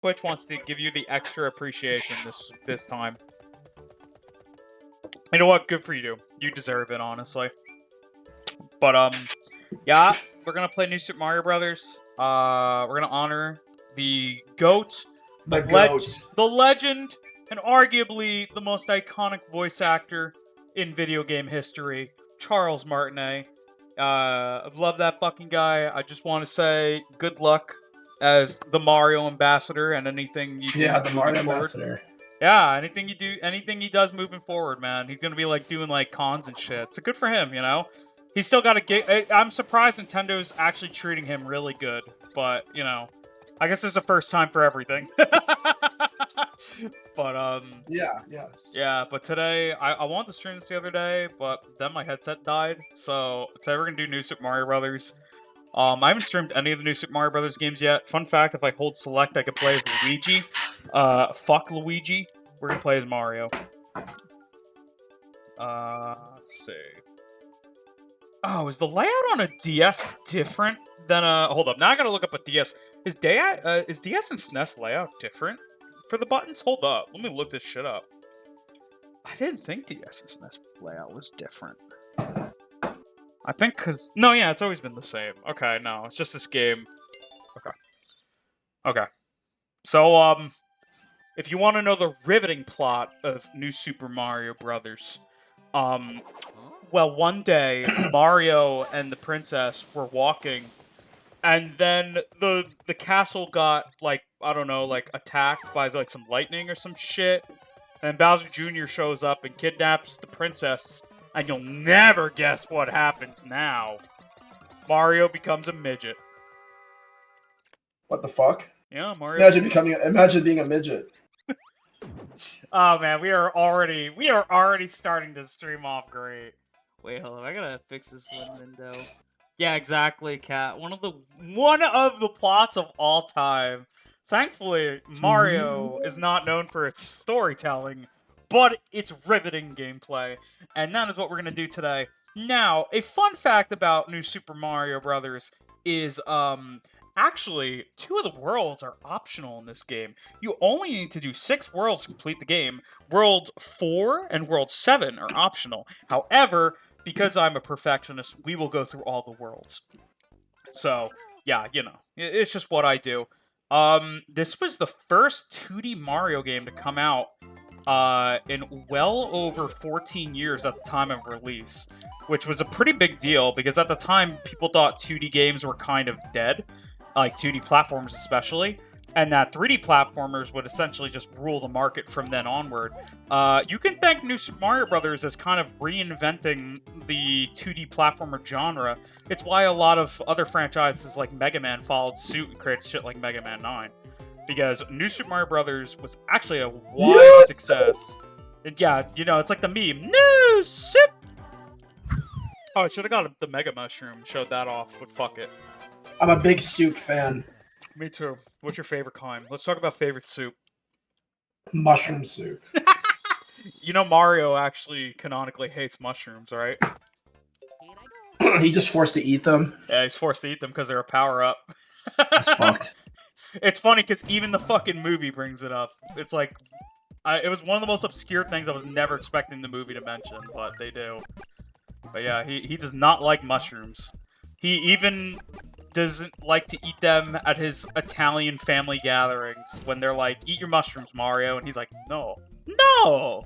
Twitch wants to give you the extra appreciation this time. You know what? Good for you. You deserve it, honestly. But yeah, we're gonna play New Super Mario Brothers. We're gonna honor the GOAT, The GOAT. the legend, and arguably the most iconic voice actor in video game history, Charles Martinet. I love that fucking guy. I just want to say good luck as the Mario ambassador and anything you do. Yeah, the Mario forward. ambassador. Yeah, anything you do, anything he does moving forward, man. He's gonna be like doing like cons and shit. So good for him, you know. He's still got a gig. I'm surprised Nintendo's actually treating him really good, but you know, I guess it's the first time for everything. But yeah. But today, I wanted to stream this the other day, but then my headset died. So today we're gonna do New Super Mario Brothers. I haven't streamed any of the New Super Mario Brothers games yet. Fun fact: if I hold select, I can play as Luigi. Fuck Luigi. We're gonna play as Mario. Let's see. Oh, is the layout on a DS different than a? Hold up, now I gotta look up a DS. Is DS and SNES layout different for the buttons? Hold up, let me look this shit up. I didn't think DS and SNES layout was different. I think no, yeah, it's always been the same. Okay, no, it's just this game. Okay. So, if you want to know the riveting plot of New Super Mario Brothers, well, one day Mario and the princess were walking, and then the castle got like, I don't know, like attacked by like some lightning or some shit, and Bowser Jr. shows up and kidnaps the princess, and you'll never guess what happens now. Mario becomes a midget. What the fuck? Yeah, Mario. Imagine being a midget. Oh man, we are already starting to stream off great. Wait, hold on, I gotta fix this window. Yeah, exactly, Cat. One of the plots of all time. Thankfully, Mario is not known for its storytelling, but its riveting gameplay, and that is what we're gonna do today. Now, a fun fact about New Super Mario Brothers is actually, 2 of the worlds are optional in this game. You only need to do 6 worlds to complete the game. World 4 and World 7 are optional. However, because I'm a perfectionist, we will go through all the worlds. So, yeah, you know, it's just what I do. This was the first 2D Mario game to come out in well over 14 years at the time of release, which was a pretty big deal because at the time people thought 2D games were kind of dead, like 2D platformers especially, and that 3D platformers would essentially just rule the market from then onward. You can thank New Super Mario Brothers as kind of reinventing the 2D platformer genre. It's why a lot of other franchises like Mega Man followed suit and created shit like Mega Man 9. Because New Super Mario Brothers was actually a wide success. And yeah, you know, it's like the meme. New Super! Oh, I should have got the Mega Mushroom, showed that off, but fuck it. I'm a big soup fan. Me too. What's your favorite kind? Let's talk about favorite soup. Mushroom soup. You know Mario actually canonically hates mushrooms, right? He's just forced to eat them. Yeah, he's forced to eat them because they're a power-up. That's fucked. It's funny because even the fucking movie brings it up. It's like, it was one of the most obscure things I was never expecting the movie to mention, but they do. But yeah, he does not like mushrooms. He even doesn't like to eat them at his Italian family gatherings when they're like, eat your mushrooms, Mario, and he's like, no. No!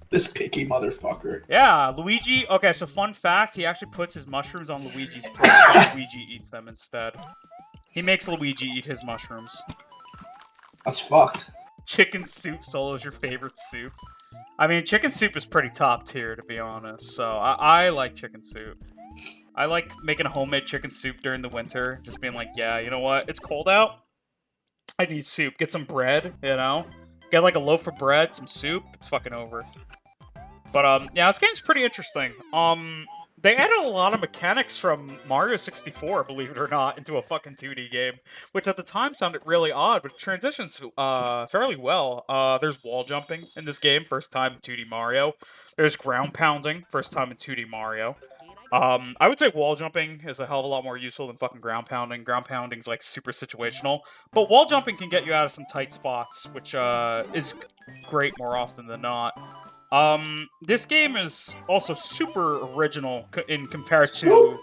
This picky motherfucker. Yeah, Luigi, okay, so fun fact, he actually puts his mushrooms on Luigi's plate, so Luigi eats them instead. He makes Luigi eat his mushrooms. That's fucked. Chicken soup solo is your favorite soup? I mean, chicken soup is pretty top tier, to be honest, so I like chicken soup. I like making a homemade chicken soup during the winter, just being like, yeah, you know what, it's cold out, I need soup. Get some bread, you know? Get like a loaf of bread, some soup, it's fucking over. But, yeah, this game's pretty interesting. They added a lot of mechanics from Mario 64, believe it or not, into a fucking 2D game, which at the time sounded really odd, but it transitions fairly well. There's wall jumping in this game, first time in 2D Mario. There's ground pounding, first time in 2D Mario. I would say wall jumping is a hell of a lot more useful than fucking ground pounding. Ground pounding's like super situational, but wall jumping can get you out of some tight spots, which is great more often than not. This game is also super original in compared to...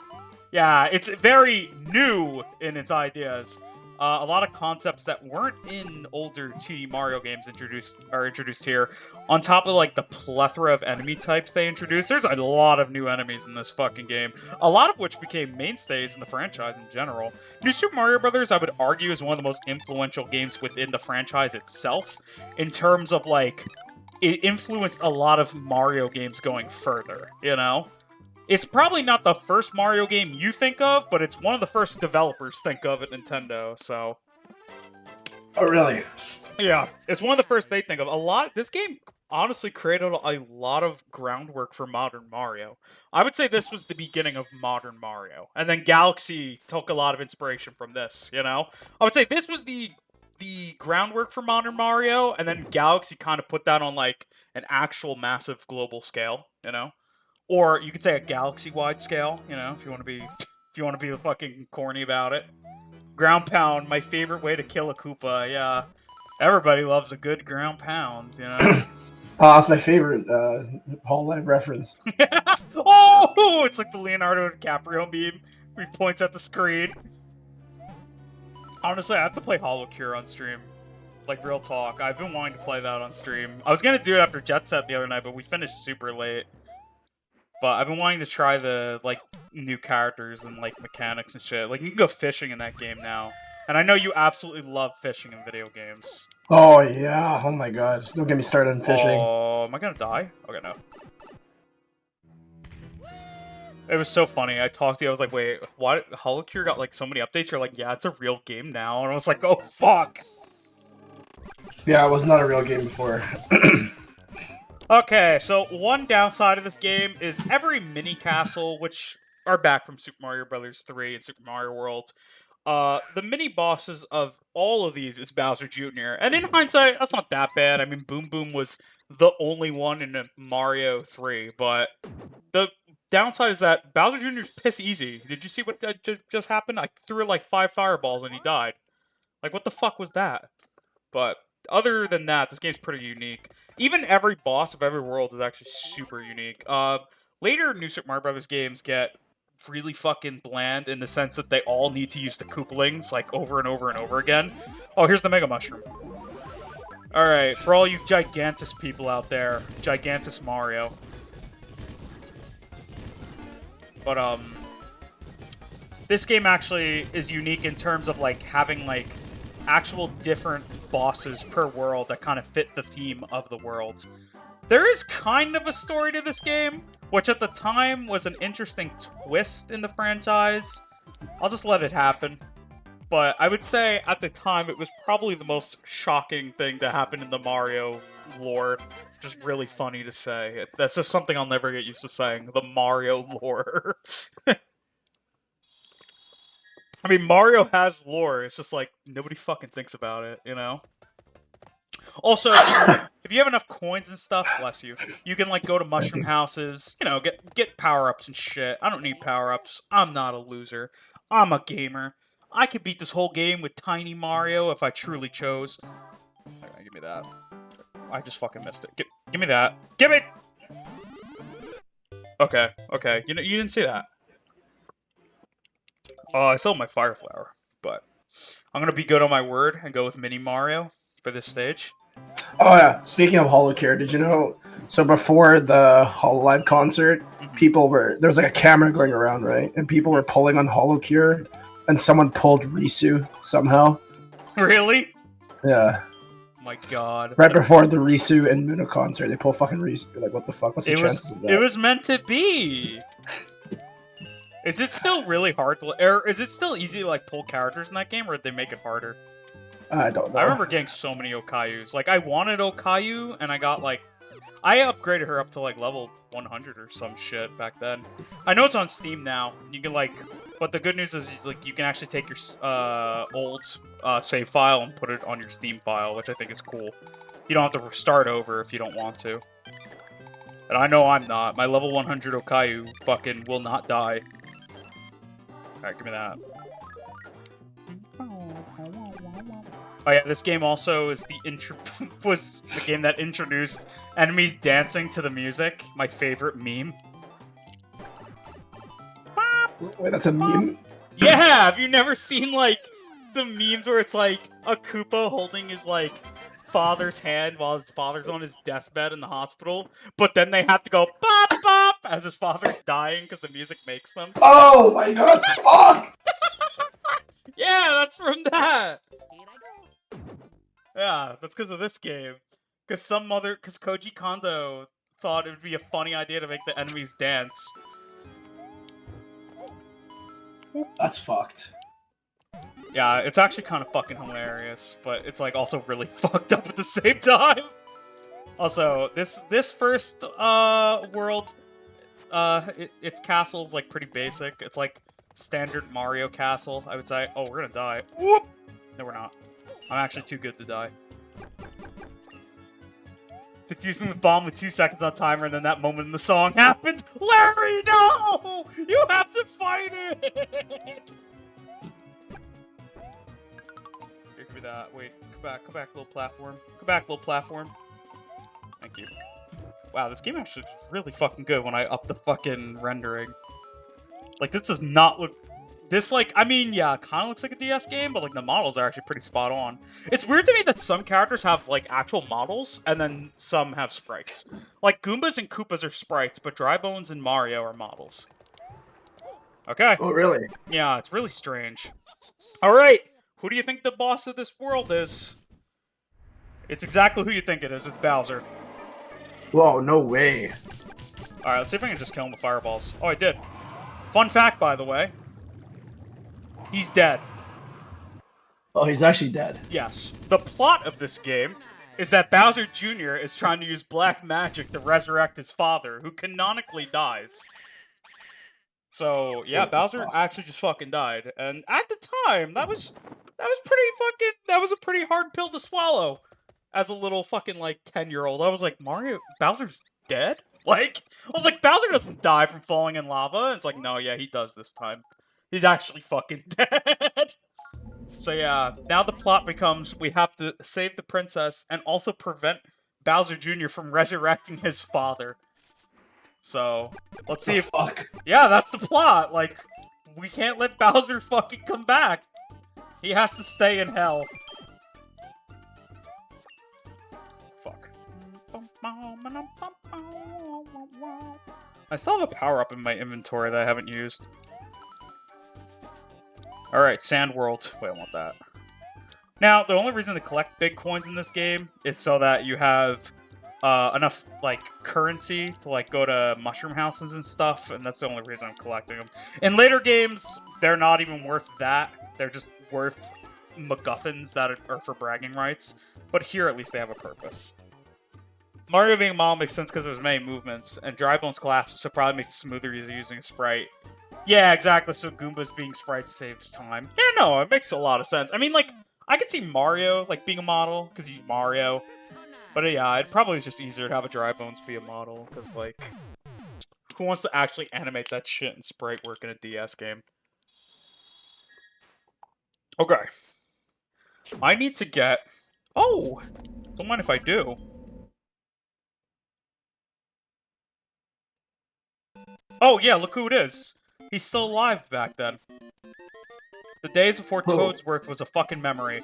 Yeah, it's very new in its ideas. A lot of concepts that weren't in older 2D Mario games are introduced here. On top of like the plethora of enemy types they introduced, there's a lot of new enemies in this fucking game. A lot of which became mainstays in the franchise in general. New Super Mario Bros. I would argue is one of the most influential games within the franchise itself, in terms of like it influenced a lot of Mario games going further. You know. It's probably not the first Mario game you think of, but it's one of the first developers think of at Nintendo, so... Oh, really? Yeah, it's one of the first they think of. This game honestly created a lot of groundwork for modern Mario. I would say this was the beginning of modern Mario. And then Galaxy took a lot of inspiration from this, you know? I would say this was the groundwork for modern Mario, and then Galaxy kind of put that on, like, an actual massive global scale, you know? Or you could say a galaxy-wide scale, you know, if you want to be fucking corny about it. Ground pound, my favorite way to kill a Koopa. Yeah, everybody loves a good ground pound, you know. Oh, that's my favorite Hololive reference. Oh, it's like the Leonardo DiCaprio meme. He points at the screen. Honestly, I have to play Hollow Cure on stream. Like, real talk. I've been wanting to play that on stream. I was gonna do it after Jet Set the other night, but we finished super late. But I've been wanting to try the, like, new characters and, like, mechanics and shit. Like, you can go fishing in that game now. And I know you absolutely love fishing in video games. Oh, yeah. Oh, my God. Don't get me started on fishing. Oh, am I gonna die? Okay, no. It was so funny. I talked to you, I was like, wait, what? Hollow Cure got, like, so many updates? You're like, yeah, it's a real game now. And I was like, oh, fuck! Yeah, it was not a real game before. Okay, so one downside of this game is every mini castle, which are back from Super Mario Bros. 3 and Super Mario World, the mini bosses of all of these is Bowser Jr. And in hindsight, that's not that bad. I mean, Boom Boom was the only one in Mario 3, but the downside is that Bowser Jr. is piss easy. Did you see what just happened? I threw like 5 fireballs and he died. Like, what the fuck was that? But other than that, this game's pretty unique. Even every boss of every world is actually super unique. Later New Super Mario Bros. Games get really fucking bland in the sense that they all need to use the Koopalings, like, over and over and over again. Oh, here's the Mega Mushroom. Alright, for all you Gigantus people out there, Gigantus Mario. But, this game actually is unique in terms of, like, having, like, actual different bosses per world that kind of fit the theme of the world. There is kind of a story to this game, which at the time was an interesting twist in the franchise. I'll just let it happen. But I would say at the time it was probably the most shocking thing to happen in the Mario lore. Just really funny to say. That's just something I'll never get used to saying. The Mario lore. I mean, Mario has lore. It's just like, nobody fucking thinks about it, you know? Also, if you have enough coins and stuff, bless you, you can, like, go to mushroom houses, you know, get power-ups and shit. I don't need power-ups. I'm not a loser. I'm a gamer. I could beat this whole game with Tiny Mario if I truly chose. Okay, give me that. I just fucking missed it. Give me that. Give it! Okay, okay. You didn't see that. I still have my Fire Flower, but I'm gonna be good on my word and go with Mini Mario for this stage. Oh yeah, speaking of HoloCare, did you know, so before the Hololive concert, there was like a camera going around, right? And people were pulling on HoloCure, and someone pulled Risu somehow. Really? Yeah. My god. Right before the Risu and Muno concert, they pull fucking Risu. You're like, what the fuck? What's the chances of that? It was meant to be! Is it still really hard to, or is it still easy to, like, pull characters in that game, or did they make it harder? I don't know. I remember getting so many Okayus. Like, I wanted Okayu, and I got, like... I upgraded her up to, like, level 100 or some shit back then. I know it's on Steam now. You can, like... But the good news is, like, you can actually take your old save file and put it on your Steam file, which I think is cool. You don't have to start over if you don't want to. And I know I'm not. My level 100 Okayu fucking will not die. Alright, give me that. Oh yeah, this game also is was the game that introduced enemies dancing to the music. My favorite meme. Wait, that's a meme? Yeah, have you never seen like the memes where it's like a Koopa holding his like father's hand while his father's on his deathbed in the hospital, but then they have to go bop bop as his father's dying because the music makes them. Oh my god, fuck! Yeah, that's from that. Yeah, that's because of this game. Because Koji Kondo thought it would be a funny idea to make the enemies dance. That's fucked. Yeah, it's actually kind of fucking hilarious, but it's like also really fucked up at the same time. Also, this first world, its castle's like pretty basic. It's like standard Mario castle, I would say. Oh, we're gonna die. Whoop! No, we're not. I'm actually too good to die. Defusing the bomb with 2 seconds on timer, and then that moment in the song happens. Larry, no! You have to fight it! Here, give me that. Wait, come back, little platform. Come back, little platform. Thank you. Wow, this game actually is really fucking good when I up the fucking rendering. Like, this does not look... This, like, I mean, yeah, it kind of looks like a DS game, but, like, the models are actually pretty spot on. It's weird to me that some characters have, like, actual models, and then some have sprites. Like, Goombas and Koopas are sprites, but Dry Bones and Mario are models. Okay. Oh, really? Yeah, it's really strange. Alright, who do you think the boss of this world is? It's exactly who you think it is. It's Bowser. Whoa, no way. Alright, let's see if I can just kill him with fireballs. Oh, I did. Fun fact, by the way. He's dead. Oh, he's actually dead. Yes. The plot of this game is that Bowser Jr. is trying to use black magic to resurrect his father, who canonically dies. So, yeah, Bowser actually just fucking died. And at the time, that was a pretty hard pill to swallow. As a little fucking, like, 10-year-old. I was like, Bowser's dead? Like, I was like, Bowser doesn't die from falling in lava. And it's like, no, yeah, he does this time. He's actually fucking dead. So yeah, now the plot becomes we have to save the princess and also prevent Bowser Jr. from resurrecting his father. So, let's see if... Fuck. Yeah, that's the plot. Like, we can't let Bowser fucking come back. He has to stay in hell. Fuck. I still have a power-up in my inventory that I haven't used. Alright, Sand World. Wait, I want that. Now, the only reason to collect big coins in this game is so that you have enough, like, currency to, like, go to mushroom houses and stuff, and that's the only reason I'm collecting them. In later games, they're not even worth that. They're just worth MacGuffins that are for bragging rights. But here, at least, they have a purpose. Mario being a model makes sense because there's many movements, and Dry Bones collapse, so probably makes it smoother using a sprite. Yeah, exactly, so Goombas being sprites saves time. Yeah, no, it makes a lot of sense. I mean, like, I could see Mario, like, being a model, because he's Mario. But yeah, it probably is just easier to have a Dry Bones be a model, because, like, who wants to actually animate that shit in sprite work in a DS game? Okay. I need to get... Oh! Don't mind if I do. Oh, yeah, look who it is. He's still alive back then. The days before Toadsworth was a fucking memory.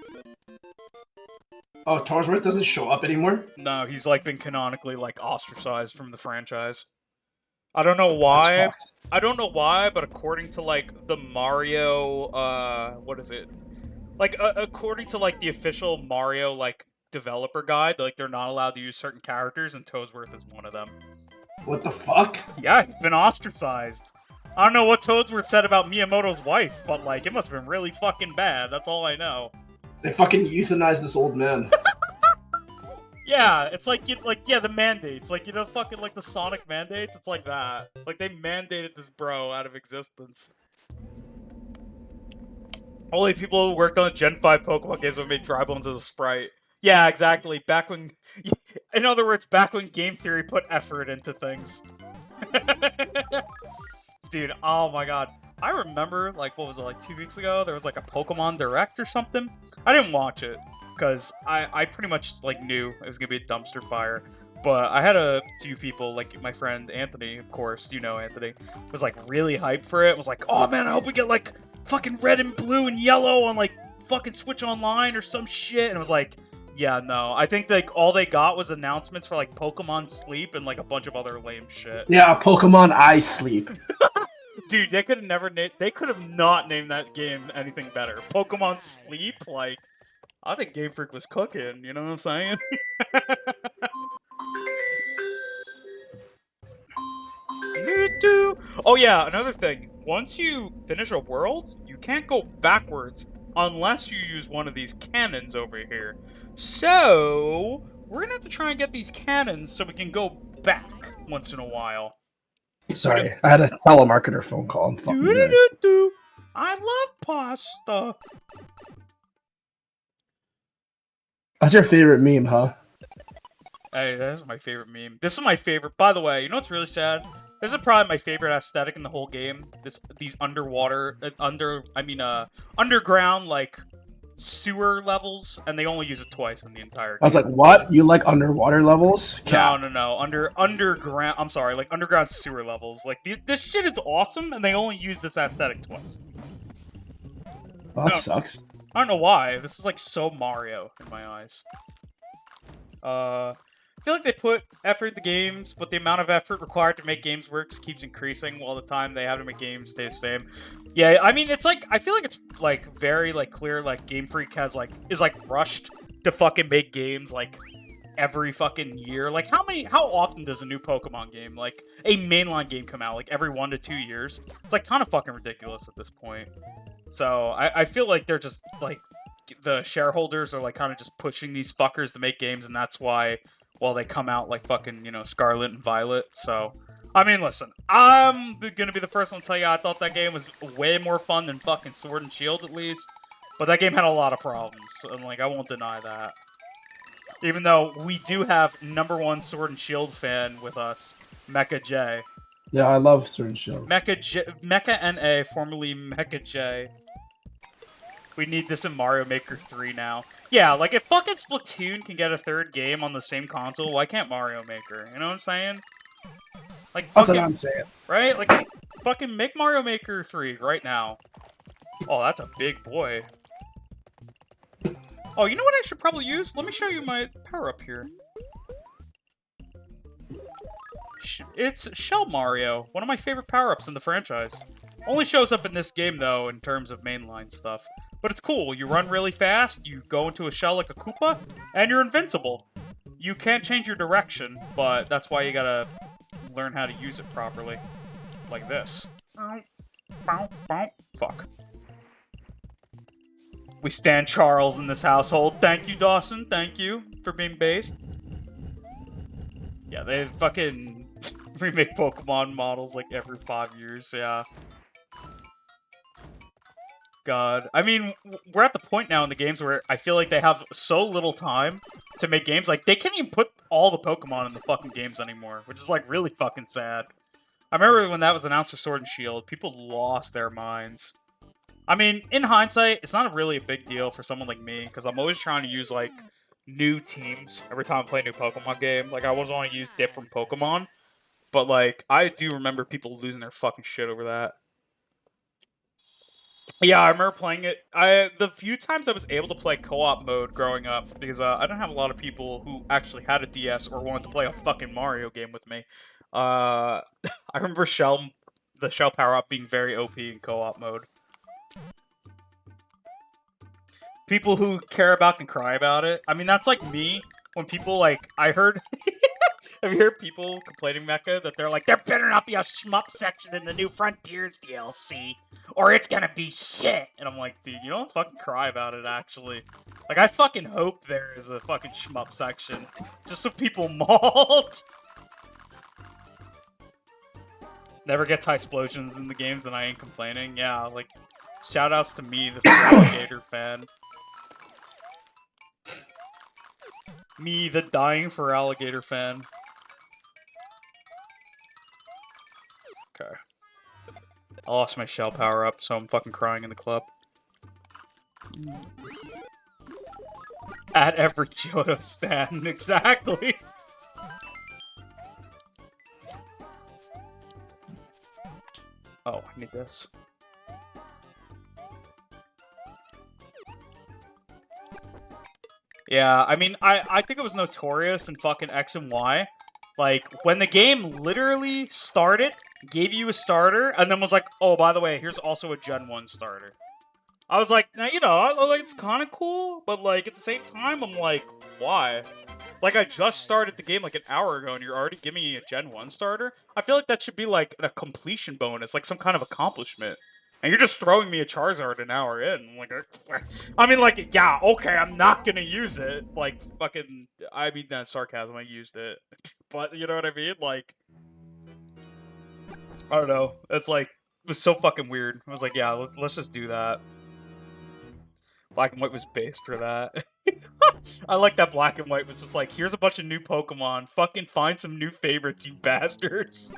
Oh, Toadsworth doesn't show up anymore? No, he's, like, been canonically, like, ostracized from the franchise. I don't know why. I don't know why, but according to, like, the Mario, what is it? Like, according to, like, the official Mario, like, developer guide, like, they're not allowed to use certain characters, and Toadsworth is one of them. What the fuck? Yeah, he's been ostracized. I don't know what Toadsworth said about Miyamoto's wife, but, like, it must have been really fucking bad. That's all I know. They fucking euthanized this old man. Yeah, it's like, yeah, the mandates. Like, you know, fucking, like, the Sonic mandates? It's like that. Like, they mandated this bro out of existence. Only people who worked on Gen 5 Pokemon games would make Dry Bones as a sprite. Yeah, exactly. Back when... In other words, back when Game Theory put effort into things. Dude, oh my god. I remember, like, what was it, like 2 weeks ago? There was like a Pokemon Direct or something. I didn't watch it, because I pretty much, like, knew it was gonna be a dumpster fire. But I had a few people, like my friend Anthony, of course, you know Anthony, was like really hyped for it. Was like, oh man, I hope we get like fucking red and blue and yellow on like fucking Switch Online or some shit. And it was like, yeah, no. I think like all they got was announcements for like Pokemon Sleep and like a bunch of other lame shit. Yeah, Pokemon I Sleep. Dude, they could have never they could have not named that game anything better. Pokemon Sleep, like, I think Game Freak was cooking. You know what I'm saying? Oh yeah, another thing. Once you finish a world, you can't go backwards unless you use one of these cannons over here. So, we're gonna have to try and get these cannons so we can go back once in a while. Sorry, I had a telemarketer phone call. I'm fucking dead. I love pasta. That's your favorite meme, huh? Hey, that's my favorite meme. This is my favorite. By the way, you know what's really sad? This is probably my favorite aesthetic in the whole game. These underwater, underground like sewer levels, and they only use it twice in the entire game. I was like, what? You like underwater levels? No. Underground. I'm sorry, like underground sewer levels. Like this shit is awesome, and they only use this aesthetic twice. Well, that sucks. I don't know why. This is like so Mario in my eyes. I feel like they put effort into games, but the amount of effort required to make games work keeps increasing while the time they have to make games stay the same. Yeah, I mean, it's like, I feel like it's like very like clear, like Game Freak is like rushed to fucking make games like every fucking year. Like how often does a new Pokemon game, like a mainline game, come out? Like every 1 to 2 years? It's like kind of fucking ridiculous at this point. So I feel like they're just like, the shareholders are like kind of just pushing these fuckers to make games, and that's why, well, they come out like fucking, you know, Scarlet and Violet. So, I mean, listen, I'm gonna be the first one to tell you I thought that game was way more fun than fucking Sword and Shield, at least. But that game had a lot of problems, and like, I won't deny that. Even though we do have #1 Sword and Shield fan with us, Mecha J. Yeah, I love Sword and Shield. Mecha NA, formerly Mecha J. We need this in Mario Maker 3 now. Yeah, like, if fucking Splatoon can get a third game on the same console, why can't Mario Maker? You know what I'm saying? Like, That's what I'm saying. Right? Like, fucking make Mario Maker 3 right now. Oh, that's a big boy. Oh, you know what I should probably use? Let me show you my power-up here. It's Shell Mario, one of my favorite power-ups in the franchise. Only shows up in this game, though, in terms of mainline stuff. But it's cool. You run really fast, you go into a shell like a Koopa, and you're invincible. You can't change your direction, but that's why you gotta learn how to use it properly. Like this. Fuck. We stand Charles in this household. Thank you, Dawson. Thank you for being based. Yeah, they fucking remake Pokemon models like every 5 years, yeah. God. I mean, we're at the point now in the games where I feel like they have so little time to make games. Like, they can't even put all the Pokemon in the fucking games anymore, which is, like, really fucking sad. I remember when that was announced for Sword and Shield, people lost their minds. I mean, in hindsight, it's not really a big deal for someone like me, because I'm always trying to use, like, new teams every time I play a new Pokemon game. Like, I always want to use different Pokemon. But, like, I do remember people losing their fucking shit over that. Yeah, I remember playing it. The few times I was able to play co-op mode growing up, because I don't have a lot of people who actually had a DS or wanted to play a fucking Mario game with me. I remember the Shell power-up being very OP in co-op mode. People who care about can cry about it. I mean, that's like me. When people, like, I heard... Have you heard people complaining, Mecha, that they're like, there better not be a shmup section in the new Frontiers DLC, or it's gonna be shit! And I'm like, dude, you don't fucking cry about it, actually. Like, I fucking hope there is a fucking shmup section, just so people mauled. Never gets high explosions in the games and I ain't complaining. Yeah, like, shoutouts to me, the Alligator fan. Me, the dying for alligator fan. Okay. I lost my shell power up, so I'm fucking crying in the club. At every Johto stand, exactly. Oh, I need this. Yeah, I mean, I think it was notorious in fucking X and Y. Like, when the game literally started, gave you a starter, and then was like, oh, by the way, here's also a Gen 1 starter. I was like, now, you know, like, it's kind of cool, but, like, at the same time, I'm like, why? Like, I just started the game, like, an hour ago, and you're already giving me a Gen 1 starter? I feel like that should be, like, a completion bonus, like, some kind of accomplishment. And you're just throwing me a Charizard an hour in. Like, I mean, like, yeah, okay, I'm not gonna use it. Like, fucking, I mean, that's sarcasm, I used it. But, you know what I mean? Like, I don't know. It's like, it was so fucking weird. I was like, yeah, let's just do that. Black and White was based for that. I like that Black and White was just like, here's a bunch of new Pokemon. Fucking find some new favorites, you bastards.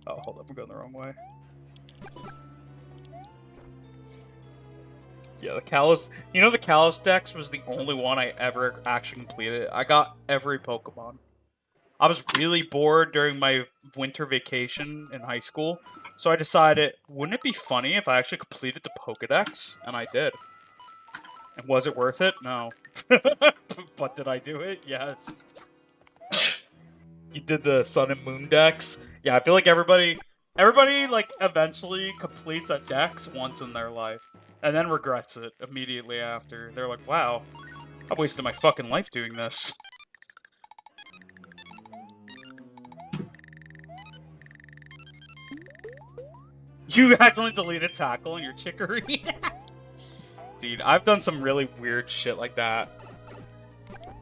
Oh, hold up, I'm going the wrong way. Yeah, the Kalos... You know the Kalos Dex was the only one I ever actually completed. I got every Pokemon. I was really bored during my winter vacation in high school, so I decided, wouldn't it be funny if I actually completed the Pokedex? And I did. And was it worth it? No. But did I do it? Yes. You did the Sun and Moon Dex? Yeah, I feel like everybody, like, eventually completes a Dex once in their life. And then regrets it immediately after. They're like, wow, I wasted my fucking life doing this. You accidentally deleted Tackle in your Chicory? Dude, I've done some really weird shit like that.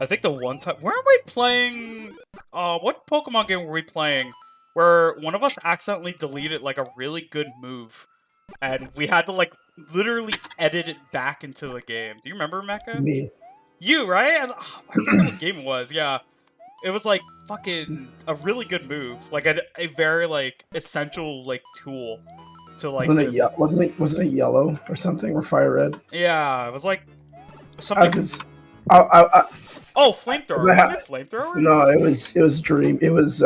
I think the one time... Weren't we playing... what Pokemon game were we playing? Where one of us accidentally deleted, like, a really good move. And we had to, like, literally edit it back into the game. Do you remember, Mecha? Me. You, right? I forget what game it was, yeah. It was, like, fucking a really good move. Like, a very, like, essential, like, tool to, like... Wasn't it yellow or something, or fire red? Yeah, it was, like, something... Oh, Flamethrower. Was it Flamethrower? No, it was Dream. It was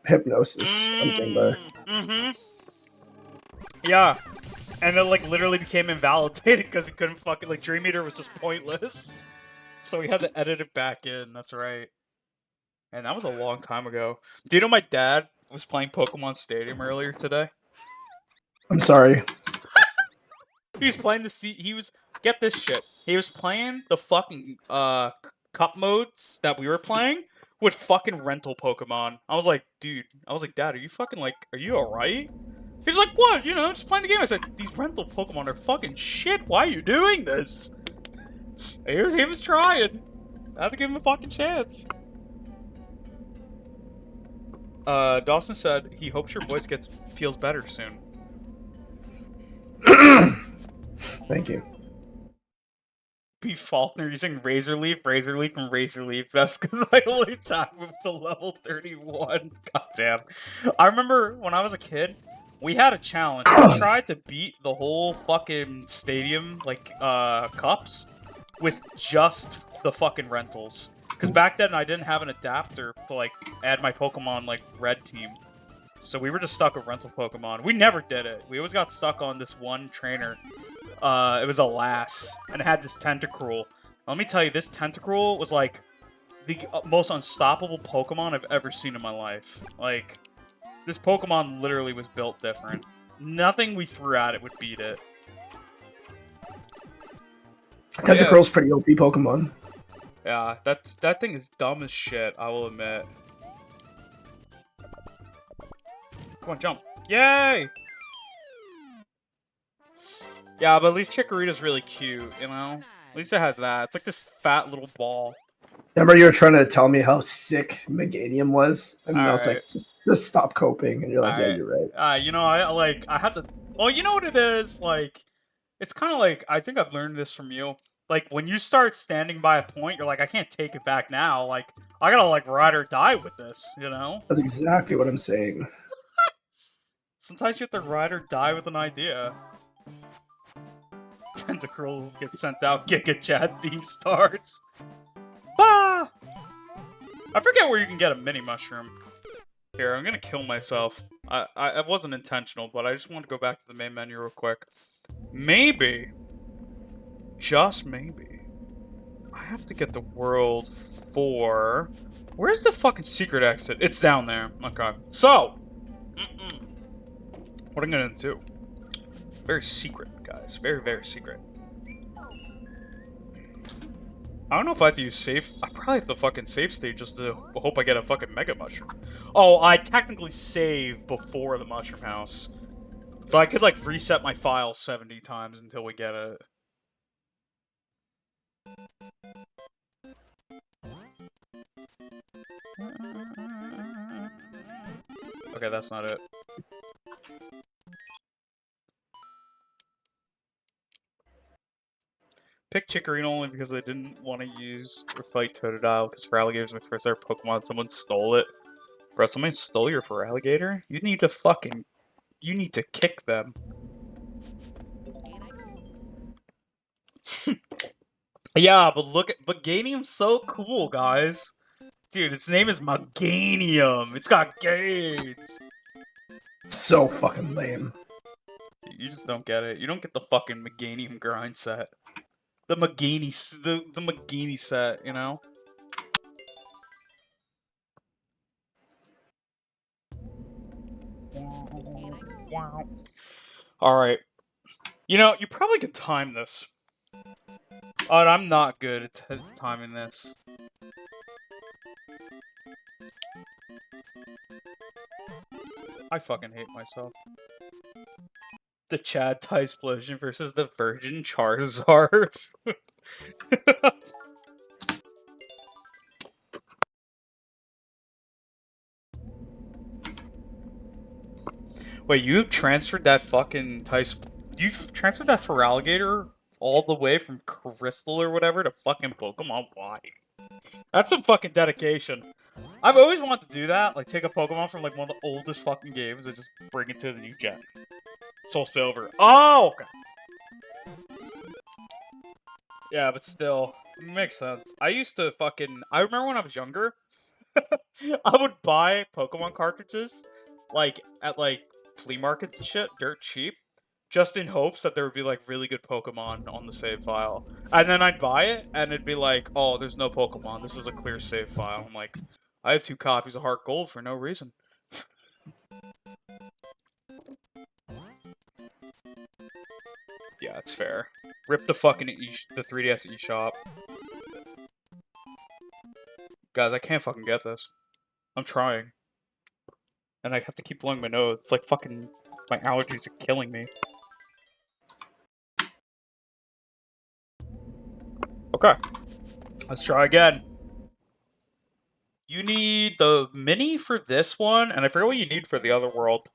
Hypnosis. I'm thinking about. Mm-hmm. Yeah. And it, like, literally became invalidated because we couldn't fucking, like, Dream Eater was just pointless. So we had to edit it back in, that's right. And that was a long time ago. Do you know my dad was playing Pokemon Stadium earlier today? I'm sorry. He was playing get this shit. He was playing the fucking, cup modes that we were playing with fucking rental Pokemon. I was like, dude, Dad, are you fucking, like, are you alright? He's like, what? You know, just playing the game. I said, these rental Pokemon are fucking shit. Why are you doing this? He was trying. I had to give him a fucking chance. Dawson said he hopes your voice feels better soon. Thank you. B. Faulkner using Razor Leaf and Razor Leaf. That's because I only attack moved to level 31. Goddamn. I remember when I was a kid, we had a challenge. I tried to beat the whole fucking stadium, like, cups with just the fucking rentals. Because back then I didn't have an adapter to, like, add my Pokemon, like, red team. So we were just stuck with rental Pokemon. We never did it. We always got stuck on this one trainer. It was a Lass, and it had this Tentacruel. Let me tell you, this Tentacruel was, like, the most unstoppable Pokemon I've ever seen in my life. Like, this Pokemon literally was built different. Nothing we threw at it would beat it. Tentacruel's pretty OP Pokemon. Yeah, that thing is dumb as shit, I will admit. Come on, jump. Yay! Yeah, but at least Chikorita's really cute, you know? At least it has that. It's like this fat little ball. Remember you were trying to tell me how sick Meganium was? And I was like, just stop coping. And you're like, yeah, you're right. You know, I had to... Well, you know what it is? Like, it's kind of like... I think I've learned this from you. Like, when you start standing by a point, you're like, I can't take it back now. Like, I gotta, like, ride or die with this, you know? That's exactly what I'm saying. Sometimes you have to ride or die with an idea. Tentacruel gets sent out, Giga Chad theme starts. Bah! I forget where you can get a mini mushroom. Here, I'm gonna kill myself. It wasn't intentional, but I just want to go back to the main menu real quick. Maybe, just maybe, I have to get the world for... Where's the fucking secret exit? It's down there. Okay. So, what I'm gonna do. Very secret, guys. Very, very secret. I don't know if I have to use save. I probably have to fucking save state just to hope I get a fucking mega mushroom. Oh, I technically save before the mushroom house. So I could, like, reset my file 70 times until we get it. Okay, that's not it. Pick Chikorita only because I didn't want to use or fight Totodile because Feraligatr was my first ever Pokemon. Someone stole it. Bro, somebody stole your Feraligatr? You need to fucking... You need to kick them. Yeah, but look at... Meganium's so cool, guys. Dude, its name is Meganium. It's got gates. So fucking lame. Dude, you just don't get it. You don't get the fucking Meganium grind set. The Meghini set, you know? Wow. Alright. You know, you probably could time this. Oh, I'm not good at timing this. I fucking hate myself. The Chad Tysplosion versus the Virgin Charizard. Wait, you transferred that fucking You've transferred that Feraligatr all the way from Crystal or whatever to fucking Pokemon? Why? That's some fucking dedication. I've always wanted to do that, like take a Pokemon from like one of the oldest fucking games and just bring it to the new gen. Soul Silver. Oh, okay. Yeah, but still, it makes sense. I used to fucking... I remember when I was younger, I would buy Pokemon cartridges, like, at, like, flea markets and shit, dirt cheap, just in hopes that there would be, like, really good Pokemon on the save file. And then I'd buy it, and it'd be like, oh, there's no Pokemon, this is a clear save file. I'm like, I have 2 copies of Heart Gold for no reason. Yeah, it's fair. Rip the fucking the 3DS eShop. Guys, I can't fucking get this. I'm trying. And I have to keep blowing my nose. It's like fucking... My allergies are killing me. Okay. Let's try again. You need the mini for this one, and I forget what you need for the other world.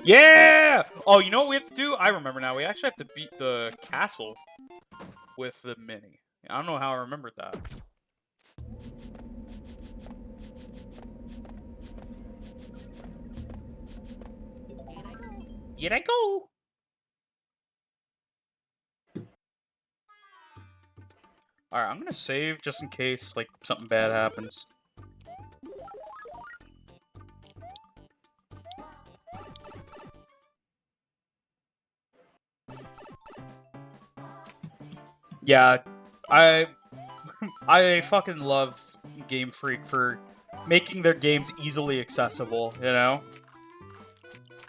Yeah! Oh, you know what we have to do? I remember now. We actually have to beat the castle with the mini. I don't know how I remembered that. Here I go! Alright, I'm gonna save just in case, like, something bad happens. Yeah, I fucking love Game Freak for making their games easily accessible, you know?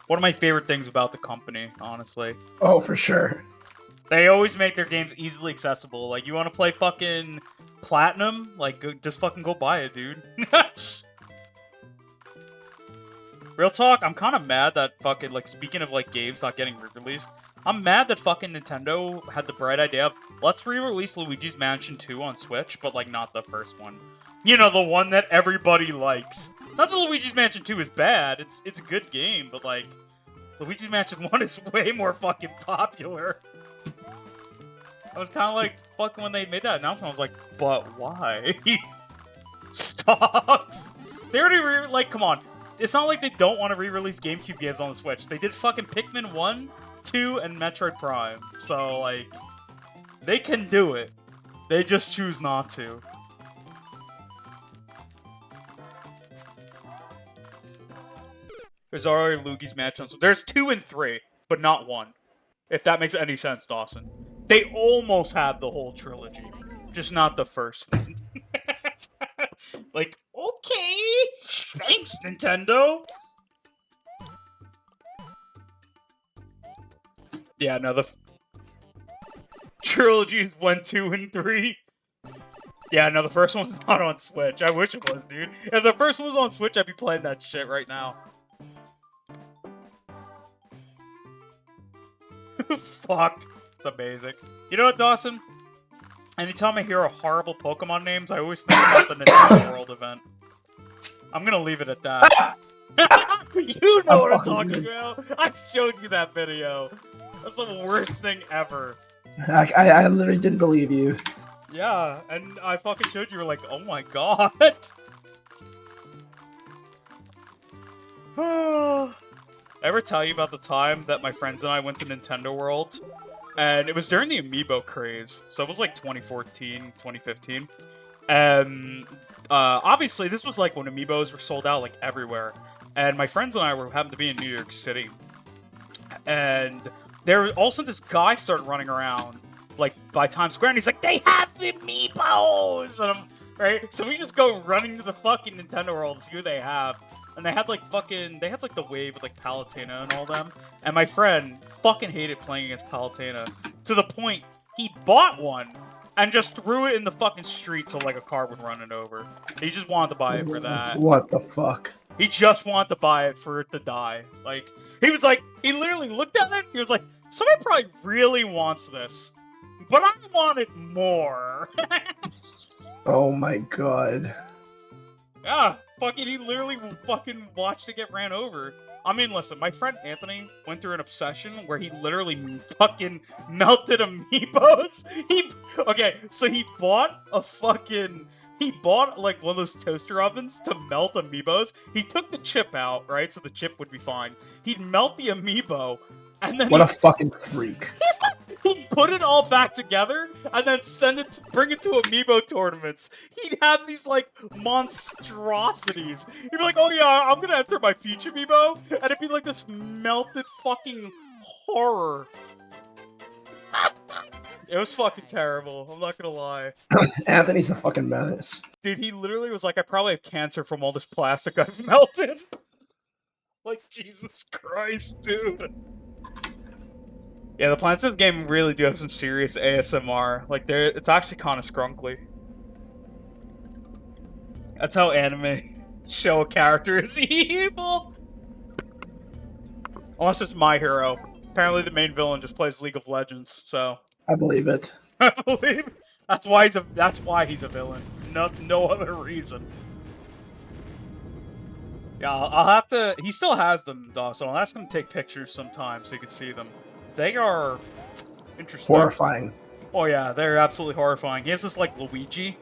One of my favorite things about the company, honestly. Oh, for sure. They always make their games easily accessible. Like, you want to play fucking Platinum? Like, just fucking go buy it, dude. Real talk, I'm kind of mad that fucking, like, speaking of, like, games not getting re-released, I'm mad that fucking Nintendo had the bright idea of, let's re-release Luigi's Mansion 2 on Switch, but, like, not the first one. You know, the one that everybody likes. Not that Luigi's Mansion 2 is bad, it's a good game, but, like, Luigi's Mansion 1 is way more fucking popular. I was kind of like, fuck, when they made that announcement, I was like, but why? Stocks! They already, like, come on. It's not like they don't want to re-release GameCube games on the Switch. They did fucking Pikmin 1, 2, and Metroid Prime. So, like, they can do it. They just choose not to. There's already Luigi's Mansion. So there's 2 and 3, but not 1. If that makes any sense, Dawson. They almost had the whole trilogy, just not the first one. Like, okay, thanks, Nintendo. Yeah, no, the trilogies 1, 2, and 3. Yeah, no, the first one's not on Switch. I wish it was, dude. If the first one was on Switch, I'd be playing that shit right now. Fuck. It's amazing. You know what, Dawson? Anytime I hear a horrible Pokemon names, I always think about the Nintendo World event. I'm gonna leave it at that. You know what I'm talking about. I showed you that video. That's the worst thing ever. I literally didn't believe you. Yeah, and I fucking showed you. You were like, oh my god. Ever tell you about the time that my friends and I went to Nintendo World? And it was during the Amiibo craze. So it was like 2014, 2015. And obviously this was like when Amiibos were sold out like everywhere. And my friends and I happened to be in New York City. And there also this guy started running around like by Times Square and he's like, they have the Amiibos! And I'm, right? So we just go running to the fucking Nintendo World to see who they have. And they had like they had like the wave with like Palutena and all them. And my friend fucking hated playing against Palutena. To the point, he bought one and just threw it in the fucking street so like a car would run it over. He just wanted to buy it for that. What the fuck? He just wanted to buy it for it to die. Like, he was like, he literally looked at it, he was like, somebody probably really wants this. But I want it more. Oh my god. Yeah, fucking, he literally fucking watched it get ran over. I mean, listen, my friend Anthony went through an obsession where he literally fucking melted Amiibos. Okay, so he bought like one of those toaster ovens to melt Amiibos. He took the chip out, right, so the chip would be fine. He'd melt the Amiibo, and then what a fucking freak. He'd put it all back together and then bring it to Amiibo tournaments. He'd have these like monstrosities. He'd be like, oh yeah, I'm gonna enter my future Amiibo, and it'd be like this melted fucking horror. It was fucking terrible, I'm not gonna lie. Anthony's a fucking menace. Dude, he literally was like, I probably have cancer from all this plastic I've melted. Like, Jesus Christ, dude. Yeah, the Plants vs. game really do have some serious ASMR. Like, it's actually kind of scrunkly. That's how anime show a character is evil. Unless it's My Hero. Apparently the main villain just plays League of Legends, so... I believe it. I believe it. That's why he's a villain. No other reason. Yeah, I'll have to... He still has them, though, so I'll ask him to take pictures sometime so you can see them. They are interesting. Horrifying. Oh yeah, they're absolutely horrifying. He has this like Luigi,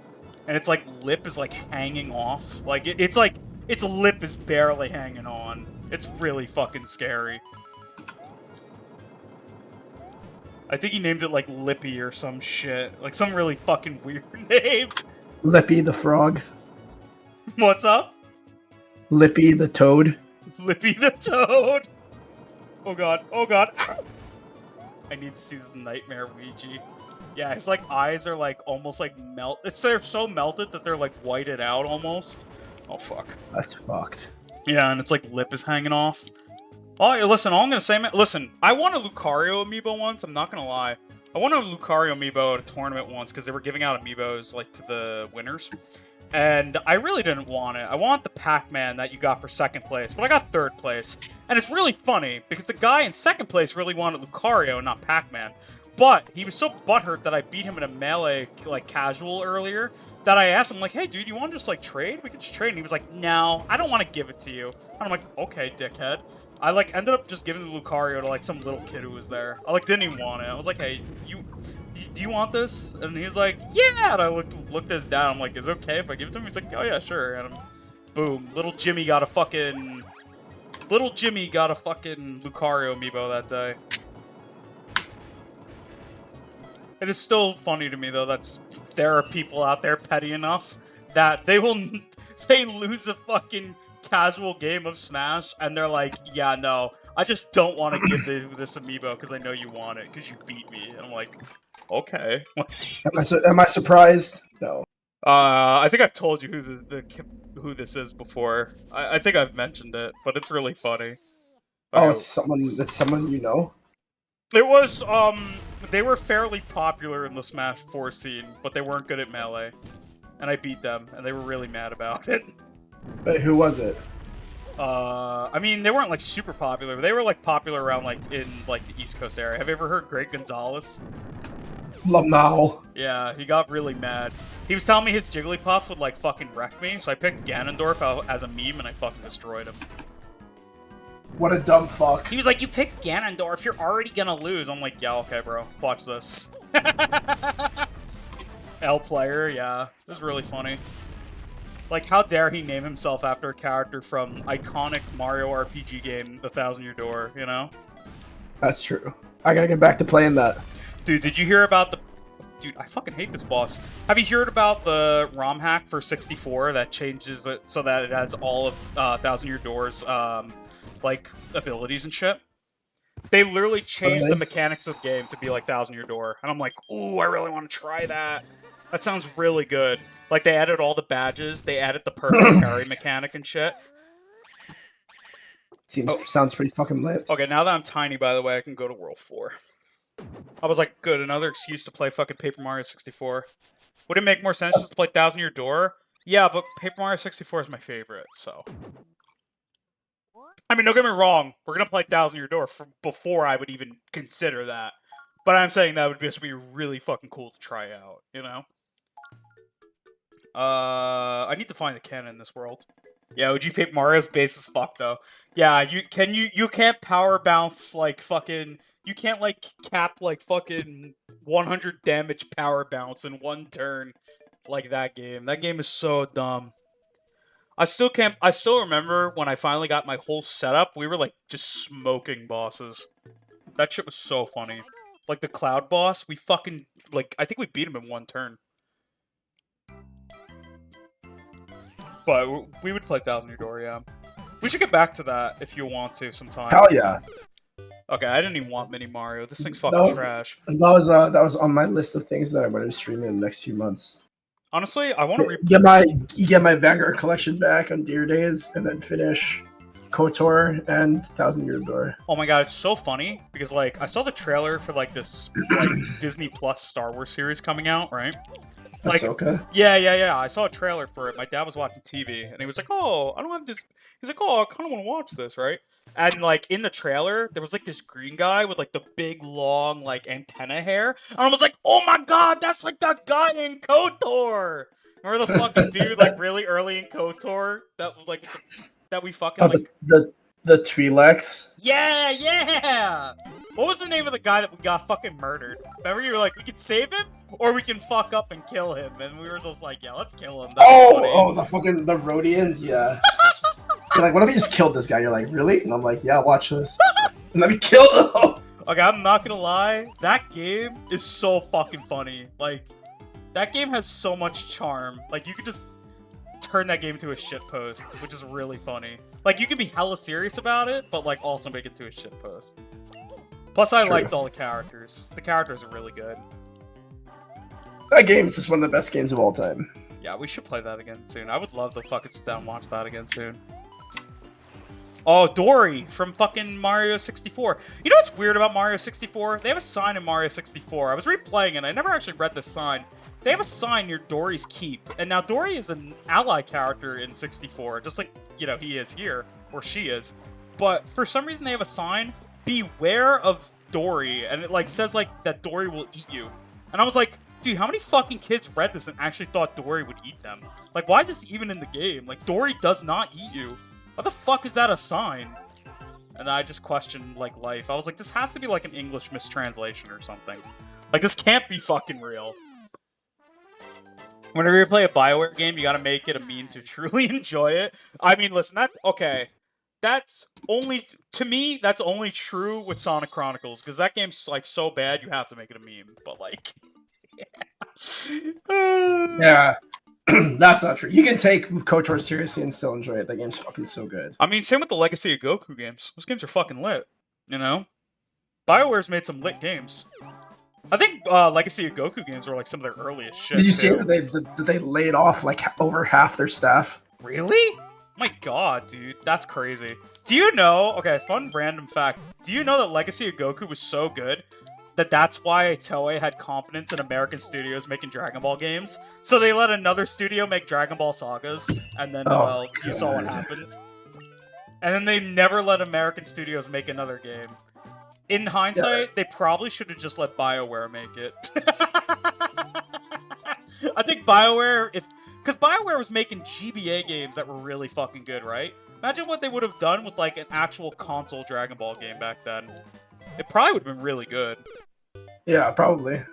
and its like lip is like hanging off. Like it's like its lip is barely hanging on. It's really fucking scary. I think he named it like Lippy or some shit, like some really fucking weird name. Lippy the frog. What's up? Lippy the toad. Lippy the toad. Oh god. Oh god. I need to see this nightmare Ouija. Yeah, his like eyes are like almost like they're so melted that they're like whited out almost. Oh fuck. That's fucked. Yeah, and its like lip is hanging off. Oh, listen, all I'm gonna say, man. Listen, I won a Lucario amiibo once. I'm not gonna lie. I won a Lucario amiibo at a tournament once because they were giving out amiibos like to the winners. And I really didn't want it. I want the Pac-Man that you got for second place, but I got third place. And it's really funny, because the guy in second place really wanted Lucario, not Pac-Man. But he was so butthurt that I beat him in a melee, like, casual earlier, that I asked him, like, hey, dude, you want to just, like, trade? We could just trade. And he was like, no, I don't want to give it to you. And I'm like, okay, dickhead. I like ended up just giving the Lucario to like some little kid who was there. I like didn't even want it. I was like, hey, do you want this? And he was like, yeah. And I looked at his dad. I'm like, is it okay if I give it to him? He's like, oh yeah, sure. And boom, little Jimmy got a fucking Lucario amiibo that day. It is still funny to me though that there are people out there petty enough that they lose a fucking casual game of Smash and they're like, yeah, no, I just don't want to give this amiibo because I know you want it because you beat me. And I'm like, okay. Am I surprised? No. I think I've told you who this is before. I think I've mentioned it, but it's really funny. Oh, it's someone you know? It was, they were fairly popular in the Smash 4 scene, but they weren't good at Melee. And I beat them, and they were really mad about it. But who was it? I mean, they weren't, like, super popular. They were, like, popular around, like, in, like, the East Coast area. Have you ever heard Greg Gonzalez? Lamau. Yeah, he got really mad. He was telling me his Jigglypuff would, like, fucking wreck me, so I picked Ganondorf out as a meme, and I fucking destroyed him. What a dumb fuck. He was like, you picked Ganondorf, you're already gonna lose. I'm like, yeah, okay, bro. Watch this. L player, yeah. It was really funny. Like, how dare he name himself after a character from iconic Mario RPG game, The Thousand Year Door, you know? That's true. I gotta get back to playing that. Dude, did you hear about the... Dude, I fucking hate this boss. Have you heard about the ROM hack for 64 that changes it so that it has all of Thousand Year Door's, like, abilities and shit? They literally changed the mechanics of the game to be like Thousand Year Door. And I'm like, ooh, I really want to try that. That sounds really good. Like, they added all the badges, they added the perfect parry mechanic and shit. Sounds pretty fucking lit. Okay, now that I'm tiny, by the way, I can go to World 4. I was like, good, another excuse to play fucking Paper Mario 64. Would it make more sense just to play Thousand Year Door? Yeah, but Paper Mario 64 is my favorite, so... I mean, don't get me wrong, we're gonna play Thousand Year Door before I would even consider that. But I'm saying that would just be really fucking cool to try out, you know? I need to find the canon in this world. Yeah, OG Paper Mario's base as fuck, though. Yeah, you can't power bounce, like, fucking... You can't, like, cap, like, fucking 100 damage power bounce in one turn like that game. That game is so dumb. I still remember when I finally got my whole setup, we were, like, just smoking bosses. That shit was so funny. Like, the Cloud boss, we fucking, like, I think we beat him in one turn. But we would play Thousand Year Door, yeah. We should get back to that if you want to sometime. Hell yeah. Okay, I didn't even want Mini Mario. This thing's fucking trash. That was on my list of things that I'm going to stream in the next few months. Honestly, I want to get my Vanguard collection back on Deer Days, and then finish KOTOR and Thousand Year Door. Oh my god, it's so funny because like I saw the trailer for like this like Disney Plus Star Wars series coming out, right? Like, Ahsoka? Yeah. I saw a trailer for it. My dad was watching TV, and he was like, "Oh, I don't have this." He's like, "Oh, I kind of want to watch this, right?" And like in the trailer, there was like this green guy with like the big long like antenna hair, and I was like, "Oh my god, that's like that guy in KOTOR." Remember the fucking dude like really early in KOTOR that was like that we fucking like the Twi'leks? Yeah. What was the name of the guy that we got fucking murdered? Remember you were like, we can save him, or we can fuck up and kill him, and we were just like, yeah, let's kill him. The Rhodians, yeah. You're like, what if we just killed this guy? You're like, really? And I'm like, yeah, watch this. And let me kill him. Okay, I'm not gonna lie, that game is so fucking funny. Like, that game has so much charm. Like, you could just turn that game into a shitpost, which is really funny. Like, you can be hella serious about it, but like also make it to a shitpost. Plus, I liked all the characters. The characters are really good. That game is just one of the best games of all time. Yeah, we should play that again soon. I would love to fucking sit down and watch that again soon. Oh, Dory from fucking Mario 64. You know what's weird about Mario 64? They have a sign in Mario 64. I was replaying it, and I never actually read this sign. They have a sign near Dory's Keep. And now Dory is an ally character in 64, just like, you know, he is here, or she is. But for some reason they have a sign, beware of Dory, and it like says like that Dory will eat you. And I was like, dude, how many fucking kids read this and actually thought Dory would eat them? Like, why is this even in the game? Like, Dory does not eat you. Why the fuck is that a sign? and I just questioned like life. I was like, this has to be like an English mistranslation or something. Like this can't be fucking real. Whenever you play a BioWare game, you gotta make it a meme to truly enjoy it. I mean, listen, that's only, to me, that's only true with Sonic Chronicles, because that game's like so bad you have to make it a meme. But like, Yeah, that's not true. You can take KOTOR seriously and still enjoy it. That game's fucking so good. I mean, same with the Legacy of Goku games. Those games are fucking lit. You know, BioWare's made some lit games. I think Legacy of Goku games were like some of their earliest shit. Did you see too. that they laid off like over half their staff? Really? My god, dude. That's crazy. Do you know... Okay, fun random fact. Do you know that Legacy of Goku was so good that that's why Toei had confidence in American studios making Dragon Ball games? So they let another studio make Dragon Ball Sagas, and then, well, you saw what happened. And then they never let American studios make another game. In hindsight, they probably should have just let BioWare make it. I think BioWare, because BioWare was making GBA games that were really fucking good, right? Imagine what they would have done with like an actual console Dragon Ball game back then. It probably would have been really good. Yeah, probably.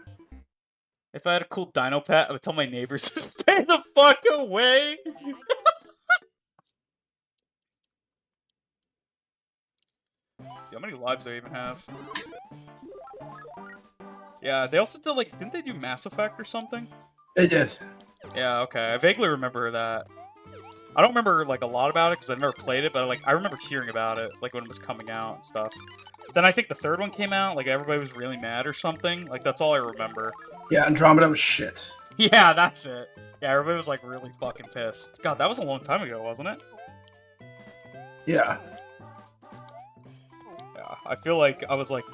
If I had a cool dino pet, I would tell my neighbors to stay the fuck away. How many lives do I even have? Yeah, they also did like, didn't they do Mass Effect or something? They did. Yeah, okay. I vaguely remember that. I don't remember like a lot about it because I've never played it, but like I remember hearing about it like when it was coming out and stuff. Then I think the third one came out, like everybody was really mad or something. Like that's all I remember. Yeah, Andromeda was shit. Yeah, that's it. Yeah, everybody was like really fucking pissed. God, that was a long time ago, wasn't it? Yeah. Yeah, I feel like I was like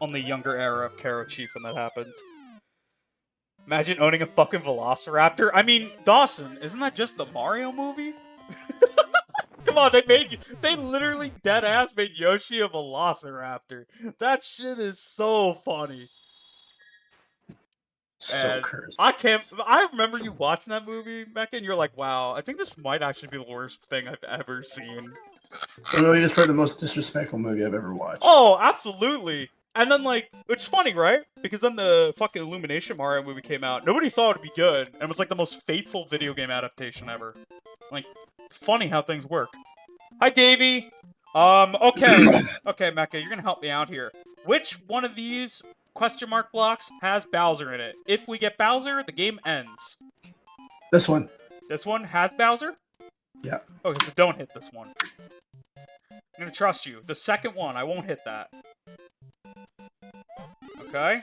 on the younger era of Karo Chief when that happened. Imagine owning a fucking Velociraptor. I mean, Dawson, isn't that just the Mario movie? Come on, they literally deadass made Yoshi a Velociraptor. That shit is so funny. So And cursed. I remember you watching that movie, Mecca, and you're like, wow, I think this might actually be the worst thing I've ever seen. It really is probably the most disrespectful movie I've ever watched. Oh, absolutely. And then, like, which is funny, right? Because then the fucking Illumination Mario movie came out. Nobody thought it'd be good. And it was like the most faithful video game adaptation ever. Like, funny how things work. Hi, Davey. Okay. Okay, Mecca, you're gonna help me out here. Which one of these question mark blocks has Bowser in it? If we get Bowser, the game ends. This one. This one has Bowser? Yeah. Okay, so don't hit this one. I'm gonna trust you. The second one, I won't hit that. Okay.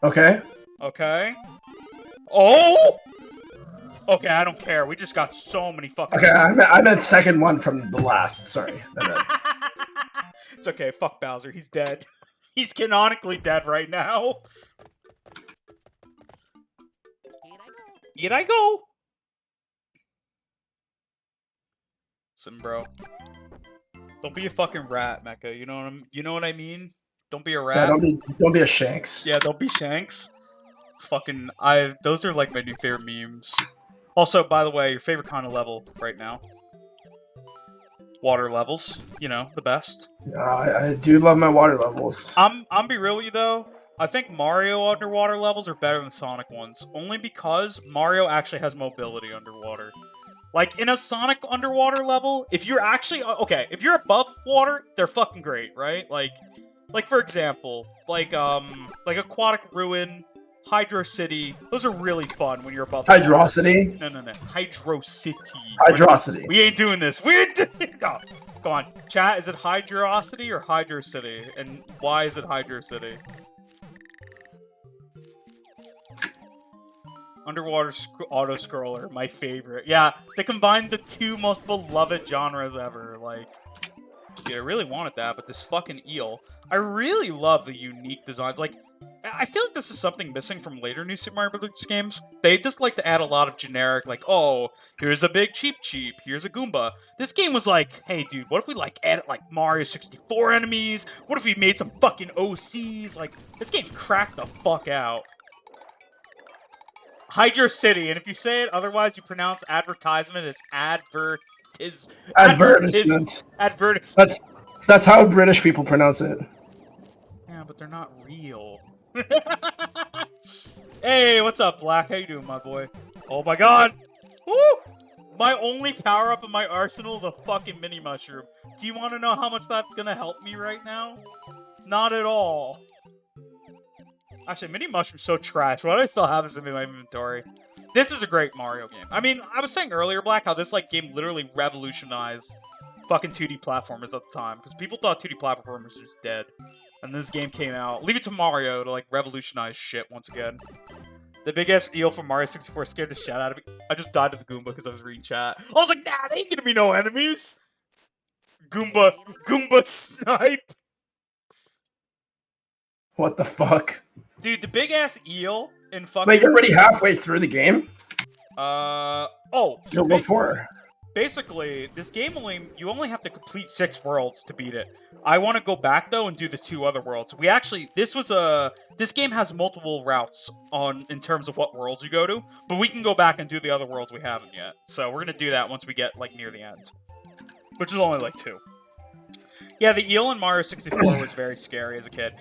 Okay. Okay. Oh! Okay, I don't care. We just got so many fucking... Okay, I meant second one from the last. Sorry. It's okay. Fuck Bowser. He's dead. He's canonically dead right now. Here I go. Listen, bro. Don't be a fucking rat, Mecca. You know what I mean? Don't be a rat. Yeah, don't be a Shanks. Yeah, don't be Shanks. Fucking, those are like my new favorite memes. Also, by the way, your favorite kind of level right now? Water levels. You know, the best. I do love my water levels. I'm be real with you though. I think Mario underwater levels are better than Sonic ones, only because Mario actually has mobility underwater. Like in a Sonic underwater level, if you're actually okay, if you're above water, they're fucking great, right? Like for example, like Aquatic Ruin, Hydro City. Those are really fun when you're above. Hydrocity. No. Hydro City. Hydrocity. We ain't doing this. We ain't doing. Oh, come on, chat. Is it Hydrocity or Hydro City? And why is it Hydro City? Underwater auto-scroller, my favorite. Yeah, they combined the two most beloved genres ever. Like, dude, I really wanted that, but this fucking eel. I really love the unique designs. Like, I feel like this is something missing from later New Super Mario Bros. Games. They just like to add a lot of generic, like, oh, here's a big Cheep, here's a Goomba. This game was like, hey, dude, what if we, like, added, like, Mario 64 enemies? What if we made some fucking OCs? Like, this game cracked the fuck out. Hydro City, and if you say it otherwise, you pronounce advertisement as advertisement. Advertisement. Advertisement. That's how British people pronounce it. Yeah, but they're not real. Hey, what's up, Black? How you doing, my boy? Oh my god! Woo! My only power-up in my arsenal is a fucking mini mushroom. Do you want to know how much that's gonna help me right now? Not at all. Actually, mini mushroom's so trash. Why do I still have this in my inventory? This is a great Mario game. I mean, I was saying earlier, Black, how this like game literally revolutionized fucking 2D platformers at the time, because people thought 2D platformers was just dead. And this game came out. Leave it to Mario to like revolutionize shit once again. The big ass eel from Mario 64 scared the shit out of me. I just died to the Goomba because I was reading chat. I was like, nah, there ain't gonna be no enemies. Goomba snipe. What the fuck? Dude, the big ass eel in fucking. Wait, you're already halfway through the game? Oh. You're before. Basically, this game you only have to complete 6 worlds to beat it. I want to go back though and do the 2 other worlds. This game has multiple routes in terms of what worlds you go to, but we can go back and do the other worlds we haven't yet. So we're gonna do that once we get like near the end, which is only like 2. Yeah, the eel in Mario 64 was very scary as a kid.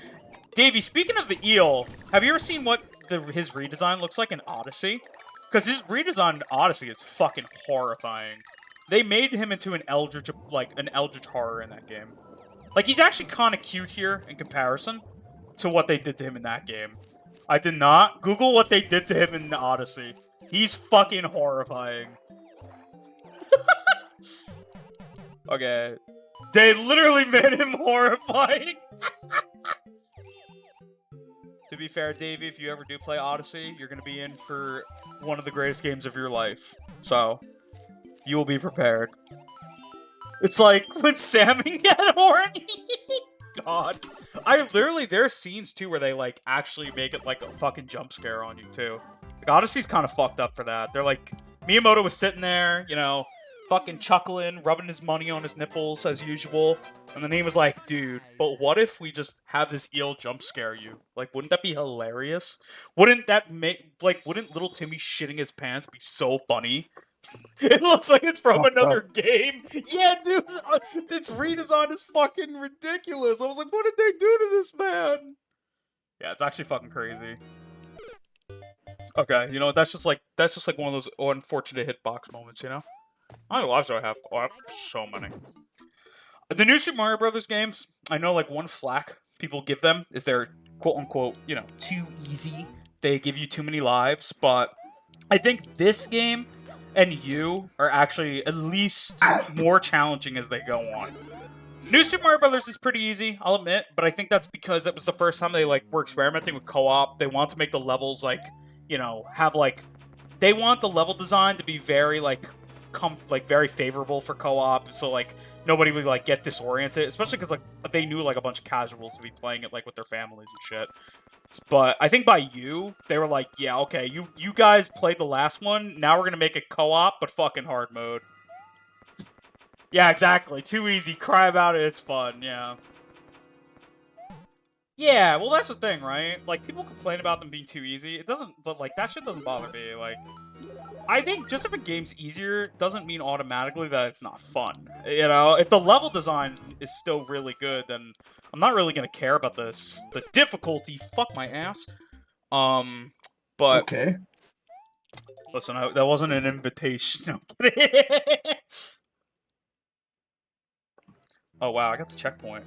Davey, speaking of the eel, have you ever seen what his redesign looks like in Odyssey? Because his redesign in Odyssey is fucking horrifying. They made him into an eldritch horror in that game. Like, he's actually kind of cute here in comparison to what they did to him in that game. I did not Google what they did to him in Odyssey. He's fucking horrifying. Okay. They literally made him horrifying. To be fair, Davey, if you ever do play Odyssey, you're going to be in for one of the greatest games of your life. So, you will be prepared. It's like when salmon get horny. God. There are scenes too where they like actually make it like a fucking jump scare on you too. Like, Odyssey's kind of fucked up for that. They're like, Miyamoto was sitting there, you know, fucking chuckling, rubbing his money on his nipples as usual. And then he was like, dude, but what if we just have this eel jump scare you? Like, wouldn't that be hilarious? Wouldn't little Timmy shitting his pants be so funny? It looks like it's from another game. Yeah, dude, this redesign is fucking ridiculous. I was like, what did they do to this man? Yeah, it's actually fucking crazy. Okay, you know, that's just like one of those unfortunate hitbox moments, you know? How many lives do I have? Oh, I have so many. The new Super Mario Brothers games, I know like one flack people give them is they're quote-unquote, you know, too easy. They give you too many lives, but I think this game and you are actually at least more challenging as they go on. New Super Mario Brothers is pretty easy, I'll admit, but I think that's because it was the first time they like were experimenting with co-op. They want to make the levels like, you know, have like they want the level design to be very like very favorable for co-op, so like nobody would like get disoriented, especially because like they knew like a bunch of casuals would be playing it like with their families and shit. But I think by they were like, yeah, okay, you guys played the last one, now we're gonna make it co-op, but fucking hard mode. Yeah, exactly. Too easy. Cry about it. It's fun. Yeah. Yeah, well, that's the thing, right? Like, people complain about them being too easy. It doesn't, but, like, that shit doesn't bother me. Like, I think just if a game's easier doesn't mean automatically that it's not fun. You know, if the level design is still really good, then I'm not really gonna care about the difficulty. Fuck my ass. But... Okay. Listen, that wasn't an invitation. No, I'm kidding. Oh, wow, I got the checkpoint.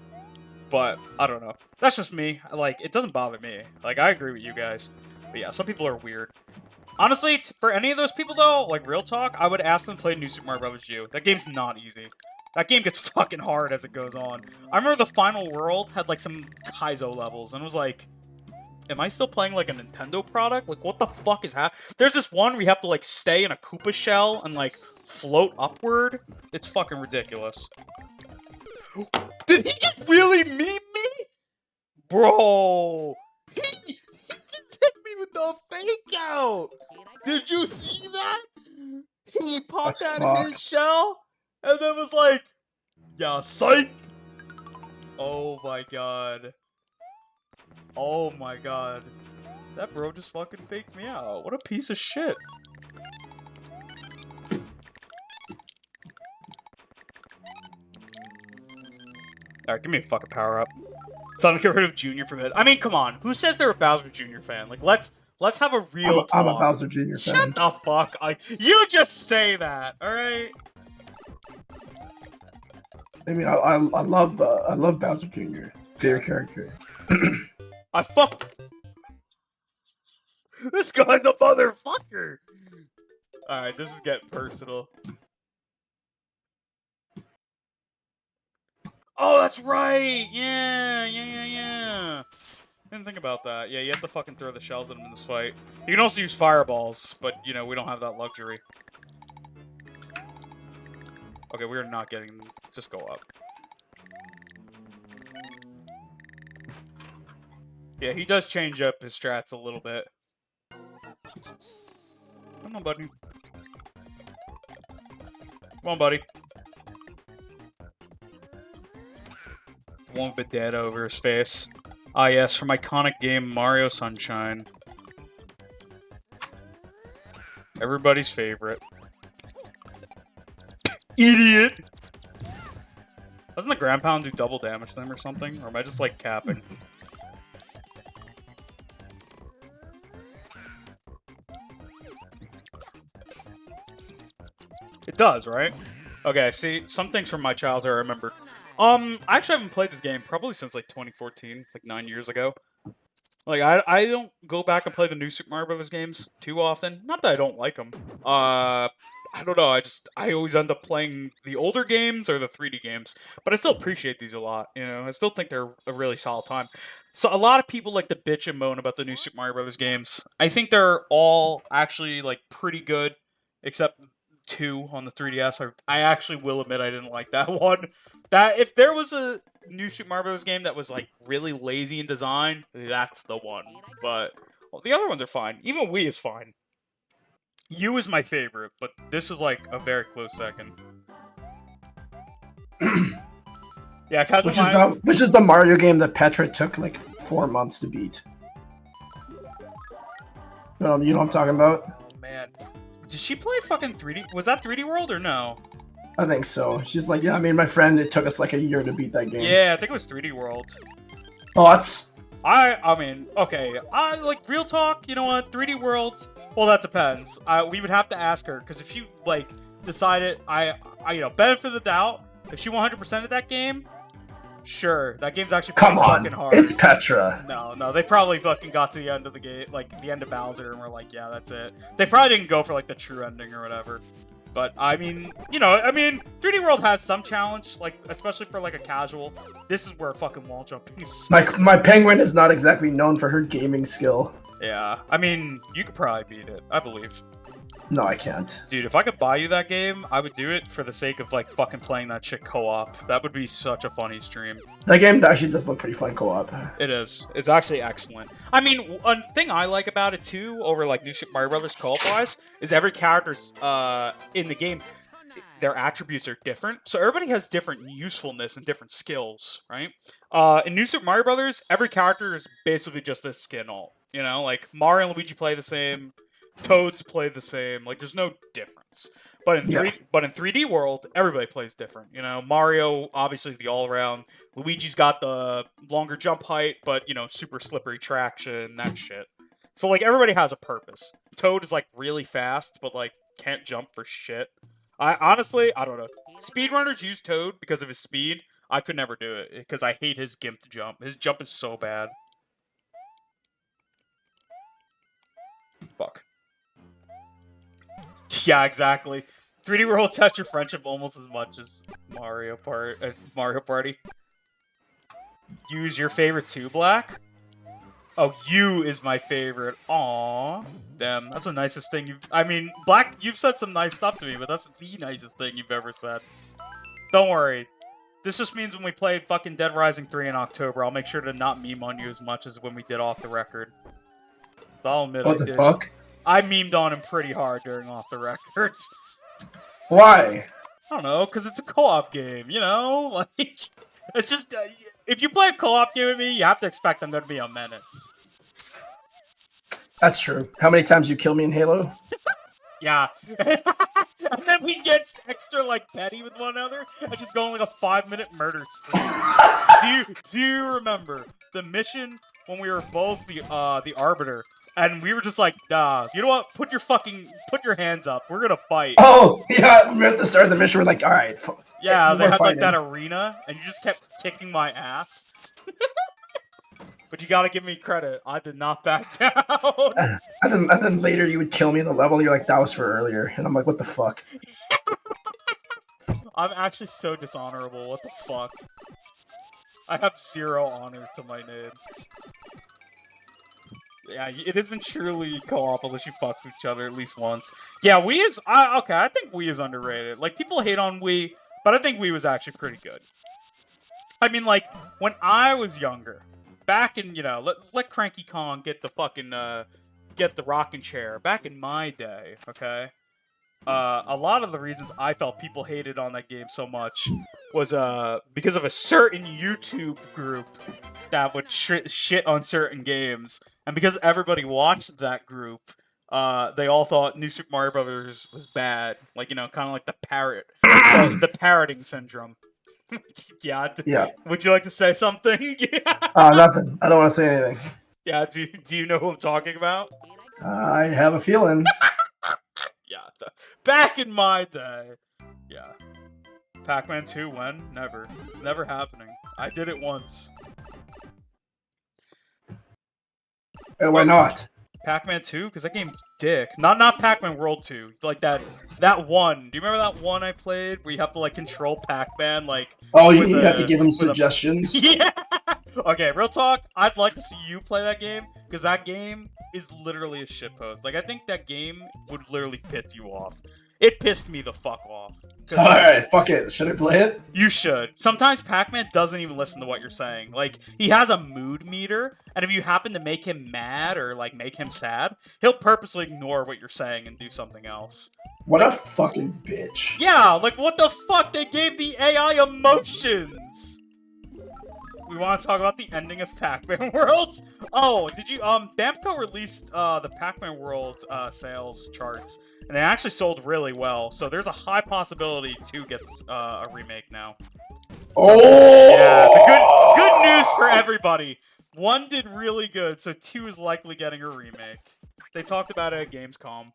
But, I don't know. That's just me. Like, it doesn't bother me. Like, I agree with you guys. But yeah, some people are weird. Honestly, for any of those people, though, like, real talk, I would ask them to play New Super Mario Bros. U. That game's not easy. That game gets fucking hard as it goes on. I remember the final world had, like, some Kaizo levels, and it was like, am I still playing, like, a Nintendo product? Like, what the fuck is happening? There's this one where you have to, like, stay in a Koopa shell and, like, float upward. It's fucking ridiculous. Did he just really meme me? Bro! He just hit me with the fake out! Did you see that? He popped out of his shell and then was like, yeah, psych! Oh my god. Oh my god. That bro just fucking faked me out. What a piece of shit. Alright, give me a fucking power up. So I'm gonna get rid of Junior for good. I mean, come on. Who says they're a Bowser Jr. fan? Like, let's have a real talk. I'm a Bowser Jr. fan. Shut the fuck up. You just say that, alright? I mean, I love Bowser Jr. Favorite character. I fuck. This guy's a motherfucker. Alright, this is getting personal. Oh, that's right! Yeah. Didn't think about that. Yeah, you have to fucking throw the shells at him in this fight. You can also use fireballs, but, you know, we don't have that luxury. Okay, we are not getting them. Just go up. Yeah, he does change up his strats a little bit. Come on, buddy. Come on, buddy. One bit dead over his face. Ah, yes, from iconic game Mario Sunshine. Everybody's favorite. Idiot! Doesn't the ground pound do double damage to them or something? Or am I just, like, capping? It does, right? Okay, see, some things from my childhood I remember. I actually haven't played this game probably since, like, 2014, like 9 years ago. Like, I don't go back and play the new Super Mario Brothers games too often. Not that I don't like them. I don't know, I always end up playing the older games or the 3D games. But I still appreciate these a lot, you know? I still think they're a really solid time. So a lot of people like to bitch and moan about the new Super Mario Brothers games. I think they're all actually, like, pretty good, except 2 on the 3DS. I actually will admit I didn't like that one. That if there was a new Super Mario Bros. Game that was like really lazy in design, that's the one. But well, the other ones are fine. Even Wii is fine. U is my favorite, but this is like a very close second. Yeah, which is the Mario game that Petra took like 4 months to beat. You know what I'm talking about? Oh man, did she play fucking 3D? Was that 3D World or no? I think so. She's like, yeah, I mean, my friend, it took us like a year to beat that game. Yeah, I think it was 3D World. Thoughts? I mean, okay, like, real talk, you know what, 3D Worlds, well, that depends. We would have to ask her, because if you, like, decided, you know, benefit of the doubt, if she 100% of that game, sure, that game's actually pretty fucking hard. It's Petra. No, they probably fucking got to the end of the game, like, the end of Bowser, and were like, yeah, that's it. They probably didn't go for, like, the true ending or whatever. But, I mean, you know, 3D World has some challenge, like, especially for, like, a casual. This is where fucking wall jumping is. My penguin is not exactly known for her gaming skill. Yeah, I mean, you could probably beat it, I believe. No, I can't. Dude, if I could buy you that game, I would do it for the sake of, like, fucking playing that shit co-op. That would be such a funny stream. That game actually does look pretty fun co-op. It is. It's actually excellent. I mean, one thing I like about it, too, over, like, New Super Mario Brothers co-op-wise, is every character's, in the game, their attributes are different. So everybody has different usefulness and different skills, right? In New Super Mario Brothers, every character is basically just a skin alt. You know, like, Mario and Luigi play the same, Toads play the same. Like, there's no difference. But in 3D World, everybody plays different. You know, Mario obviously is the all-around. Luigi's got the longer jump height, but, you know, super slippery traction, that shit. So, like, everybody has a purpose. Toad is, like, really fast, but, like, can't jump for shit. Honestly, I don't know. Speedrunners use Toad because of his speed. I could never do it, because I hate his gimped jump. His jump is so bad. Fuck. Yeah, exactly. 3D World tests your friendship almost as much as Mario Party. Use your favorite too, Black? Oh, you is my favorite. Aww. Damn, that's the nicest thing you've... I mean, Black, you've said some nice stuff to me, but that's the nicest thing you've ever said. Don't worry. This just means when we play fucking Dead Rising 3 in October, I'll make sure to not meme on you as much as when we did Off the Record. So I'll admit what the fuck? I memed on him pretty hard during Off the Record. Why? I don't know, because it's a co-op game, you know? Like, it's just... if you play a co-op game with me, you have to expect I'm going to be a menace. That's true. How many times you kill me in Halo? Yeah. And then we get extra like petty with one another and just go on like a 5-minute murder spree. do you remember the mission when we were both the arbiter and we were just like, you know what? Put your hands up. We're gonna fight. Oh yeah, we're at the start of the mission. We're like, all right. Yeah, they had fighting. like that arena, and you just kept kicking my ass. But you gotta give me credit. I did not back down. And then later you would kill me in the level. You're like, that was for earlier, and I'm like, what the fuck? I'm actually so dishonorable. What the fuck? I have 0 honor to my name. Yeah, it isn't truly co-op unless you fuck with each other at least once. Yeah, Wii is... okay, I think Wii is underrated. Like, people hate on Wii, but I think Wii was actually pretty good. I mean, like, when I was younger, back in, you know, let Cranky Kong get the fucking, get the rocking chair. Back in my day, okay? A lot of the reasons I felt people hated on that game so much was, because of a certain YouTube group that would shit on certain games. And because everybody watched that group, they all thought New Super Mario Brothers was bad. Like, you know, kind of like the parroting syndrome. Yeah. Would you like to say something? Nothing. I don't want to say anything. Yeah, do you know who I'm talking about? I have a feeling. Yeah, back in my day. Yeah. Pac-Man 2, when? Never. It's never happening. I did it once. Why not? Pac-Man 2? Because that game's dick. Not Pac-Man World 2. Like that one. Do you remember that one I played where you have to like control Pac-Man like? Oh, you have to give him suggestions. Yeah. Okay, real talk. I'd like to see you play that game because that game is literally a shitpost. Like I think that game would literally piss you off. It pissed me the fuck off. Alright, fuck it. Should I play it? You should. Sometimes Pac-Man doesn't even listen to what you're saying. Like, he has a mood meter, and if you happen to make him mad or, like, make him sad, he'll purposely ignore what you're saying and do something else. What a fucking bitch. Yeah, like, what the fuck? They gave the AI emotions! We want to talk about the ending of Pac-Man World? Oh, did you, Bamco released, the Pac-Man World, sales charts, and they actually sold really well, so there's a high possibility 2 gets, a remake now. Oh! Yeah, the good news for everybody. 1 did really good, so 2 is likely getting a remake. They talked about it at Gamescom.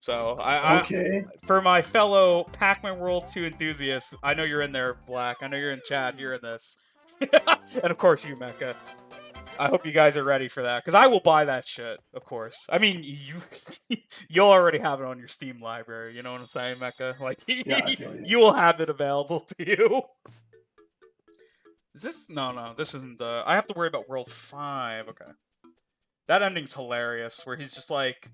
So, okay. For my fellow Pac-Man World 2 enthusiasts, I know you're in there, Black. I know you're in chat hearing this. And of course you, Mecha. I hope you guys are ready for that, because I will buy that shit, of course. I mean, you'll already have it on your Steam library, you know what I'm saying, Mecha? Like, yeah, you will have it available to you. Is this? No, this isn't the... I have to worry about World 5, okay. That ending's hilarious, where he's just like...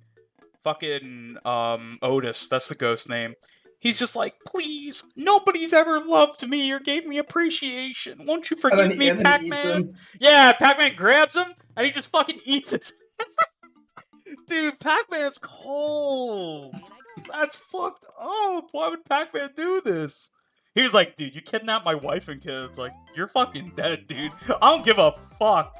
Fucking, Otis, that's the ghost name. He's just like, please, nobody's ever loved me or gave me appreciation. Won't you forgive me, Pac-Man? Yeah, Pac-Man grabs him, and he just fucking eats it. Dude, Pac-Man's cold. That's fucked up. Why would Pac-Man do this? He was like, dude, you kidnapped my wife and kids. Like, you're fucking dead, dude. I don't give a fuck.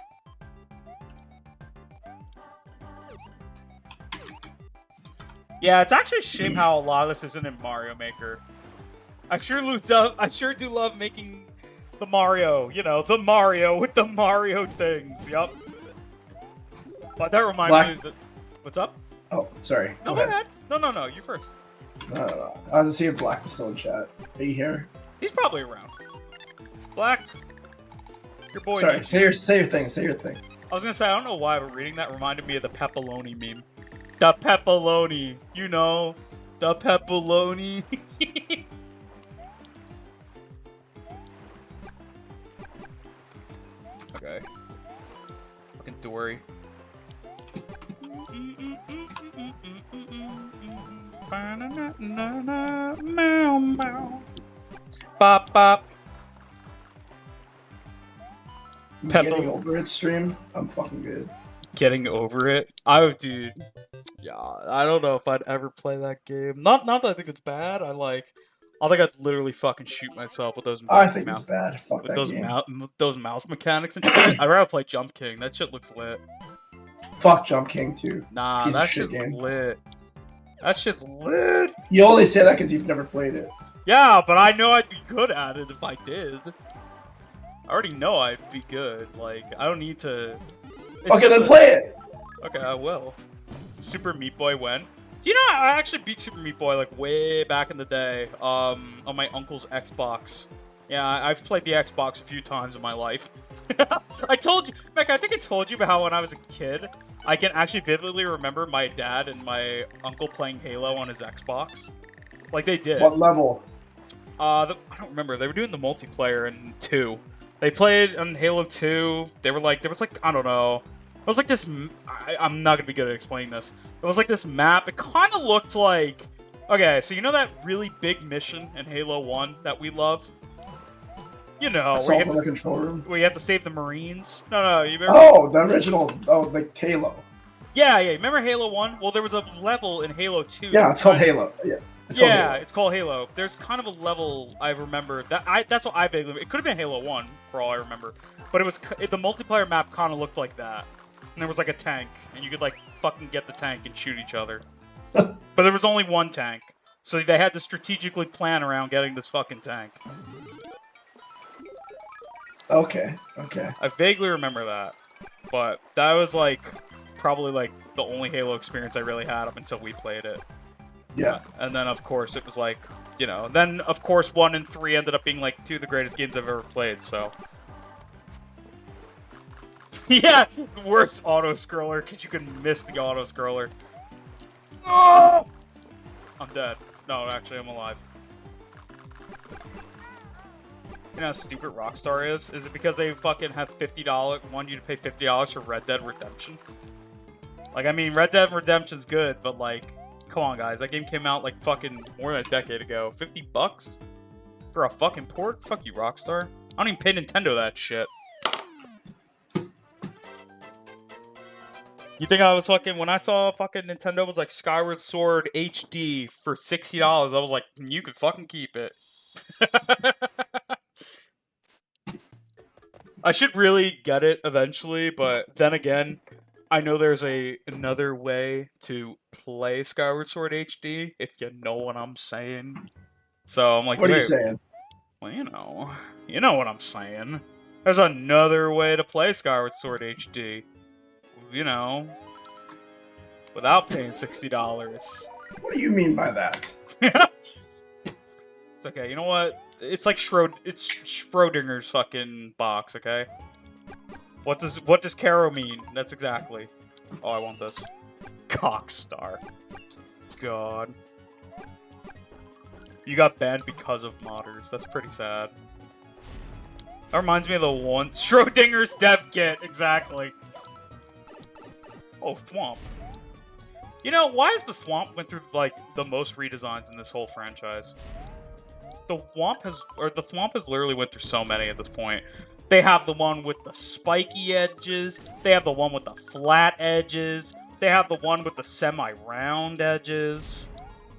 Yeah, it's actually a shame how a lot of this isn't in Mario Maker. I sure do love making the Mario, you know, the Mario with the Mario things. Yup. But that reminds me. What's up? Oh, sorry. No, go ahead. No. You first. No. I was to see if Black was still in chat. Are you here? He's probably around. Black, your boy. Sorry. Say your thing. Say your thing. I was gonna say I don't know why, but reading that reminded me of the Pepperoni meme. The Pepperoni, you know, the Pepperoni. Okay. Fucking Dory. Bop bop. Getting over it, stream. I'm fucking good. Getting over it. Dude. Yeah, I don't know if I'd ever play that game. Not that I think it's bad. I think I'd literally fucking shoot myself with those. I think it's bad. Fuck with that those game. Those mouse mechanics and shit. I'd rather play Jump King. That shit looks lit. Fuck Jump King too. Nah, that shit's lit. That shit's lit. You only say that because you've never played it. Yeah, but I know I'd be good at it if I did. I already know I'd be good. Like, I don't need to... Okay, then play it! Okay, I will. Super Meat Boy when? Do you know, I actually beat Super Meat Boy, like, way back in the day, on my uncle's Xbox. Yeah, I've played the Xbox a few times in my life. I told you, Mecca, I think I told you about how when I was a kid, I can actually vividly remember my dad and my uncle playing Halo on his Xbox. Like, they did. What level? I don't remember. They were doing the multiplayer in 2. They played on Halo 2. They were like, there was like, I don't know. It was like this, I'm not gonna be good at explaining this. It was like this map. It kind of looked like, okay, so you know that really big mission in Halo 1 that we love? You know, Assault on the control room? where you have to save the Marines? No, you remember? Oh, the original, like Halo. Yeah, remember Halo 1? Well, there was a level in Halo 2. Yeah, it's called Halo. Yeah. It's called Halo. There's kind of a level I remember that's what I vaguely. It could have been Halo 1 for all I remember, but it was the multiplayer map kind of looked like that, and there was like a tank, and you could like fucking get the tank and shoot each other. But there was only one tank, so they had to strategically plan around getting this fucking tank. Okay. I vaguely remember that, but that was like probably like the only Halo experience I really had up until we played it. Yeah. And then, of course, it was like, you know, then, of course, 1 and 3 ended up being, like, 2 of the greatest games I've ever played, so. Yeah, worst auto-scroller, because you can miss the auto-scroller. Oh! I'm dead. No, actually, I'm alive. You know how stupid Rockstar is? Is it because they fucking have want you to pay $50 for Red Dead Redemption? Like, I mean, Red Dead Redemption's good, but, like... Come on, guys. That game came out, like, fucking more than a decade ago. $50 for a fucking port? Fuck you, Rockstar. I don't even pay Nintendo that shit. You think I was fucking... When I saw fucking Nintendo was like Skyward Sword HD for $60, I was like, you can fucking keep it. I should really get it eventually, but then again... I know there's another way to play Skyward Sword HD, if you know what I'm saying. So I'm like, what are you saying? Well, you know what I'm saying. There's another way to play Skyward Sword HD. You know, without paying $60. What do you mean by that? It's okay. You know what? It's like it's Schrodinger's fucking box. Okay. What does Caro mean? That's exactly. Oh, I want this. Cockstar. God. You got banned because of modders. That's pretty sad. That reminds me of the one Schrodinger's dev kit. Exactly. Oh, Thwomp. You know, why is the Thwomp went through like the most redesigns in this whole franchise? The Thwomp has literally went through so many at this point. They have the one with the spiky edges. They have the one with the flat edges. They have the one with the semi-round edges.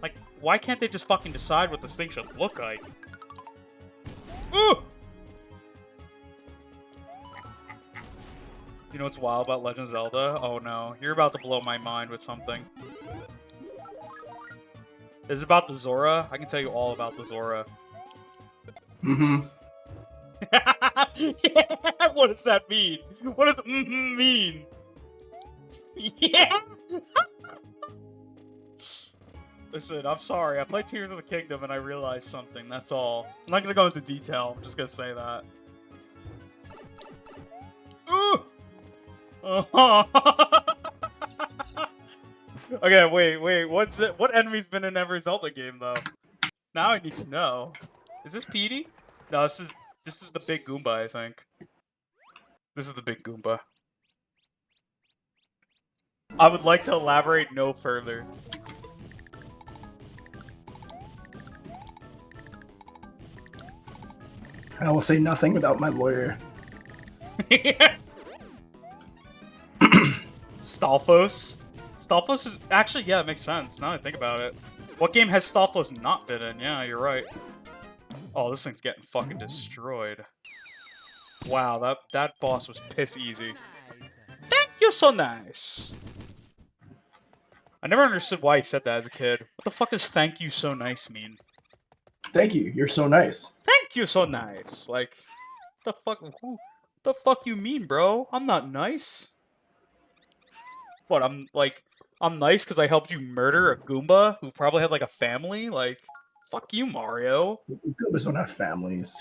Like, why can't they just fucking decide what this thing should look like? Ooh! You know what's wild about Legend of Zelda? Oh no, you're about to blow my mind with something. Is it about the Zora? I can tell you all about the Zora. Mm-hmm. Yeah, what does that mean? What does mean? Yeah. Listen, I'm sorry. I played Tears of the Kingdom and I realized something. That's all. I'm not gonna go into detail. I'm just gonna say that. Ooh. Okay, wait. What enemy's been in every Zelda game though? Now I need to know. Is this Petey? No, this is the big Goomba, I think. This is the big Goomba. I would like to elaborate no further. I will say nothing without my lawyer. Stalfos? Stalfos is... Actually, yeah, it makes sense, now that I think about it. What game has Stalfos not been in? Yeah, you're right. Oh, this thing's getting fucking destroyed. Wow, that boss was piss easy. Thank you, so nice. I never understood why he said that as a kid. What the fuck does "thank you so nice" mean? Thank you. You're so nice. Thank you so nice. Like, the fuck? The fuck you mean, bro? I'm not nice. What? I'm nice because I helped you murder a Goomba who probably had like a family. Like, fuck you, Mario. Goombas don't have families.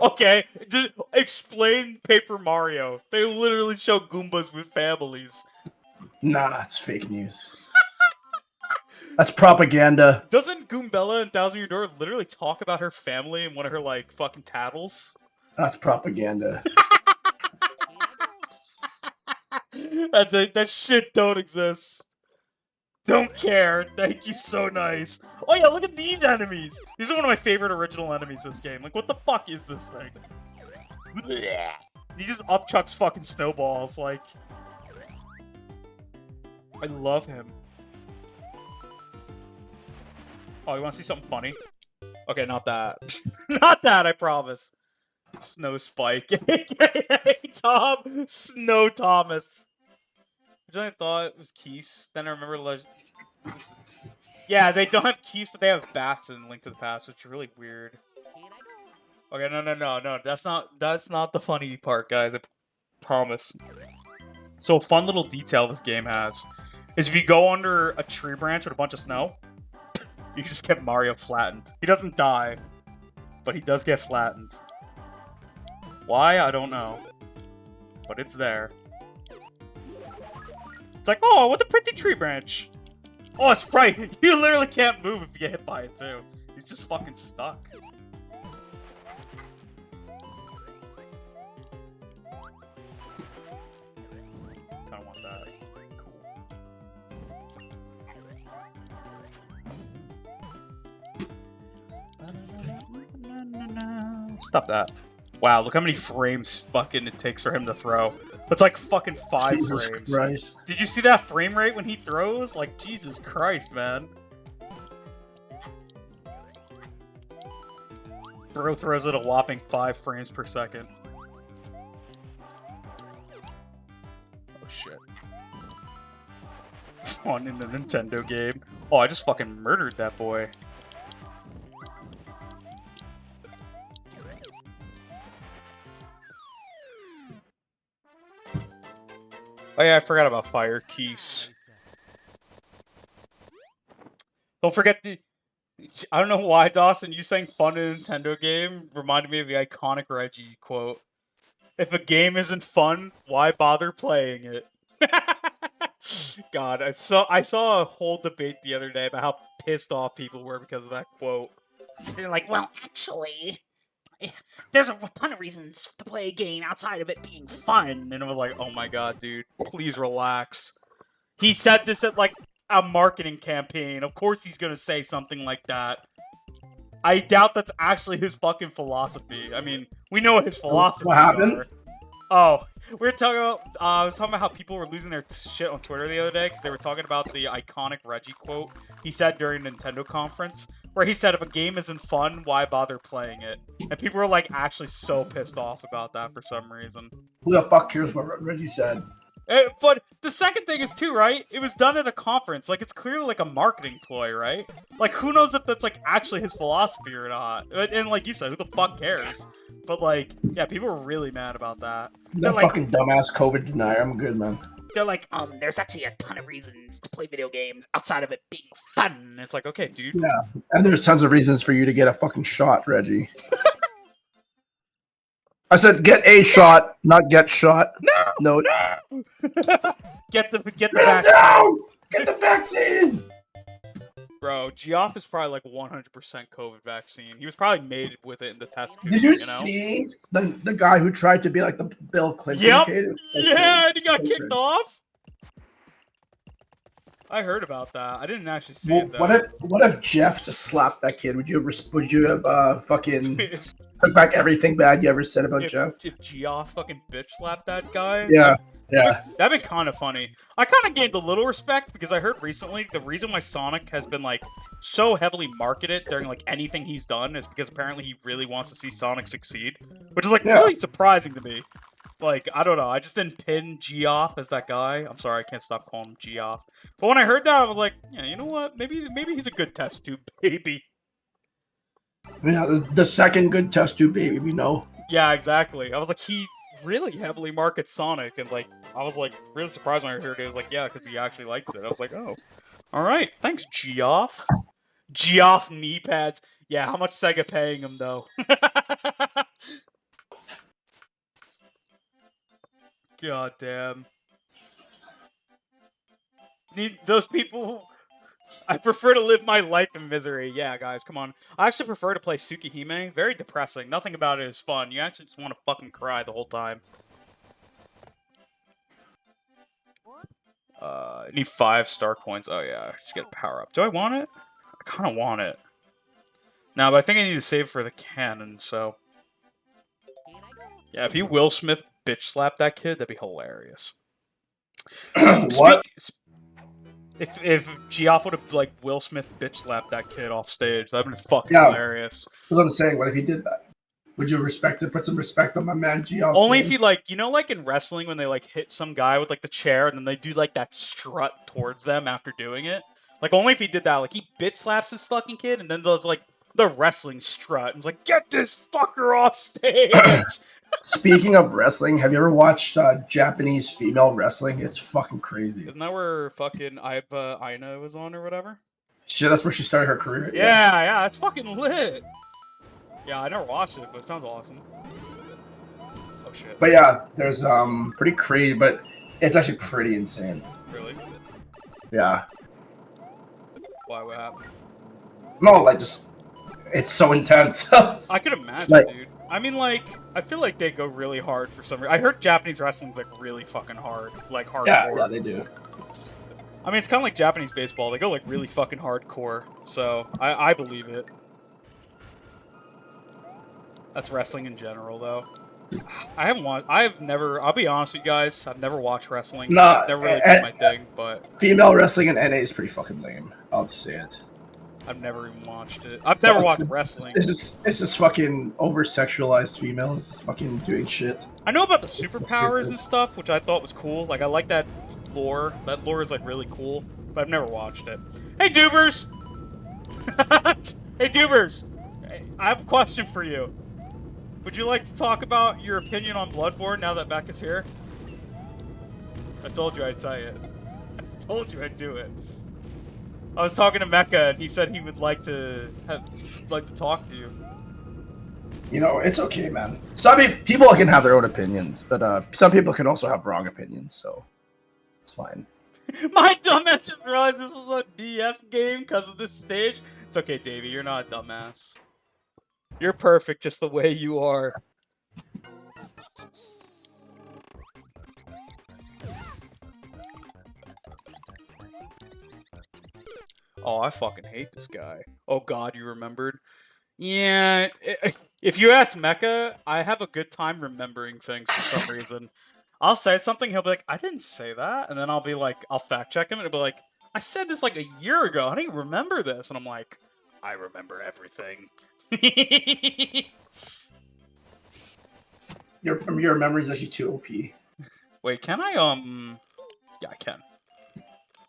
Okay, just explain Paper Mario. They literally show Goombas with families. Nah, it's fake news. That's propaganda. Doesn't Goombella in Thousand Year Door literally talk about her family in one of her like fucking tattles? That's propaganda. That shit don't exist. Don't care. Thank you, so nice. Oh yeah, look at these enemies. These are one of my favorite original enemies this game. Like, what the fuck is this thing? He just upchucks fucking snowballs. Like, I love him. Oh, you want to see something funny? Okay, not that. Not that, I promise. Snow Spike. Tom. Snow Thomas. I thought it was Keese. Then I remember yeah, they don't have Keese, but they have bats in Link to the Past, which is really weird. Okay, no. That's not the funny part, guys. I promise. So a fun little detail this game has is if you go under a tree branch with a bunch of snow, you can just get Mario flattened. He doesn't die, but he does get flattened. Why? I don't know. But it's there. It's like, oh, what a pretty tree branch. Oh, it's right. You literally can't move if you get hit by it, too. He's just fucking stuck. Kinda want that. Cool. Stop that. Wow, look how many frames fucking it takes for him to throw. It's like fucking 5 Jesus frames. Christ. Did you see that frame rate when he throws? Like, Jesus Christ, man. Bro throws at a whopping 5 frames per second. Oh, shit. Fun in the Nintendo game. Oh, I just fucking murdered that boy. Oh yeah, I forgot about Fire Keese. Don't forget the... I don't know why, Dawson, you saying fun in a Nintendo game reminded me of the iconic Reggie quote. If a game isn't fun, why bother playing it? God, I saw a whole debate the other day about how pissed off people were because of that quote. They're like, well, actually... there's a ton of reasons to play a game outside of it being fun. And I was like, oh my god, dude, please relax. He said this at, like, a marketing campaign. Of course he's gonna say something like that. I doubt that's actually his fucking philosophy. I mean, we know what his philosophy is. What happened? Oh, we were talking about, I was talking about how people were losing their shit on Twitter the other day because they were talking about the iconic Reggie quote he said during Nintendo conference, where he said, if a game isn't fun, why bother playing it? And people were, like, actually so pissed off about that for some reason. Who the fuck cares what Reggie said? But the second thing is, too, right? It was done at a conference. Like, it's clearly, like, a marketing ploy, right? Like, who knows if that's, like, actually his philosophy or not? And like you said, who the fuck cares? But, like, yeah, people were really mad about that. That like, fucking dumbass COVID denier. I'm good, man. They're like, there's actually a ton of reasons to play video games outside of it being fun. And it's like, okay, dude. Yeah, and there's tons of reasons for you to get a fucking shot, Reggie. I said get a shot, not get shot. No. Get the vaccine. Down! Get the vaccine! Bro, Geoff is probably like 100% COVID vaccine. He was probably made with it in the test tube. Did you know? see the guy who tried to be like the Bill Clinton Yep. kid? Yeah, and he got kicked off. I heard about that. I didn't actually see it though. What if Jeff just slapped that kid? Would you have fucking took back everything bad you ever said about Jeff? If Geoff fucking bitch slapped that guy? Yeah. That'd be kind of funny. I kind of gained a little respect because I heard recently the reason why Sonic has been like so heavily marketed during like anything he's done is because apparently he really wants to see Sonic succeed, which is like really surprising to me. Like, I don't know. I just didn't pin Geoff as that guy. I'm sorry, I can't stop calling him Geoff. But when I heard that, I was like, yeah, you know what? Maybe he's a good test tube baby. Yeah, the second good test tube baby we know. Yeah, exactly. I was like, he really heavily markets Sonic, and like, I was like really surprised when I heard it. I was like, yeah, because he actually likes it. I was like, oh, all right, thanks, Geoff. Geoff knee pads. Yeah, how much Sega paying him though? God damn. Those people. I prefer to live my life in misery. Yeah, guys, come on. I actually prefer to play Tsukihime. Very depressing. Nothing about it is fun. You actually just want to fucking cry the whole time. I need 5 star coins. Oh yeah, just get a power up. Do I want it? I kind of want it. No, but I think I need to save for the cannon, so... Yeah, if you Will Smith bitch slap that kid, that'd be hilarious. What? If Geoff would have, like, Will Smith bitch slapped that kid off stage, that'd be fucking hilarious. That's what I'm saying. What if he did that? Would you put some respect on my man Geoff? Only if he, like, you know, like in wrestling when they, like, hit some guy with, like, the chair and then they do, like, that strut towards them after doing it? Like, only if he did that. Like, he bitch slaps this fucking kid and then does, like, the wrestling strut and was like, get this fucker off stage! Speaking of wrestling, have you ever watched Japanese female wrestling? It's fucking crazy. Isn't that where fucking Aina was on or whatever? Shit, that's where she started her career. Yeah, it's fucking lit. Yeah, I never watched it, but it sounds awesome. Oh shit. But yeah, there's pretty crazy, but it's actually pretty insane. Really? Yeah. Why? What happened? No, like just it's so intense. I could imagine, like, dude. I mean, like, I feel like they go really hard for some reason. I heard Japanese wrestling's like really fucking hard, like hardcore. Yeah, they do. I mean, it's kind of like Japanese baseball. They go like really fucking hardcore. So I believe it. That's wrestling in general, though. I've never. I'll be honest with you guys. I've never watched wrestling. Nah, never really been my thing. But female wrestling in NA is pretty fucking lame. I'll just say it. I've never even watched it. I've never watched wrestling. It's just fucking over-sexualized females just fucking doing shit. I know about the superpowers and stuff, which I thought was cool. Like, I like that lore. That lore is, like, really cool. But I've never watched it. Hey, Dubers! Hey, Dubers! I have a question for you. Would you like to talk about your opinion on Bloodborne now that Beck is here? I told you I'd say it. I told you I'd do it. I was talking to Mecha, and he said he would like to talk to you. You know, it's okay, man. Some people can have their own opinions, but some people can also have wrong opinions, so it's fine. My dumbass just realized this is a DS game because of this stage. It's okay, Davey. You're not a dumbass. You're perfect just the way you are. Oh, I fucking hate this guy. Oh god, you remembered? Yeah, if you ask Mecha, I have a good time remembering things for some reason. I'll say something, he'll be like, I didn't say that, and then I'll be like, I'll fact check him, and he'll be like, I said this like a year ago, how do you remember this? And I'm like, I remember everything. Your memory's actually too OP. Wait, can I, yeah, I can.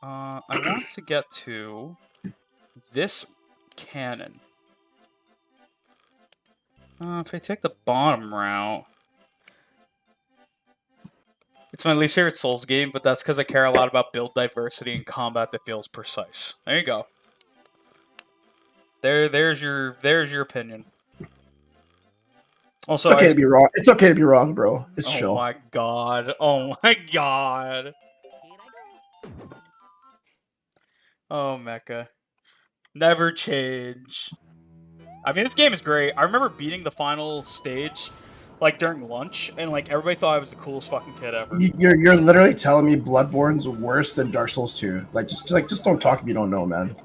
I want to get to this cannon. If I take the bottom route... It's my least favorite Souls game, but that's because I care a lot about build diversity and combat that feels precise. There you go. There's your opinion. Also, it's okay to be wrong. It's okay to be wrong, bro. It's chill. Oh my god. Oh my god. Oh, Mecha. Never change. I mean, this game is great. I remember beating the final stage, like, during lunch, and, like, everybody thought I was the coolest fucking kid ever. You're literally telling me Bloodborne's worse than Dark Souls 2. Just don't talk if you don't know, man.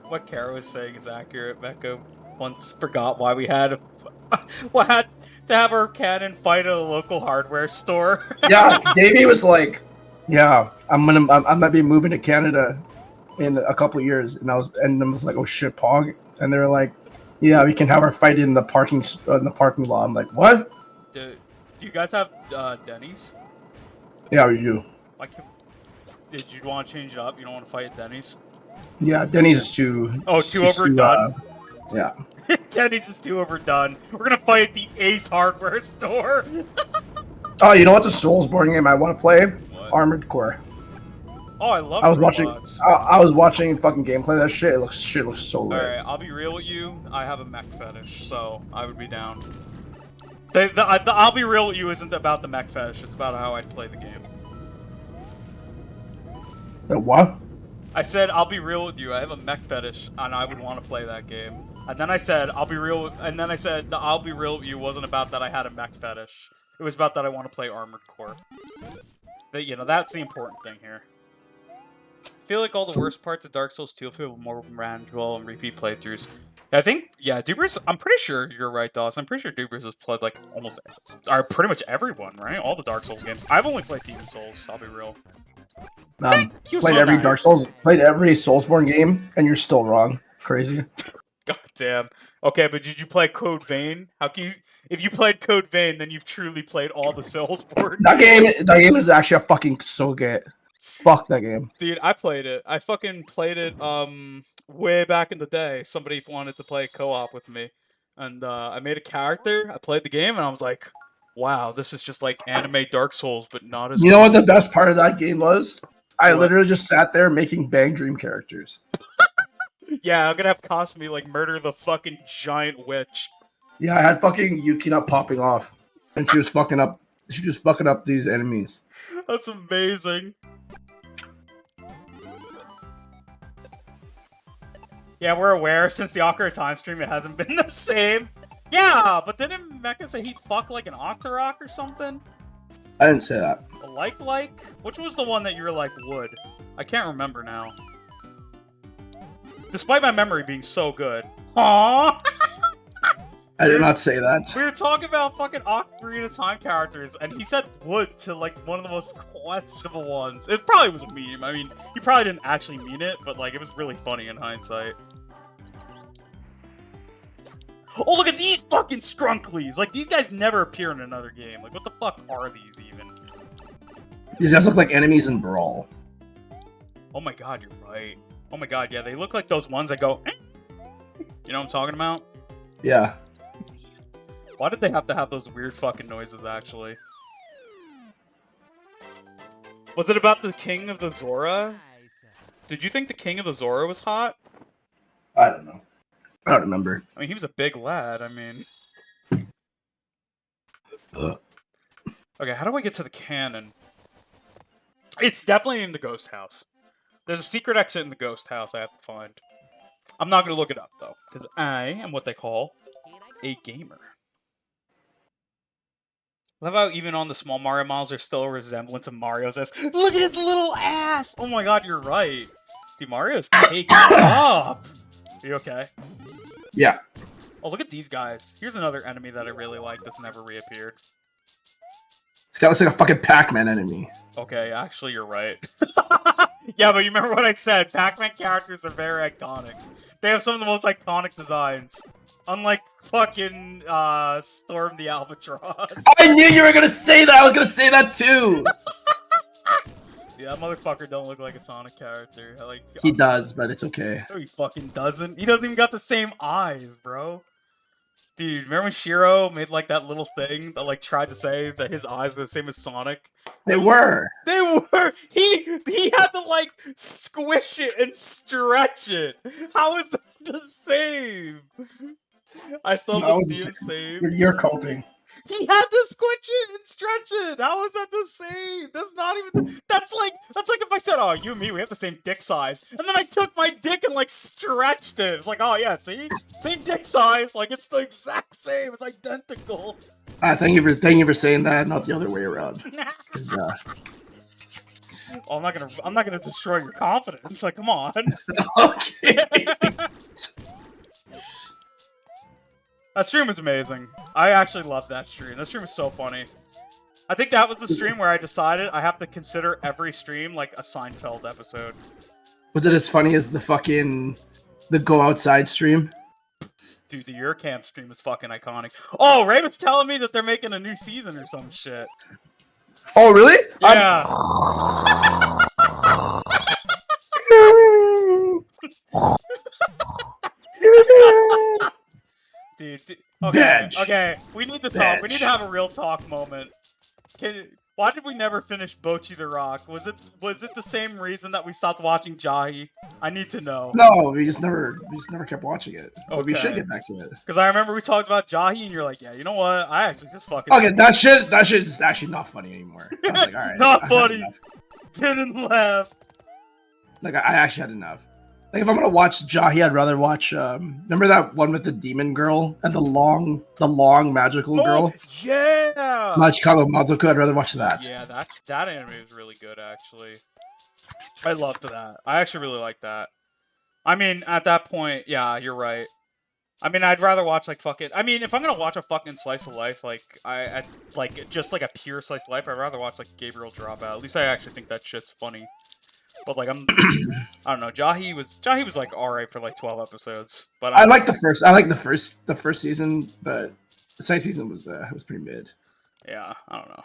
What Kara was saying is accurate. Mecha once forgot why we had to have our cannon fight at a local hardware store. Yeah, Davey was like, "Yeah, I'm gonna be moving to Canada in a couple of years," and I was like, "Oh shit, Pog," and they were like, "Yeah, we can have our fight in the parking lot." I'm like, "What?" Do you guys have Denny's? Yeah, we do. Like, did you want to change it up? You don't want to fight at Denny's? Yeah, Denny's is too. Oh, it's too just overdone? Yeah. Denny's is too overdone. We're gonna fight at the Ace Hardware store. Oh, you know what's a Soulsborne game I want to play? What? Armored Core. Oh, I love I was watching. robots. I was watching fucking gameplay. That shit looks so lit. Alright, I'll be real with you. I have a mech fetish, so I would be down. The I'll be real with you isn't about the mech fetish. It's about how I'd play the game. The what? I said, I'll be real with you. I have a mech fetish, and I would want to play that game. And then I said, I'll be real. And then I said, the I'll be real with you wasn't about that I had a mech fetish. It was about that I want to play Armored Core. But, you know, that's the important thing here. I feel like all the worst parts of Dark Souls 2 feel more manageable and repeat playthroughs. I think, yeah, Dubers, I'm pretty sure you're right, Dawes. I'm pretty sure Dubers has played, like, almost, or pretty much everyone, right? All the Dark Souls games. I've only played Demon Souls, I'll be real. Played so every nice. Dark Souls, played every Soulsborne game, and you're still wrong. Crazy. God damn. Okay, but did you play Code Vein? How can you... If you played Code Vein, then you've truly played all the Soulsborne. That game is actually a fucking so good. Fuck that game. Dude, I played it. I fucking played it, way back in the day. Somebody wanted to play co-op with me. And, I made a character, I played the game, and I was like, wow, this is just like anime Dark Souls, but not as... You know what the best part of that game was? I What? literally just sat there making Bang Dream characters. Yeah, I'm gonna have Kasumi, like, murder the fucking giant witch. Yeah, I had fucking Yukina popping off, and she was fucking up. She just fucking up these enemies. That's amazing. Yeah, we're aware, since the Ocarina of Time stream, it hasn't been the same. Yeah, but didn't Mecha say he'd fuck like an Octorok or something? I didn't say that. A like? Which was the one that you were like, would? I can't remember now. Despite my memory being so good. Aww! I did not say that. We were talking about fucking Ocarina of Time characters, and he said would to, like, one of the most questionable ones. It probably was a meme. I mean, he probably didn't actually mean it, but, like, it was really funny in hindsight. Oh, look at these fucking Skrunklies! Like, these guys never appear in another game. Like, what the fuck are these, even? These guys look like enemies in Brawl. Oh my god, you're right. Oh my god, yeah, they look like those ones that go... Eh. You know what I'm talking about? Yeah. Why did they have to have those weird fucking noises, actually? Was it about the King of the Zora? Did you think the King of the Zora was hot? I don't know. I don't remember. I mean, he was a big lad, I mean... Ugh. Okay, how do I get to the cannon? It's definitely in the ghost house. There's a secret exit in the ghost house I have to find. I'm not gonna look it up, though, because I am what they call a gamer. I love how even on the small Mario models, there's still a resemblance of Mario's ass. Look at his little ass! Oh my god, you're right. Dude, Mario's taking up! Are you okay? Yeah. Oh, look at these guys. Here's another enemy that I really like that's never reappeared. This guy looks like a fucking Pac-Man enemy. Okay, actually, you're right. Yeah, but you remember what I said? Pac-Man characters are very iconic. They have some of the most iconic designs. Unlike fucking, Storm the Albatross. I knew you were gonna say that! I was gonna say that too! Yeah, that motherfucker don't look like a Sonic character. Like, He does, but it's okay. No, he fucking doesn't. He doesn't even got the same eyes, bro. Dude, remember when Shiro made, like, that little thing that, like, tried to say that his eyes were the same as Sonic? They were! They were! He had to, like, squish it and stretch it! How is that the same? I still That have was the the meme same. saved. You're coping. He had to squish it and stretch it. How is that the same? That's not even. That's like if I said, "Oh, you and me, we have the same dick size," and then I took my dick and like stretched it. It's like, oh yeah, see, same dick size. Like it's the exact same. It's identical. Thank you for saying that, not the other way around. 'Cause, Oh, I'm not gonna destroy your confidence. Like, come on. okay. That stream was amazing. I actually loved that stream. That stream was so funny. I think that was the stream where I decided I have to consider every stream like a Seinfeld episode. Was it as funny as the go outside stream? dude, the Your Camp stream is fucking iconic. Oh, Raven's telling me that they're making a new season or some shit. Oh, really? Yeah. Dude, okay, Bench. okay, we need to talk. We need to have a real talk moment. Why did we never finish Bocchi the Rock? Was it the same reason that we stopped watching Jahi? I need to know. No, we just never kept watching it. But we should Okay. get back to it. Because I remember we talked about Jahi, and you're like, yeah, you know what? I actually just fucking... Okay, that shit is actually not funny anymore. I was like, all right. Not I had funny. enough. Didn't laugh. Like, I actually had enough. Like, if I'm gonna watch Jahi, I'd rather watch. Remember that one with the demon girl and the long magical girl? Yeah. Machikalo Mazoku. I'd rather watch that. Yeah, that anime is really good, actually. I loved that. I actually really like that. I mean, at that point, yeah, you're right. I mean, I'd rather watch like fucking. I mean, if I'm gonna watch a fucking slice of life, like like just like a pure slice of life, I'd rather watch like Gabriel Dropout. At least I actually think that shit's funny. But like I don't know. Jahi was like alright for like 12 episodes. But I like the first season, but the second season was pretty mid. Yeah, I don't know.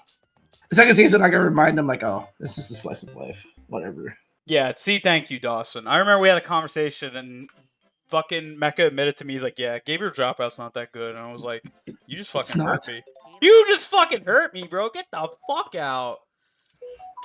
The second season, I gotta remind him like, oh, this is the slice of life, whatever. Yeah, see, thank you, Dawson. I remember we had a conversation and fucking Mecha admitted to me, he's like, yeah, Gabriel Dropout's not that good. And I was like, you just fucking hurt me. You just fucking hurt me, bro. Get the fuck out.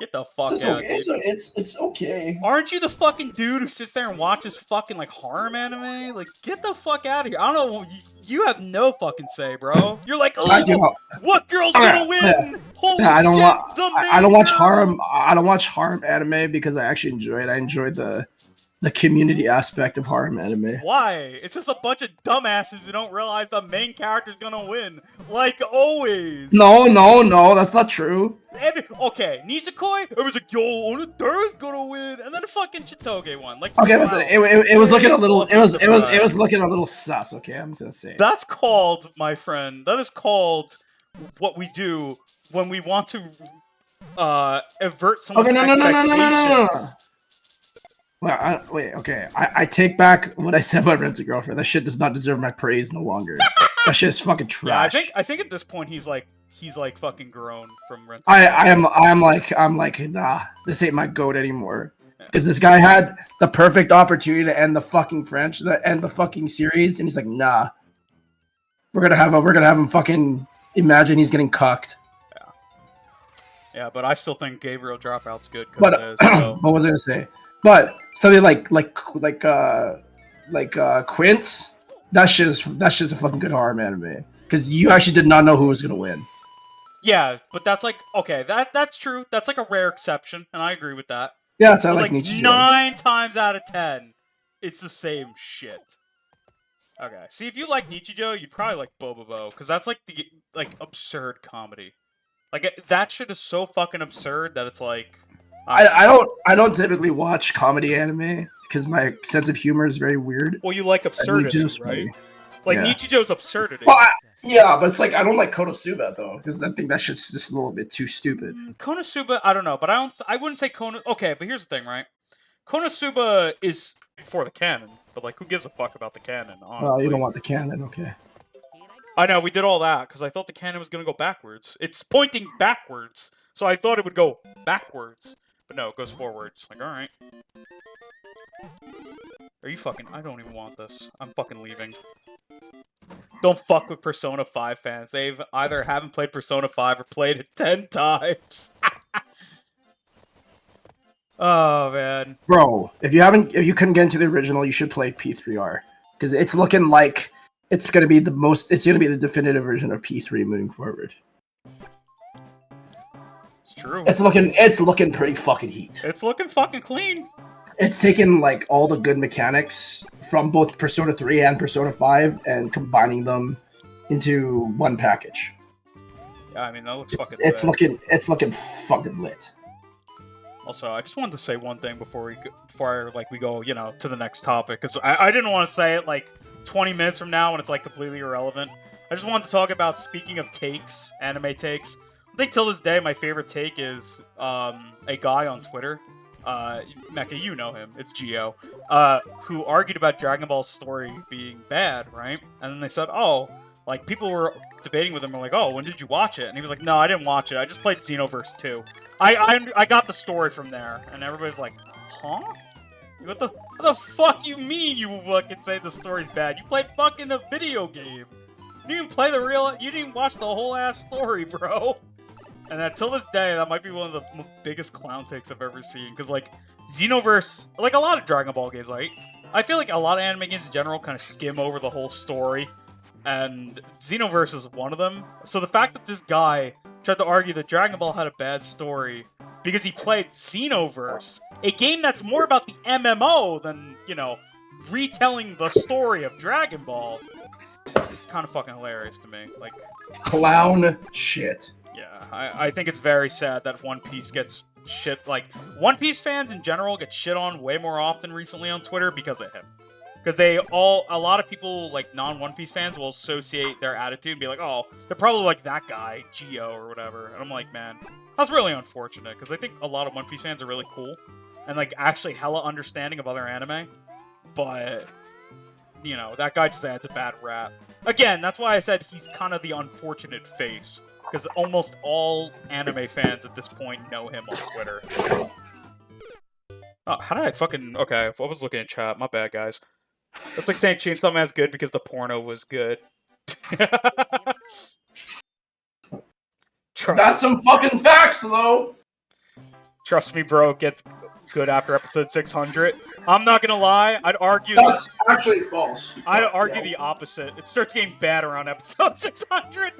Get the fuck out. Okay. It's okay. Aren't you the fucking dude who sits there and watches fucking like harem anime? Like, get the fuck out of here. I don't know. You have no fucking say, bro. You're like, oh, what girl's gonna win? Holy shit, I don't watch girl. harem. I don't watch harem anime because I actually enjoy it. I enjoy the community aspect of harem anime. Why? It's just a bunch of dumbasses who don't realize the main character's gonna win. Like always. No, that's not true. Okay, Nisekoi, it was like, yo, Onitara's gonna win, and then the fucking Chitoge won. Like, okay, wow. listen, it was looking a little, it was looking a little sus. Okay, I'm just gonna say. That's called, my friend. That is called what we do when we want to avert someone's expectations. No. Well, wait, okay. I take back what I said about Rent a Girlfriend. That shit does not deserve my praise no longer. That shit is fucking trash. Yeah, I think at this point he's like fucking grown from Rent. I'm like, nah, this ain't my goat anymore. Because this guy had the perfect opportunity to end the fucking the fucking series, and he's like, nah. We're gonna have him fucking imagine he's getting cucked. Yeah, but I still think Gabriel Dropout's good. But so. what was I gonna say? But something like Quince, that's just a fucking good harem anime because you actually did not know who was gonna win. Yeah, but that's like okay, that's true. That's like a rare exception, and I agree with that. Yeah, so I like 9 times out of 10, it's the same shit. Okay, see if you like Nichijou, you'd probably like Bobobo because that's like the absurd comedy. Like that shit is so fucking absurd that it's like. I don't typically watch comedy anime because my sense of humor is very weird. Well, you like absurdity, right? Like Nichijou's absurdity. Well, yeah, but it's like I don't like Konosuba though because I think that shit's just a little bit too stupid. Konosuba, I don't know, but I wouldn't say Okay, but here's the thing, right? Konosuba is before the canon, but like, who gives a fuck about the canon? Honestly. Well, you don't want the canon, okay? I know we did all that because I thought the canon was gonna go backwards. It's pointing backwards, so I thought it would go backwards. But no, it goes forwards. Like, alright. Are you fucking... I don't even want this. I'm fucking leaving. Don't fuck with Persona 5 fans. They've either haven't played Persona 5 or played it 10 times. Oh, man. Bro, if you couldn't get into the original, you should play P3R. Because it's looking like it's gonna be the definitive version of P3 moving forward. True. It's looking pretty fucking heat. It's looking fucking clean. It's taken like all the good mechanics from both Persona 3 and Persona 5 and combining them into one package. Yeah, I mean that looks fucking lit. It's looking fucking lit. Also, I just wanted to say one thing before we go, to the next topic because I didn't want to say it like 20 minutes from now when it's like completely irrelevant. I just wanted to talk about, speaking of takes, anime takes. I think till this day, my favorite take is a guy on Twitter Mecha, you know him, it's Geo, who argued about Dragon Ball's story being bad, right? And then they said, oh, like, people were debating with him, and like, oh, when did you watch it? And he was like, no, I didn't watch it, I just played Xenoverse 2. I got the story from there, and everybody's like, huh? What the fuck you mean you fucking say the story's bad? You played fucking a video game. You didn't play you didn't watch the whole ass story, bro. And until this day, that might be one of the biggest clown takes I've ever seen. Because, like, Xenoverse, like a lot of Dragon Ball games, like, I feel like a lot of anime games in general kind of skim over the whole story. And Xenoverse is one of them. So the fact that this guy tried to argue that Dragon Ball had a bad story because he played Xenoverse, a game that's more about the MMO than, you know, retelling the story of Dragon Ball, it's kind of fucking hilarious to me. Like, clown shit. Yeah, I think it's very sad that One Piece gets shit. Like, One Piece fans in general get shit on way more often recently on Twitter because of him. Because a lot of people, like, non-One Piece fans will associate their attitude and be like, oh, they're probably like that guy, Geo, or whatever. And I'm like, man, that's really unfortunate, because I think a lot of One Piece fans are really cool, and, like, actually hella understanding of other anime. But, you know, that guy just adds a bad rap. Again, that's why I said he's kind of the unfortunate face, because almost all anime fans at this point know him on Twitter. Oh, how did I fucking... Okay, I was looking at chat. My bad, guys. That's like saying Chainsaw Man's good because the porno was good. That's some fucking facts, though! Trust me, bro, it gets good after episode 600. I'm not gonna lie, I'd argue... That's actually false. I'd argue the opposite. It starts getting bad around episode 600.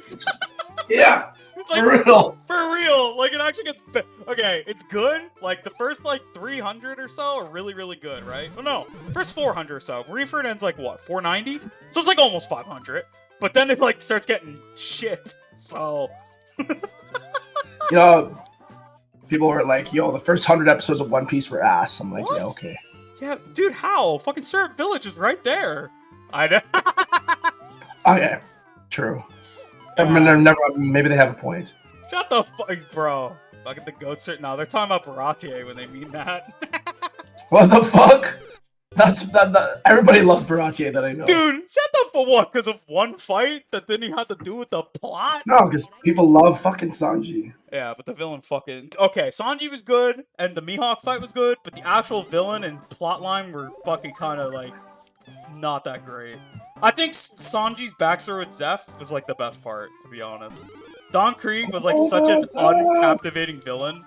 Yeah, like, for real. For real. Like, it actually gets... Okay, it's good. Like, the first, like, 300 or so are really, really good, right? Oh, no. First 400 or so. Reeford ends, like, what, 490? So it's, like, almost 500. But then it, like, starts getting shit. So... You know, people were like, yo, the first 100 episodes of One Piece were ass. I'm like, what? yeah, okay. Yeah, dude, how? Fucking Syrup Village is right there. I know. Okay, true. Never, maybe they have a point. Shut the fuck, bro. Fucking the goats are... No, they're talking about Baratier when they mean that. What the fuck? Everybody loves Baratier that I know. Dude, shut the for what? Because of one fight that didn't have to do with the plot? No, because people love fucking Sanji. Yeah, but the villain fucking... Okay, Sanji was good, and the Mihawk fight was good, but the actual villain and plotline were fucking kind of, like, not that great. I think Sanji's backstory with Zeph was, like, the best part, to be honest. Don Krieg was, like, such an uncaptivating villain.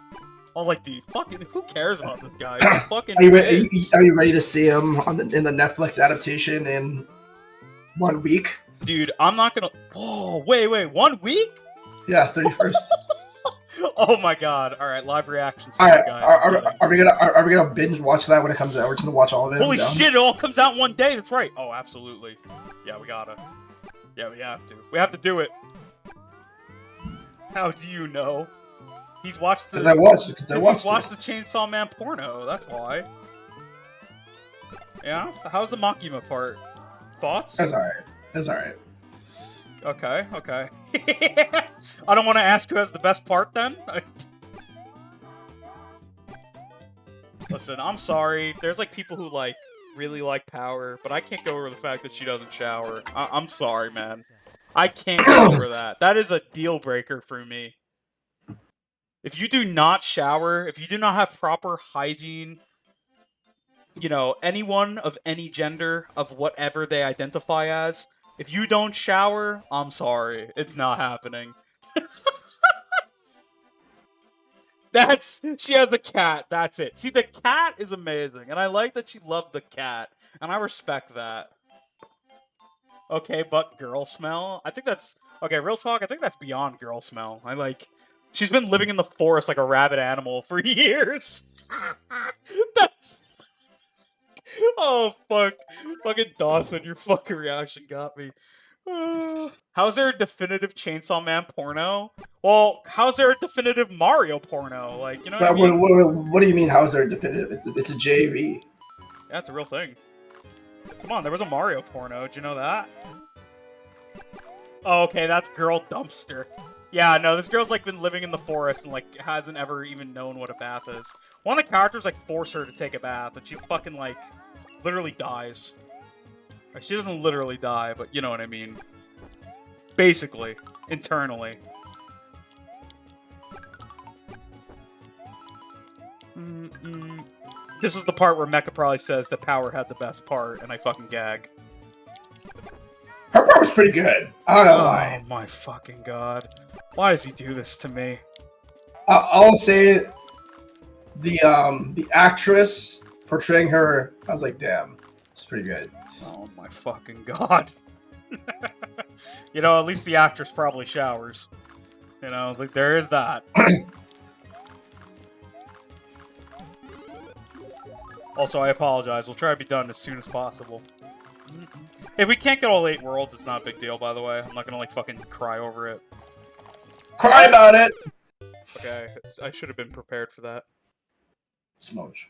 I was like, dude, fucking, who cares about this guy? Fucking are you ready to see him in the Netflix adaptation in 1 week? Dude, I'm not gonna... Oh, wait, 1 week? Yeah, 31st. Oh my god! All right, live reactions. All right, guys. are we gonna binge watch that when it comes out? We're just gonna watch all of it. Holy shit! It all comes out in one day. That's right. Oh, absolutely. Yeah, we gotta. Yeah, we have to. We have to do it. How do you know? He's watched. Because I watched it. He's watched the Chainsaw Man porno. That's why. Yeah. How's the Makima part? Thoughts? That's alright. That's alright. Okay. I don't want to ask who has the best part then. Listen, I'm sorry. There's like people who like really like Power, but I can't go over the fact that she doesn't shower. I'm sorry, man. I can't go over that. That is a deal breaker for me. If you do not shower, if you do not have proper hygiene, you know, anyone of any gender, of whatever they identify as, if you don't shower, I'm sorry. It's not happening. She has the cat. That's it. See, the cat is amazing. And I like that she loved the cat. And I respect that. Okay, but girl smell? I think that's... Okay, real talk, I think that's beyond girl smell. She's been living in the forest like a rabid animal for years. That's... Oh, fuck. Fucking Dawson, your fucking reaction got me. How's there a definitive Chainsaw Man porno? Well, how's there a definitive Mario porno? Like, you know what I mean? What do you mean, how's there a definitive? It's a JV. Yeah, it's a real thing. Come on, there was a Mario porno. Did you know that? Oh, okay, that's Girl Dumpster. Yeah, no, this girl's like been living in the forest and like hasn't ever even known what a bath is. One of the characters like force her to take a bath, and she fucking like literally dies. Like, she doesn't literally die, but you know what I mean. Basically, internally. This is the part where Mecha probably says that Power had the best part, and I fucking gag. Her part was pretty good. I don't know why. Oh my fucking god. Why does he do this to me? I'll say the actress portraying her, I was like, damn, it's pretty good. Oh my fucking god. You know, at least the actress probably showers. You know, like, there is that. Also, I apologize. We'll try to be done as soon as possible. If we can't get all 8 worlds, it's not a big deal, by the way. I'm not gonna, like, fucking cry over it. Cry about it! Okay, I should have been prepared for that. Smooch.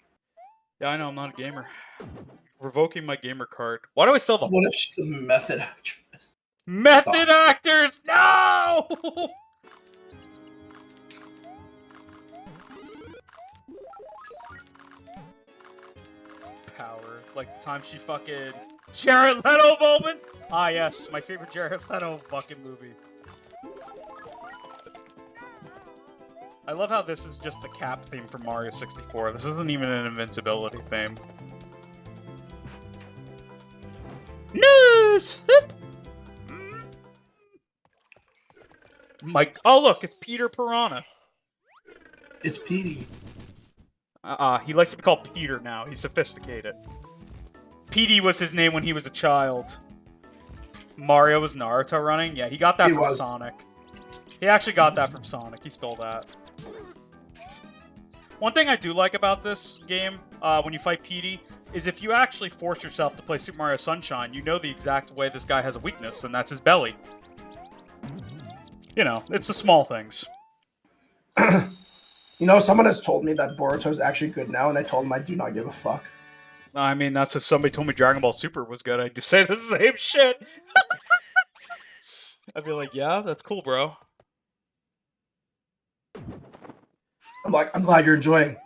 Yeah, I know, I'm not a gamer. Revoking my gamer card. Why do I still have a... What if she's a method actress? Method actors! No! Power. Like the time she fucking... Jared Leto moment? Ah, yes. My favorite Jared Leto fucking movie. I love how this is just the cap theme from Mario 64. This isn't even an invincibility theme. News! Mike. Oh, look, it's Peter Piranha. It's Petey. He likes to be called Peter now. He's sophisticated. Petey was his name when he was a child. Mario was Naruto running? Yeah, he got that from Sonic. He actually got that from Sonic. He stole that. One thing I do like about this game, when you fight Petey, is if you actually force yourself to play Super Mario Sunshine, you know the exact way this guy has a weakness, and that's his belly. You know, it's the small things. You know, someone has told me that Boruto's actually good now, and I told him I do not give a fuck. I mean, that's if somebody told me Dragon Ball Super was good. I'd just say the same shit. I'd be like, yeah, that's cool, bro. I'm like, I'm glad you're enjoying.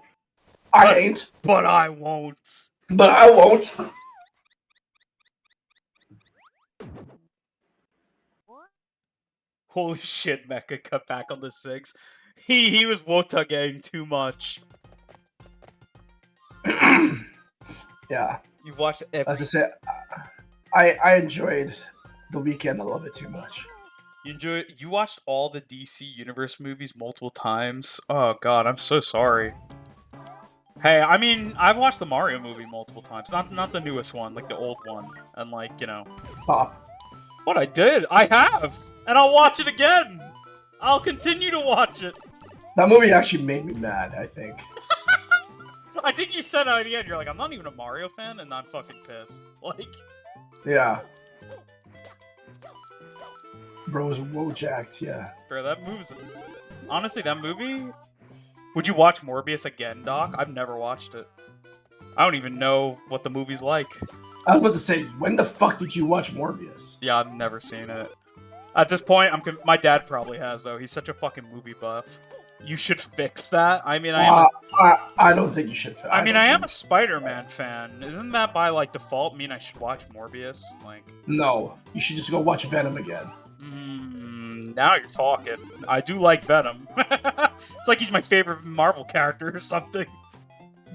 I ain't. But I won't. But I won't. Holy shit, Mecha cut back on the 6. He was Wotagang too much. Yeah. You've watched every... As I said, I enjoyed the weekend a little bit too much. You watched all the DC Universe movies multiple times? Oh god, I'm so sorry. Hey, I mean, I've watched the Mario movie multiple times. Not the newest one, like the old one. And like, you know. Pop. What I did? I have! And I'll watch it again! I'll continue to watch it! That movie actually made me mad, I think. I think you said at the end, you're like, I'm not even a Mario fan, and I'm fucking pissed. Like... Yeah. Bro was wojacked, yeah. Bro, that movie's... Honestly, that movie... Would you watch Morbius again, Doc? I've never watched it. I don't even know what the movie's like. I was about to say, when the fuck did you watch Morbius? Yeah, I've never seen it. At this point, my dad probably has, though. He's such a fucking movie buff. You should fix that. I mean, I don't think you should. I am a Spider-Man fan. Isn't that by, like, default mean I should watch Morbius? Like, no. You should just go watch Venom again. Now you're talking. I do like Venom. It's like he's my favorite Marvel character or something.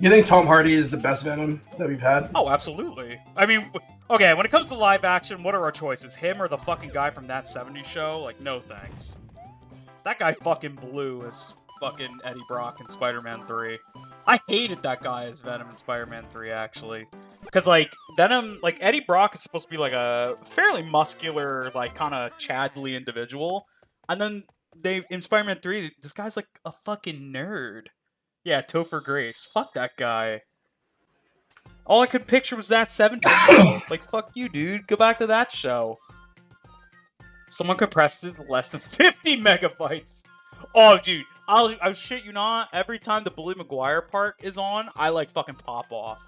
You think Tom Hardy is the best Venom that we've had? Oh, absolutely. I mean, okay, when it comes to live action, what are our choices? Him or the fucking guy from That 70s Show? Like, no thanks. That guy fucking blew as fucking Eddie Brock in Spider-Man 3. I hated that guy as Venom in Spider-Man 3, actually. Because, like, Venom, like, Eddie Brock is supposed to be, like, a fairly muscular, like, kind of Chadley individual. And then, in Spider-Man 3, this guy's, like, a fucking nerd. Yeah, Topher Grace. Fuck that guy. All I could picture was That 70s Show. Like, fuck you, dude. Go back to that show. Someone compressed it to less than 50 megabytes. Oh, dude. I'll shit you not. Every time the Bully Maguire part is on, I, like, fucking pop off.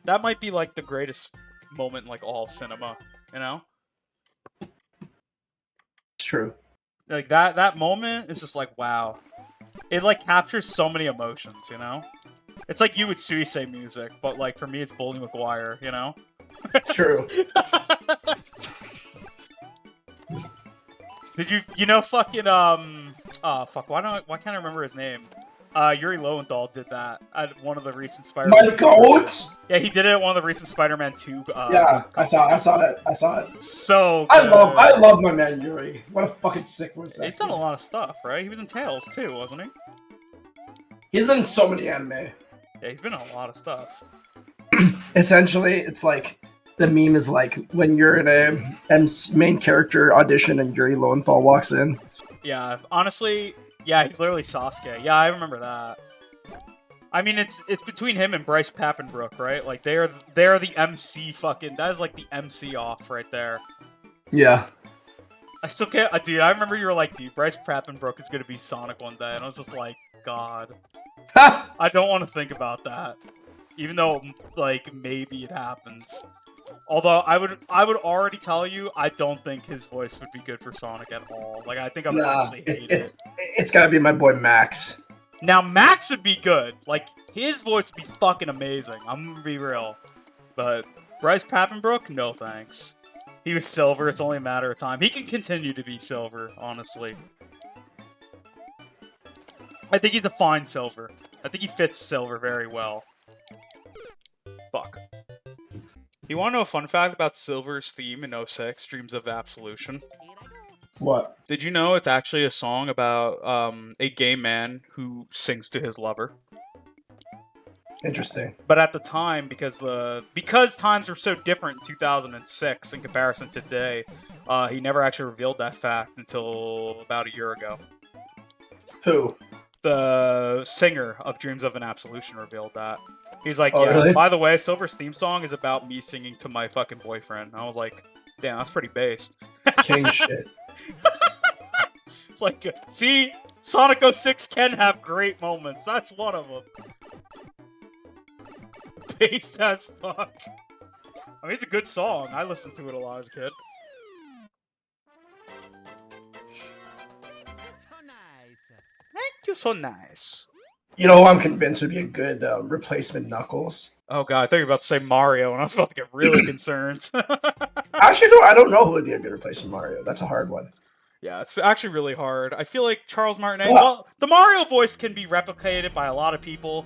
That might be, like, the greatest moment in, like, all cinema. You know? It's true. Like that moment is just like wow. It like captures so many emotions, you know? It's like you with Suisei music, but like for me it's Bully McGuire, you know? True. Did you know fucking fuck, why can't I remember his name? Yuri Lowenthal did that at one of the recent Spider-Man. My goat. Yeah, he did it at one of the recent Spider-Man 2 Yeah, I saw it. So I good. love my man Yuri. What a fucking sick voice actor. He's done a lot of stuff, right? He was in Tales too, wasn't he? He's been in so many anime. Yeah, he's been in a lot of stuff. Essentially, it's like the meme is like when you're in a main character audition and Yuri Lowenthal walks in. Yeah, honestly, yeah, he's literally Sasuke. Yeah, I remember that. I mean, it's between him and Bryce Papenbrook, right? Like they're the MC fucking. That is like the MC off right there. Yeah. I still can't, dude. I remember you were like, dude, Bryce Papenbrook is gonna be Sonic one day, and I was just like, God, I don't want to think about that, even though like maybe it happens. Although I would already tell you, I don't think his voice would be good for Sonic at all. Like I think I'm actually hate it. It's gotta be my boy Max. Now Max would be good. Like his voice would be fucking amazing. I'm gonna be real. But Bryce Papenbrook, no thanks. He was Silver. It's only a matter of time. He can continue to be Silver, honestly. I think he's a fine Silver. I think he fits Silver very well. Fuck. You want to know a fun fact about Silver's theme in 06, Dreams of Absolution? What? Did you know it's actually a song about a gay man who sings to his lover? Interesting. But at the time, because times were so different in 2006 in comparison to today, he never actually revealed that fact until about a year ago. Who? The singer of Dreams of an Absolution revealed that. He's like, oh, yeah, really? By the way, Silver's theme song is about me singing to my fucking boyfriend. And I was like, damn, that's pretty based. King shit. It's like, see, Sonic 06 can have great moments. That's one of them. Based as fuck. I mean, it's a good song. I listened to it a lot as a kid. Thank you, so nice. You know who I'm convinced would be a good replacement Knuckles? Oh god, I thought you were about to say Mario, and I was about to get really concerned. Actually, no, I don't know who would be a good replacement Mario. That's a hard one. Yeah, it's actually really hard. I feel like Charles Martinet, well, the Mario voice can be replicated by a lot of people,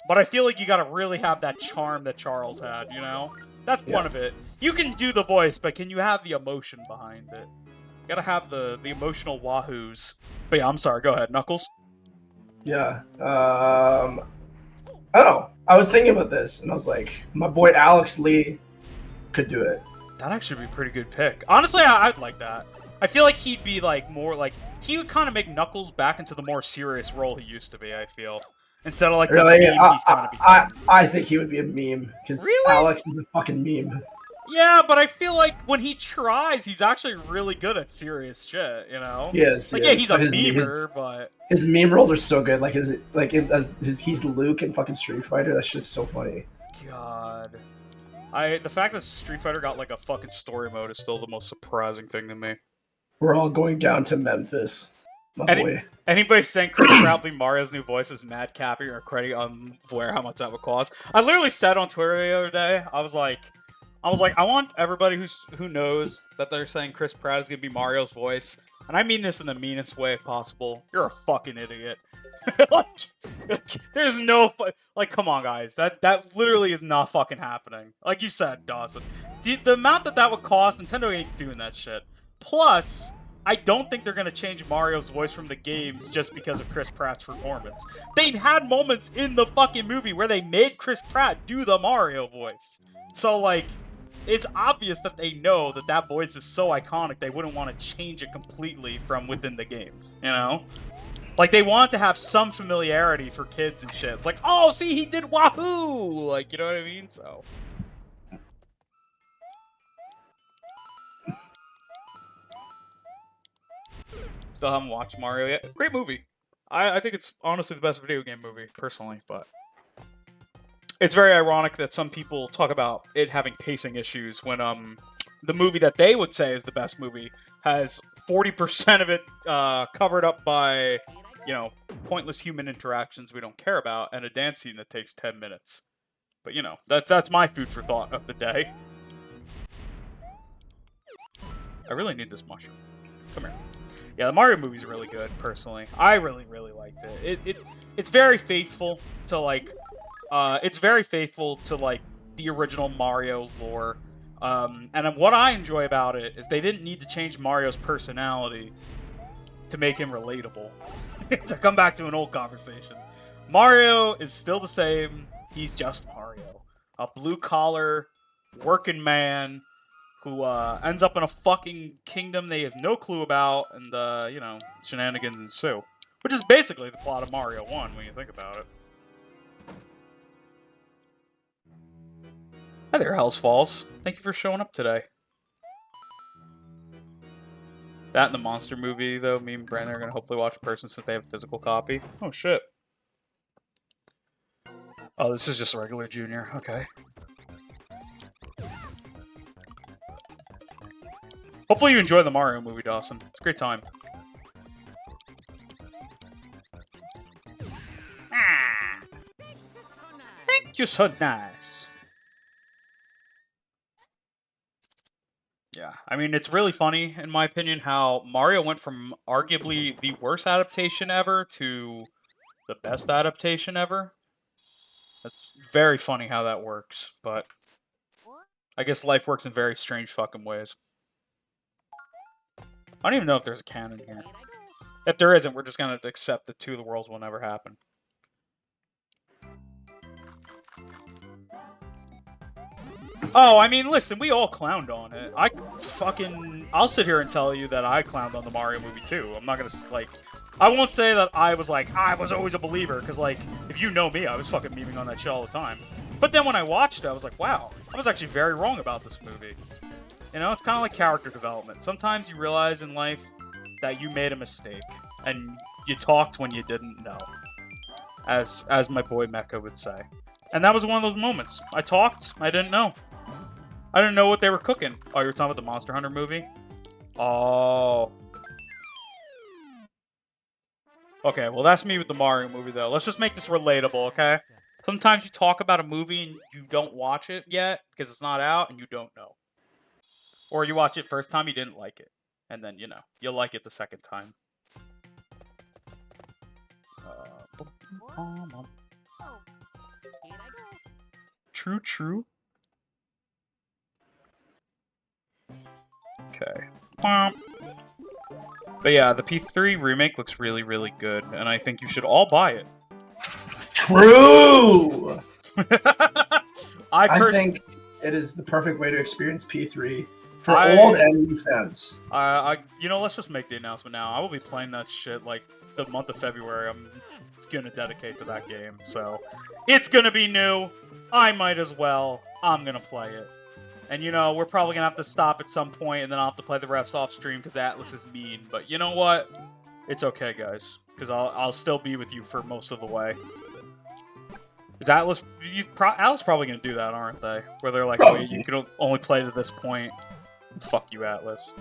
but I feel like you gotta really have that charm that Charles had, you know? That's one of it. You can do the voice, but can you have the emotion behind it? You gotta have the emotional wahoos. But yeah, I'm sorry, go ahead, Knuckles. Yeah. I don't know. I was thinking about this, and I was like, my boy Alex Lee could do it. That'd actually be a pretty good pick. Honestly, I'd like that. I feel like he'd be like more like he would kind of make Knuckles back into the more serious role he used to be. I feel instead of like really, the meme he's gonna be. I think he would be a meme because Alex is a fucking meme. Yeah, but I feel like when he tries, he's actually really good at serious shit. You know? Yes. Like, yeah, he's a memer, but his meme rolls are so good. Like he's Luke in fucking Street Fighter. That's just so funny. God, the fact that Street Fighter got like a fucking story mode is still the most surprising thing to me. We're all going down to Memphis. My boy. Anybody saying Chris Pratt will be Mario's new voice is mad capping or credit unaware how much that would cost. I literally said on Twitter the other day, I was like, I want everybody who knows that they're saying Chris Pratt is gonna be Mario's voice, and I mean this in the meanest way possible. You're a fucking idiot. like, there's no like, come on, guys. That literally is not fucking happening. Like you said, Dawson. The amount that would cost, Nintendo ain't doing that shit. Plus, I don't think they're going to change Mario's voice from the games just because of Chris Pratt's performance. They had moments in the fucking movie where they made Chris Pratt do the Mario voice. So, like, it's obvious that they know that voice is so iconic they wouldn't want to change it completely from within the games, you know? Like, they want to have some familiarity for kids and shit. It's like, oh, see, he did Wahoo! Like, you know what I mean? So... Still haven't watched Mario yet. Great movie. I think it's honestly the best video game movie, personally, but... It's very ironic that some people talk about it having pacing issues when, the movie that they would say is the best movie has 40% of it covered up by, you know, pointless human interactions we don't care about, and a dance scene that takes 10 minutes. But, you know, that's my food for thought of the day. I really need this mushroom. Come here. Yeah, the Mario movie's really good, personally. I really, really liked it. It's very faithful to, like, the original Mario lore. And what I enjoy about it is they didn't need to change Mario's personality to make him relatable. To come back to an old conversation. Mario is still the same. He's just Mario. A blue-collar, working man who ends up in a fucking kingdom that he has no clue about, and, you know, shenanigans ensue. Which is basically the plot of Mario 1, when you think about it. Hi there, Hells Falls. Thank you for showing up today. That and the Monster movie, though, me and Brandon are going to hopefully watch in person since they have a physical copy. Oh, shit. Oh, this is just a regular Junior. Okay. Hopefully you enjoy the Mario movie, Dawson. It's a great time. Ah. Thank you, so nice. Yeah, I mean, it's really funny, in my opinion, how Mario went from arguably the worst adaptation ever to the best adaptation ever. That's very funny how that works, but I guess life works in very strange fucking ways. I don't even know if there's a canon here. If there isn't, we're just gonna accept that Two of the Worlds will never happen. Oh, I mean, listen, we all clowned on it. I'll sit here and tell you that I clowned on the Mario movie too. I'm not gonna, like, I won't say that I was always a believer, because, like, if you know me, I was fucking memeing on that shit all the time. But then when I watched it, I was like, wow, I was actually very wrong about this movie. You know, it's kind of like character development. Sometimes you realize in life that you made a mistake, and you talked when you didn't know, as my boy Mecha would say. And that was one of those moments. I talked, I didn't know. I didn't know what they were cooking. Oh, you were talking about the Monster Hunter movie? Oh. Okay, well that's me with the Mario movie, though. Let's just make this relatable, okay? Sometimes you talk about a movie and you don't watch it yet, because it's not out, and you don't know. Or you watch it first time, you didn't like it. And then, you know, you'll like it the second time. True, true. Okay. But yeah, the P3 remake looks really, really good, and I think you should all buy it. True! I think it is the perfect way to experience P3 for old and new fans. You know, let's just make the announcement now. I will be playing that shit, like, the month of February. I'm gonna dedicate to that game, so it's gonna be new. I might as well. I'm gonna play it. And, you know, we're probably gonna have to stop at some point, and then I'll have to play the rest off stream because Atlas is mean. But you know what? It's okay, guys, because I'll still be with you for most of the way. Is Atlas? Atlas probably gonna do that, aren't they? Where they're like, probably. "Wait, you can only play to this point." Fuck you, Atlas.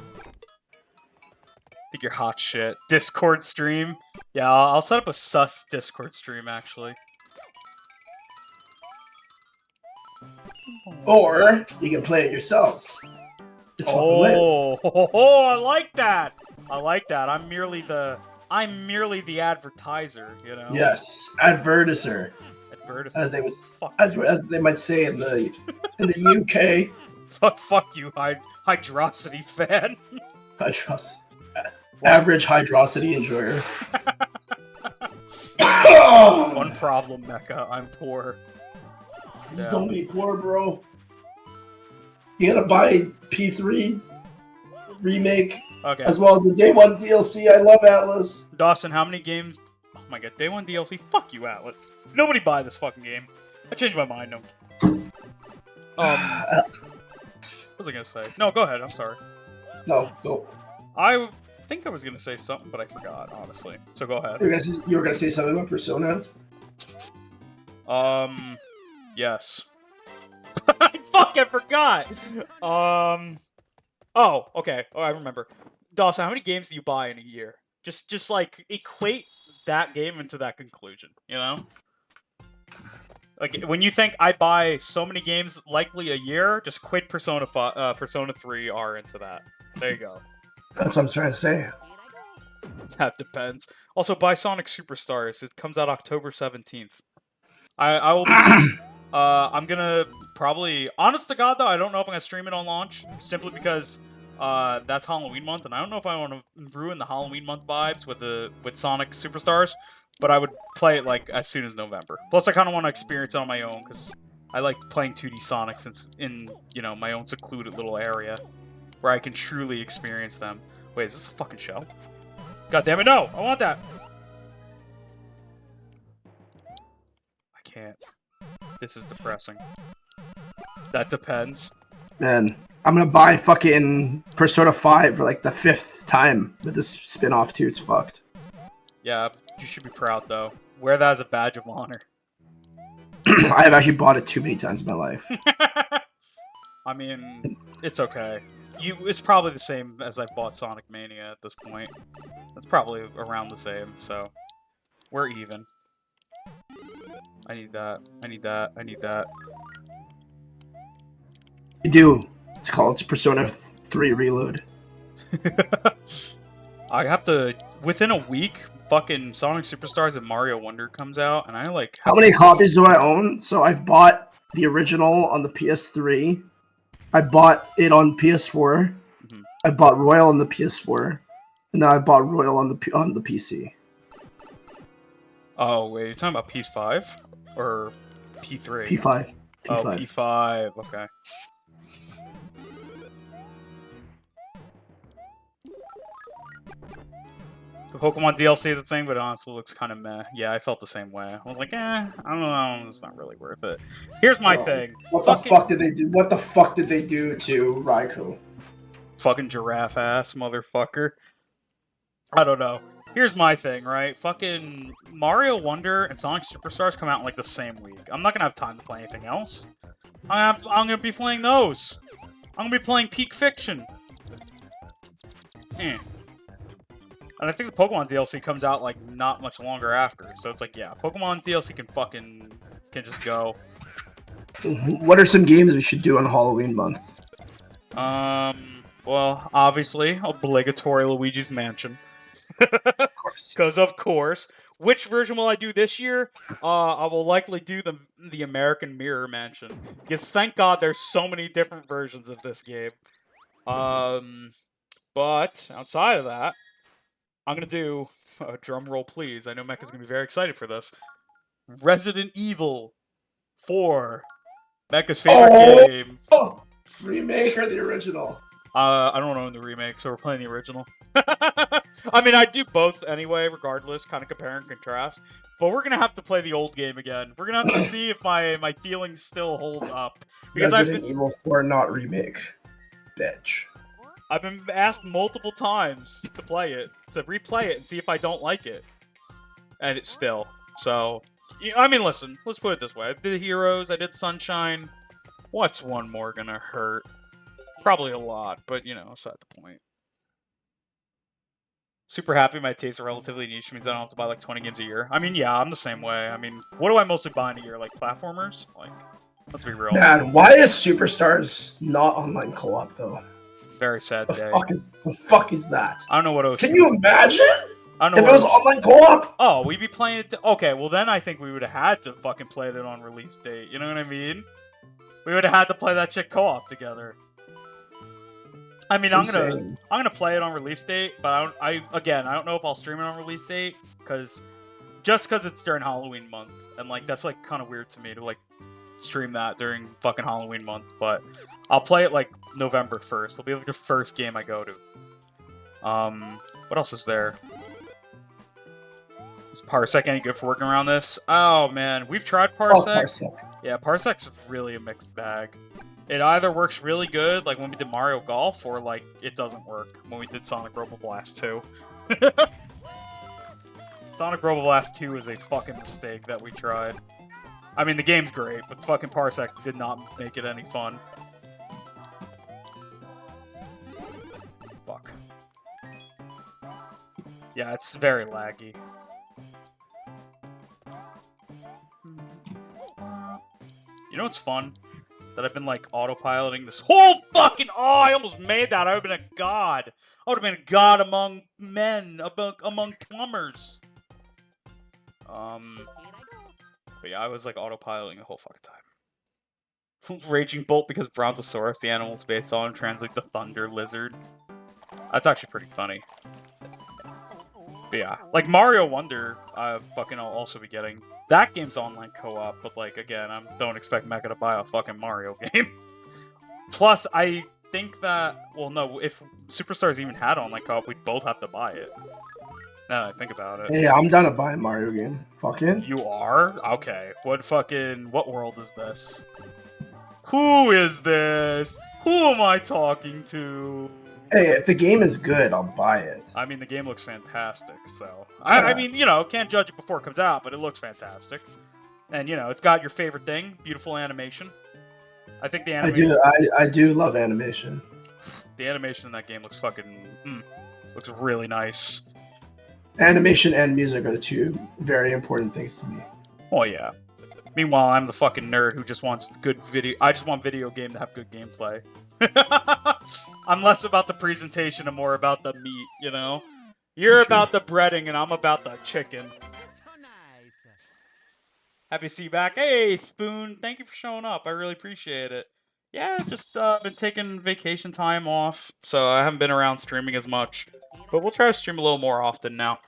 Think you're hot shit. Discord stream? Yeah, I'll set up a sus Discord stream, actually. Or you can play it yourselves. It's I like that. I like that. I'm merely the advertiser, you know. Yes, advertiser. Advertiser. As they might say in the UK. Fuck you, Hydrosity fan. Average Hydrosity enjoyer. One problem, Mecha. I'm poor. Just don't be poor, bro. You gotta buy P3 remake, okay, as well as the Day 1 DLC. I love Atlas. Dawson, how many games? Oh my god, Day 1 DLC? Fuck you, Atlas. Nobody buy this fucking game. I changed my mind. No. What was I gonna say? No, go ahead. I'm sorry. No, go. I think I was gonna say something, but I forgot, honestly. So go ahead. You were gonna say something about Persona? Yes. Fuck, I forgot! Oh, okay. Oh, I remember. Dawson, how many games do you buy in a year? Just like equate that game into that conclusion, you know? Like when you think I buy so many games likely a year, just quit Persona 3 R into that. There you go. That's what I'm trying to say. That depends. Also, buy Sonic Superstars. It comes out October 17th. I will be. I'm gonna probably. Honest to God, though, I don't know if I'm gonna stream it on launch, simply because that's Halloween month, and I don't know if I want to ruin the Halloween month vibes with Sonic Superstars. But I would play it like as soon as November. Plus, I kind of want to experience it on my own because I like playing 2D Sonic since in my own secluded little area where I can truly experience them. Wait, is this a fucking show? God damn it, no! I want that! I can't. This is depressing. That depends. Man, I'm gonna buy fucking Persona 5 for like the 5th time with this spin-off too. It's fucked. Yeah, you should be proud though. Wear that as a badge of honor. I have actually bought it too many times in my life. I mean, it's okay. It's probably the same as I bought Sonic Mania at this point. It's probably around the same, so we're even. I need that. I need that. I need that. You do. It's called Persona 3 Reload. I have to within a week. Fucking Sonic Superstars and Mario Wonder comes out, and I like. How many copies do I own? So I've bought the original on the PS3. I bought it on PS4. Mm-hmm. I bought Royal on the PS4, and then I bought Royal on the PC. Oh wait, you're talking about PS5 or P3? P5. Oh, P5. Okay. The Pokemon DLC is the same, but it honestly looks kind of meh. Yeah, I felt the same way. I was like, I don't know, it's not really worth it. Here's my thing. What the fuck did they do? What the fuck did they do to Raikou? Fucking giraffe ass motherfucker. I don't know. Here's my thing, right? Fucking Mario Wonder and Sonic Superstars come out in like the same week. I'm not gonna have time to play anything else. I'm gonna be playing those. I'm gonna be playing Peak Fiction. And I think the Pokemon DLC comes out, like, not much longer after. So it's like, yeah, Pokemon DLC can just go. What are some games we should do on Halloween month? Well, obviously, obligatory Luigi's Mansion. Of course. Because, of course. Which version will I do this year? I will likely do the American Mirror Mansion. Because thank God there's so many different versions of this game. But, outside of that, I'm going to do, drum roll please, I know Mecca's going to be very excited for this, Resident Evil 4, Mecca's favorite game. Oh! Remake or the original? I don't own the remake, so we're playing the original. I mean, I do both anyway, regardless, kind of compare and contrast, but we're going to have to play the old game again. We're going to have to see if my feelings still hold up. Because Resident Evil 4, not remake. Bitch. I've been asked multiple times to play it, to replay it and see if I don't like it. And it's still. So, I mean, listen, let's put it this way. I did Heroes, I did Sunshine. What's one more gonna hurt? Probably a lot, but, aside the point. Super happy my tastes are relatively niche, means I don't have to buy like 20 games a year. I mean, yeah, I'm the same way. I mean, what do I mostly buy in a year? Like, platformers? Like, let's be real. Man, why is Superstars not online co-op, though? Very sad day. The fuck is that? I don't know what it was. Can you imagine? I don't know if it was online co-op? Oh, we'd be playing it. Okay, well then I think we would have had to fucking play it on release date. You know what I mean? We would have had to play that shit co-op together. I mean, I'm gonna play it on release date, but I don't know if I'll stream it on release date because it's during Halloween month, and like that's like kind of weird to me to like stream that during fucking Halloween month, but I'll play it like November 1st. It'll be like the first game I go to. What else is there? Is Parsec any good for working around this? Oh man, we've tried Parsec. Oh, Parsec. Yeah, Parsec's really a mixed bag. It either works really good, like when we did Mario Golf, or like it doesn't work when we did Sonic Robo Blast 2. Sonic Robo Blast 2 is a fucking mistake that we tried. I mean, the game's great, but fucking Parsec did not make it any fun. Fuck. Yeah, it's very laggy. You know what's fun? That I've been like autopiloting this whole fucking. Oh, I almost made that. I would have been a god. I would have been a god among men, among plumbers. But yeah, I was like autopiloting the whole fucking time. Raging Bolt because Brontosaurus, the animal it's based on, translates to Thunder Lizard. That's actually pretty funny. But yeah, like Mario Wonder, I'll also be getting. That game's online co-op, but like again, I don't expect Mecha to buy a fucking Mario game. Plus, I think that no, if Superstars even had online co-op, we'd both have to buy it. Now that I think about it. Yeah, I'm down to buy a Mario game. Fucking. You are? Okay. What world is this? Who is this? Who am I talking to? Hey, if the game is good, I'll buy it. I mean, the game looks fantastic, so... I mean, can't judge it before it comes out, but it looks fantastic. And, it's got your favorite thing, beautiful animation. I think the animation... I do love animation. The animation in that game looks fucking... looks really nice. Animation and music are the two very important things to me. Oh, yeah. Meanwhile, I'm the fucking nerd who just wants good video... I just want video game to have good gameplay. I'm less about the presentation and more about the meat, You're about the breading and I'm about the chicken. Happy to see you back. Hey, Spoon, thank you for showing up. I really appreciate it. Yeah, just been taking vacation time off, so I haven't been around streaming as much. But we'll try to stream a little more often now.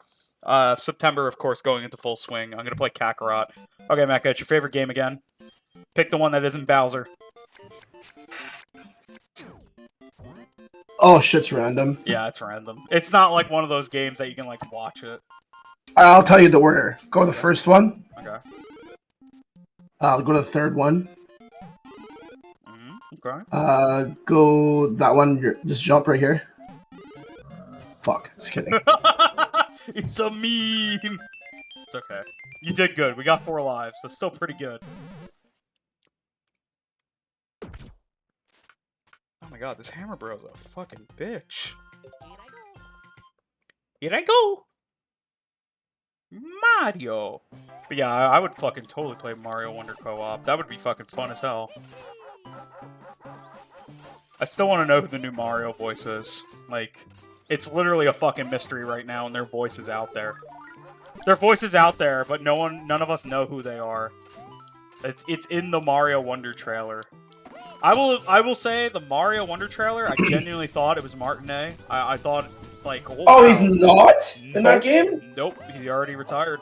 September, of course, going into full swing. I'm going to play Kakarot. Okay, Mecha, it's your favorite game again. Pick the one that isn't Bowser. Oh, shit's random. Yeah, it's random. It's not like one of those games that you can, like, watch it. I'll tell you the order. Go to the first one. Okay. I'll go to the third one. Okay. Go that one. Just jump right here. Fuck. Just kidding. It's a meme. It's okay. You did good. We got 4 lives. That's still pretty good. Oh my god, this Hammer Bro's a fucking bitch. Here I go! Mario! But yeah, I would fucking totally play Mario Wonder co-op. That would be fucking fun as hell. I still want to know who the new Mario voice is. Like, it's literally a fucking mystery right now, and their voice is out there. Their voice is out there, but none of us know who they are. It's in the Mario Wonder trailer. I will say the Mario Wonder trailer, I genuinely thought it was Martinet. I thought, like, oh, wow. He's not in that game? Nope, he already retired.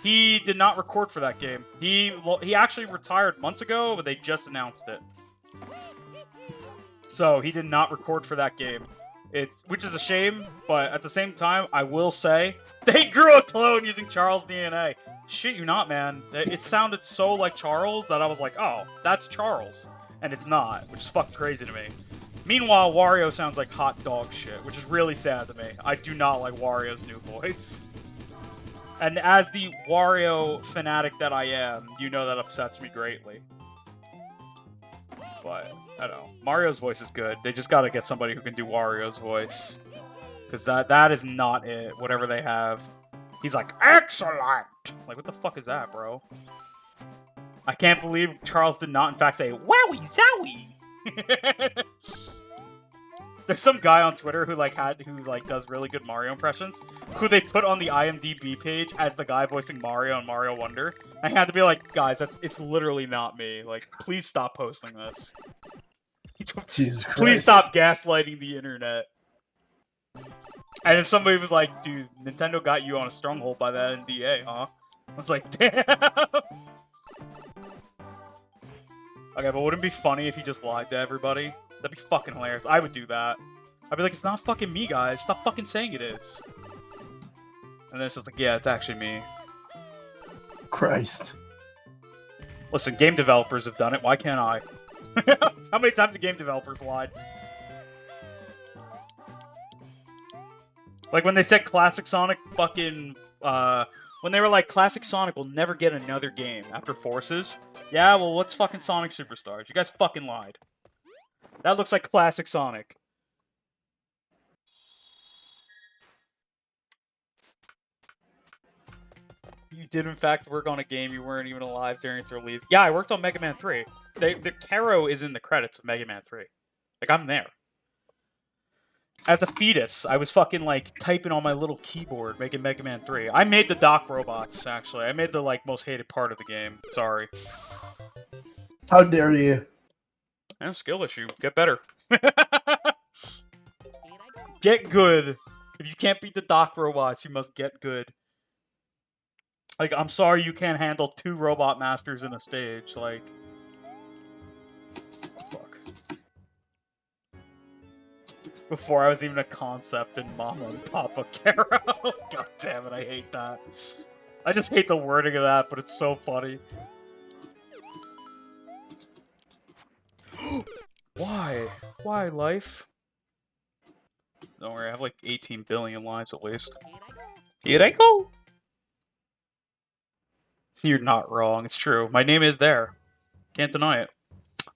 He did not record for that game. He actually retired months ago, but they just announced it. So he did not record for that game. Which is a shame, but at the same time, I will say they grew a clone using Charles' DNA. Shit you not, man. It sounded so like Charles that I was like, oh, that's Charles. And it's not, which is fucking crazy to me. Meanwhile, Wario sounds like hot dog shit, which is really sad to me. I do not like Wario's new voice. And as the Wario fanatic that I am, you know that upsets me greatly. But, I don't know. Mario's voice is good. They just gotta get somebody who can do Wario's voice. Because that is not it, whatever they have. He's like, excellent! Like, what the fuck is that, bro? I can't believe Charles did not, in fact, say, wowie zowie! There's some guy on Twitter who does really good Mario impressions, who they put on the IMDb page as the guy voicing Mario and Mario Wonder. I had to be like, guys, it's literally not me. Like, please stop posting this. Jesus Christ. Please stop gaslighting the internet. And then somebody was like, dude, Nintendo got you on a stronghold by that NDA, huh? I was like, damn. Okay, but wouldn't it be funny if he just lied to everybody? That'd be fucking hilarious. I would do that. I'd be like, it's not fucking me, guys. Stop fucking saying it is. And then it's just like, yeah, it's actually me. Christ. Listen, game developers have done it. Why can't I? How many times have game developers lied? Like when they said Classic Sonic fucking... when they were like, Classic Sonic will never get another game after Forces. Yeah, well, what's fucking Sonic Superstars? You guys fucking lied. That looks like Classic Sonic. You did in fact work on a game you weren't even alive during its release. Yeah, I worked on Mega Man 3. The Caro is in the credits of Mega Man 3. Like, I'm there. As a fetus, I was fucking, like, typing on my little keyboard making Mega Man 3. I made the Doc robots, actually. I made the, like, most hated part of the game. Sorry. How dare you? Skill issue. Get better. Get good. If you can't beat the Doc robots, you must get good. Like, I'm sorry you can't handle 2 robot masters in a stage. Like, fuck. Before I was even a concept in Mama and Papa Caro. God damn it, I hate that. I just hate the wording of that, but it's so funny. Why? Why, life? Don't worry, I have like 18 billion lives at least. Here I go! You're not wrong, it's true. My name is there. Can't deny it.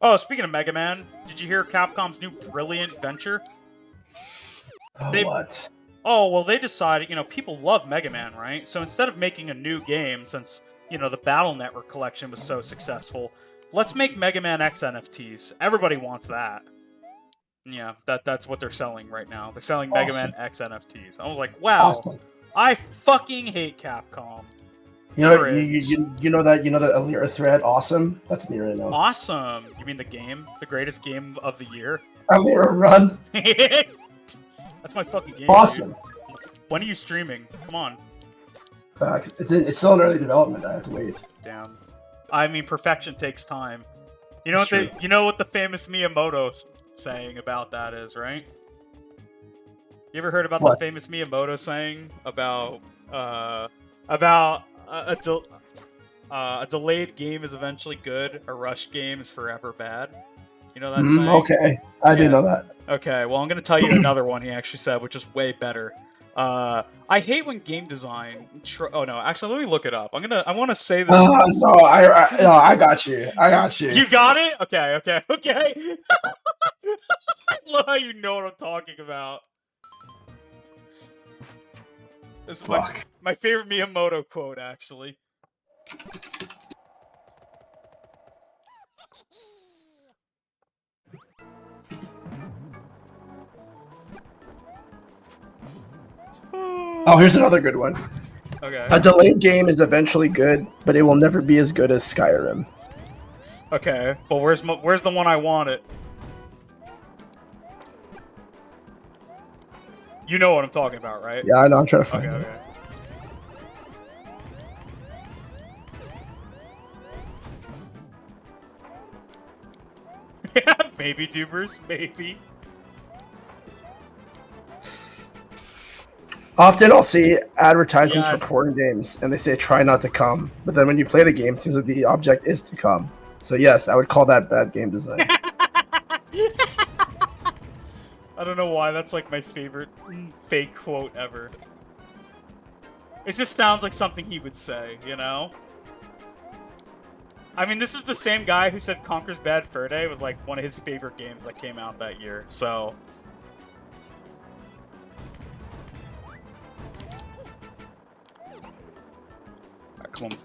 Oh, speaking of Mega Man, did you hear Capcom's new brilliant venture? What? Oh, well, they decided, people love Mega Man, right? So instead of making a new game, since, the Battle Network collection was so successful, let's make Mega Man X NFTs. Everybody wants that. Yeah, that's what they're selling right now. They're selling Mega Man X NFTs. I was like, wow, I fucking hate Capcom. You know that Alira thread, awesome? That's me right now. Awesome. You mean the game? The greatest game of the year? Alira Run. That's my fucking game. Awesome. Dude. When are you streaming? Come on. Facts. It's still in early development. I have to wait. Damn. I mean, perfection takes time. You know That's what? You know what the famous Miyamoto saying about that is, right? You ever heard about the famous Miyamoto saying about a delayed game is eventually good, a rushed game is forever bad. You know that saying? Okay, I do know that. Okay, well, I'm going to tell you another one he actually said, which is way better. I hate when game design... oh, no, actually, let me look it up. I want to say this... No, I got you. I got you. You got it? Okay. I love how you know what I'm talking about. This is my favorite Miyamoto quote, actually. Oh, here's another good one. Okay. A delayed game is eventually good, but it will never be as good as Skyrim. Okay, but where's the one I wanted? You know what I'm talking about, right? Yeah, I know. I'm trying to find it. Okay. Yeah, maybe, Dubers, maybe. Often I'll see advertisements for porn games, and they say try not to come. But then when you play the game, it seems like the object is to come. So yes, I would call that bad game design. I don't know why, that's like my favorite fake quote ever. It just sounds like something he would say, you know? I mean, this is the same guy who said Conker's Bad Fur Day was like one of his favorite games that came out that year, so... Come on.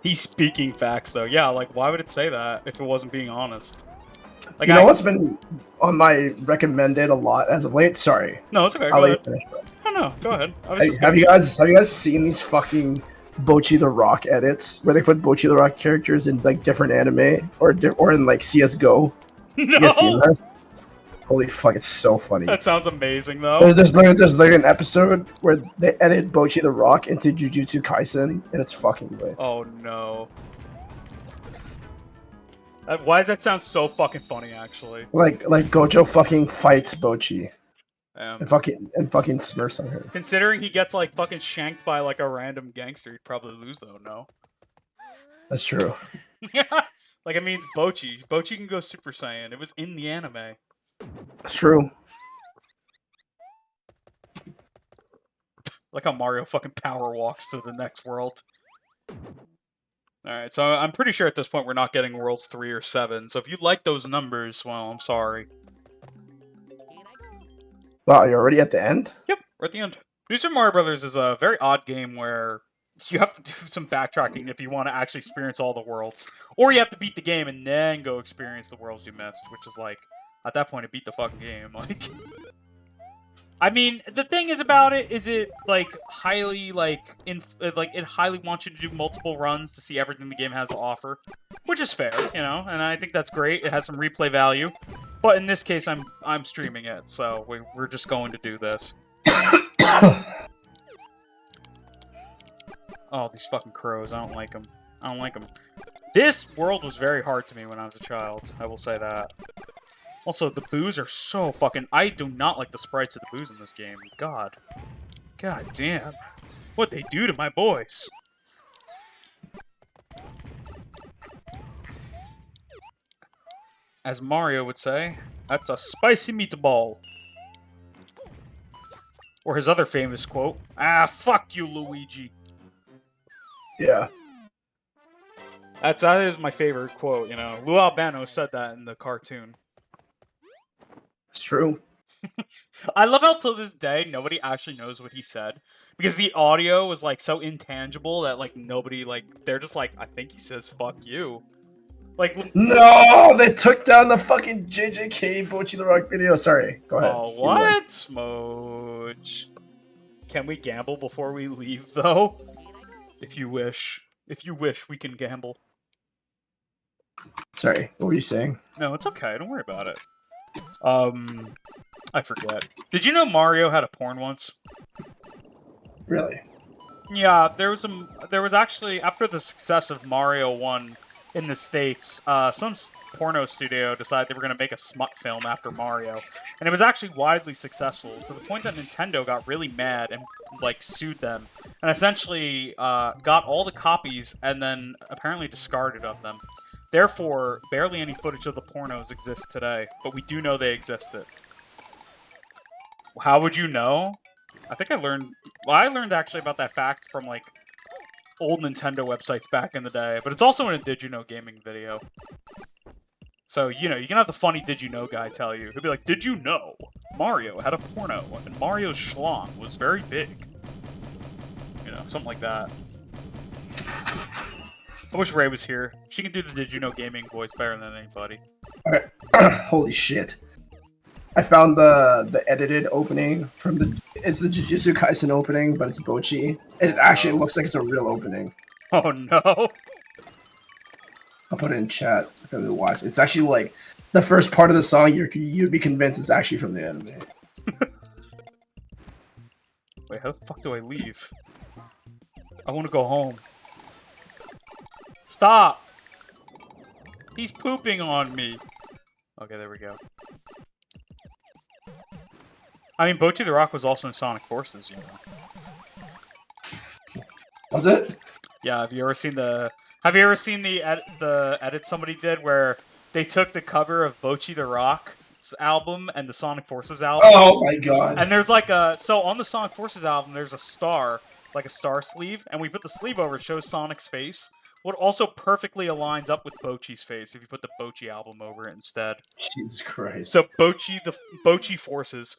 He's speaking facts, though. Yeah, like, why would it say that if it wasn't being honest? Like, you know what's been on my recommended a lot as of late? Sorry. No, it's okay. Go ahead. Oh, no, go ahead. Have you guys seen these fucking Bocchi the Rock edits where they put Bocchi the Rock characters in like different anime or in like CS:GO? No. You guys seen that? Holy fuck, it's so funny. That sounds amazing, though. There's like an episode where they edit Bocchi the Rock into Jujutsu Kaisen, and it's fucking lit. Oh, no. Why does that sound so fucking funny, actually? Like Gojo fucking fights Bocchi. And fucking smurfs on her. Considering he gets, like, fucking shanked by, like, a random gangster, he'd probably lose, though, no? That's true. Yeah. Like, it means Bocchi. Bocchi can go Super Saiyan. It was in the anime. It's true. Like how Mario fucking power walks to the next world. Alright, so I'm pretty sure at this point we're not getting Worlds 3 or 7, so if you like those numbers, well, I'm sorry. Wow, you're already at the end? Yep, we're at the end. New Super Mario Brothers is a very odd game where you have to do some backtracking if you want to actually experience all the worlds, or you have to beat the game and then go experience the worlds you missed, which is like, at that point, it beat the fucking game. Like, I mean, the thing is about it is it like highly like it highly wants you to do multiple runs to see everything the game has to offer, which is fair, you know, and I think that's great. It has some replay value, but in this case, I'm streaming it, so we're just going to do this. Oh, these fucking crows! I don't like them. I don't like them. This world was very hard to me when I was a child. I will say that. Also, the boos are so fucking... I do not like the sprites of the boos in this game. God. God damn. What'd they do to my boys? As Mario would say, that's a spicy meatball. Or his other famous quote, ah, fuck you, Luigi. Yeah. That is my favorite quote, you know. Lou Albano said that in the cartoon. It's true. I love how till this day nobody actually knows what he said because the audio was like so intangible that like nobody like they're just like I think he says fuck you. Like no, they took down the fucking JJK Bocchi the Rock video. Sorry, go ahead. Oh what, Smooch? Can we gamble before we leave though? If you wish, we can gamble. Sorry, what were you saying? No, it's okay. Don't worry about it. I forget. Did you know Mario had a porn once? Really? Yeah, there was actually, after the success of Mario 1 in the States, some porno studio decided they were going to make a smut film after Mario. And it was actually widely successful, to the point that Nintendo got really mad and, like, sued them. And essentially, got all the copies and then apparently discarded of them. Therefore, barely any footage of the pornos exists today, but we do know they existed. How would you know? I think I learned actually about that fact from, like, old Nintendo websites back in the day, but it's also in a Did You Know gaming video. So, you know, you can have the funny Did You Know guy tell you. He'll be like, did you know Mario had a porno and Mario's schlong was very big? You know, something like that. I wish Ray was here. She can do the Did You Know gaming voice better than anybody. Okay. Holy shit. I found the edited opening from it's the Jujutsu Kaisen opening, but it's Bocchi. It actually looks like it's a real opening. Oh no. I'll put it in chat if you watch. It's actually like the first part of the song. You'd be convinced it's actually from the anime. Wait, how the fuck do I leave? I want to go home. Stop! He's pooping on me. Okay, there we go. I mean, Bocchi the Rock was also in Sonic Forces, you know. Was it? Yeah. Have you ever seen the edit somebody did where they took the cover of Bocchi the Rock's album and the Sonic Forces album? Oh my god! And there's like so on the Sonic Forces album, there's a star, like a star sleeve, and we put the sleeve over, it shows Sonic's face. What also perfectly aligns up with Bocchi's face if you put the Bocchi album over it instead. Jesus Christ! So Bocchi Forces.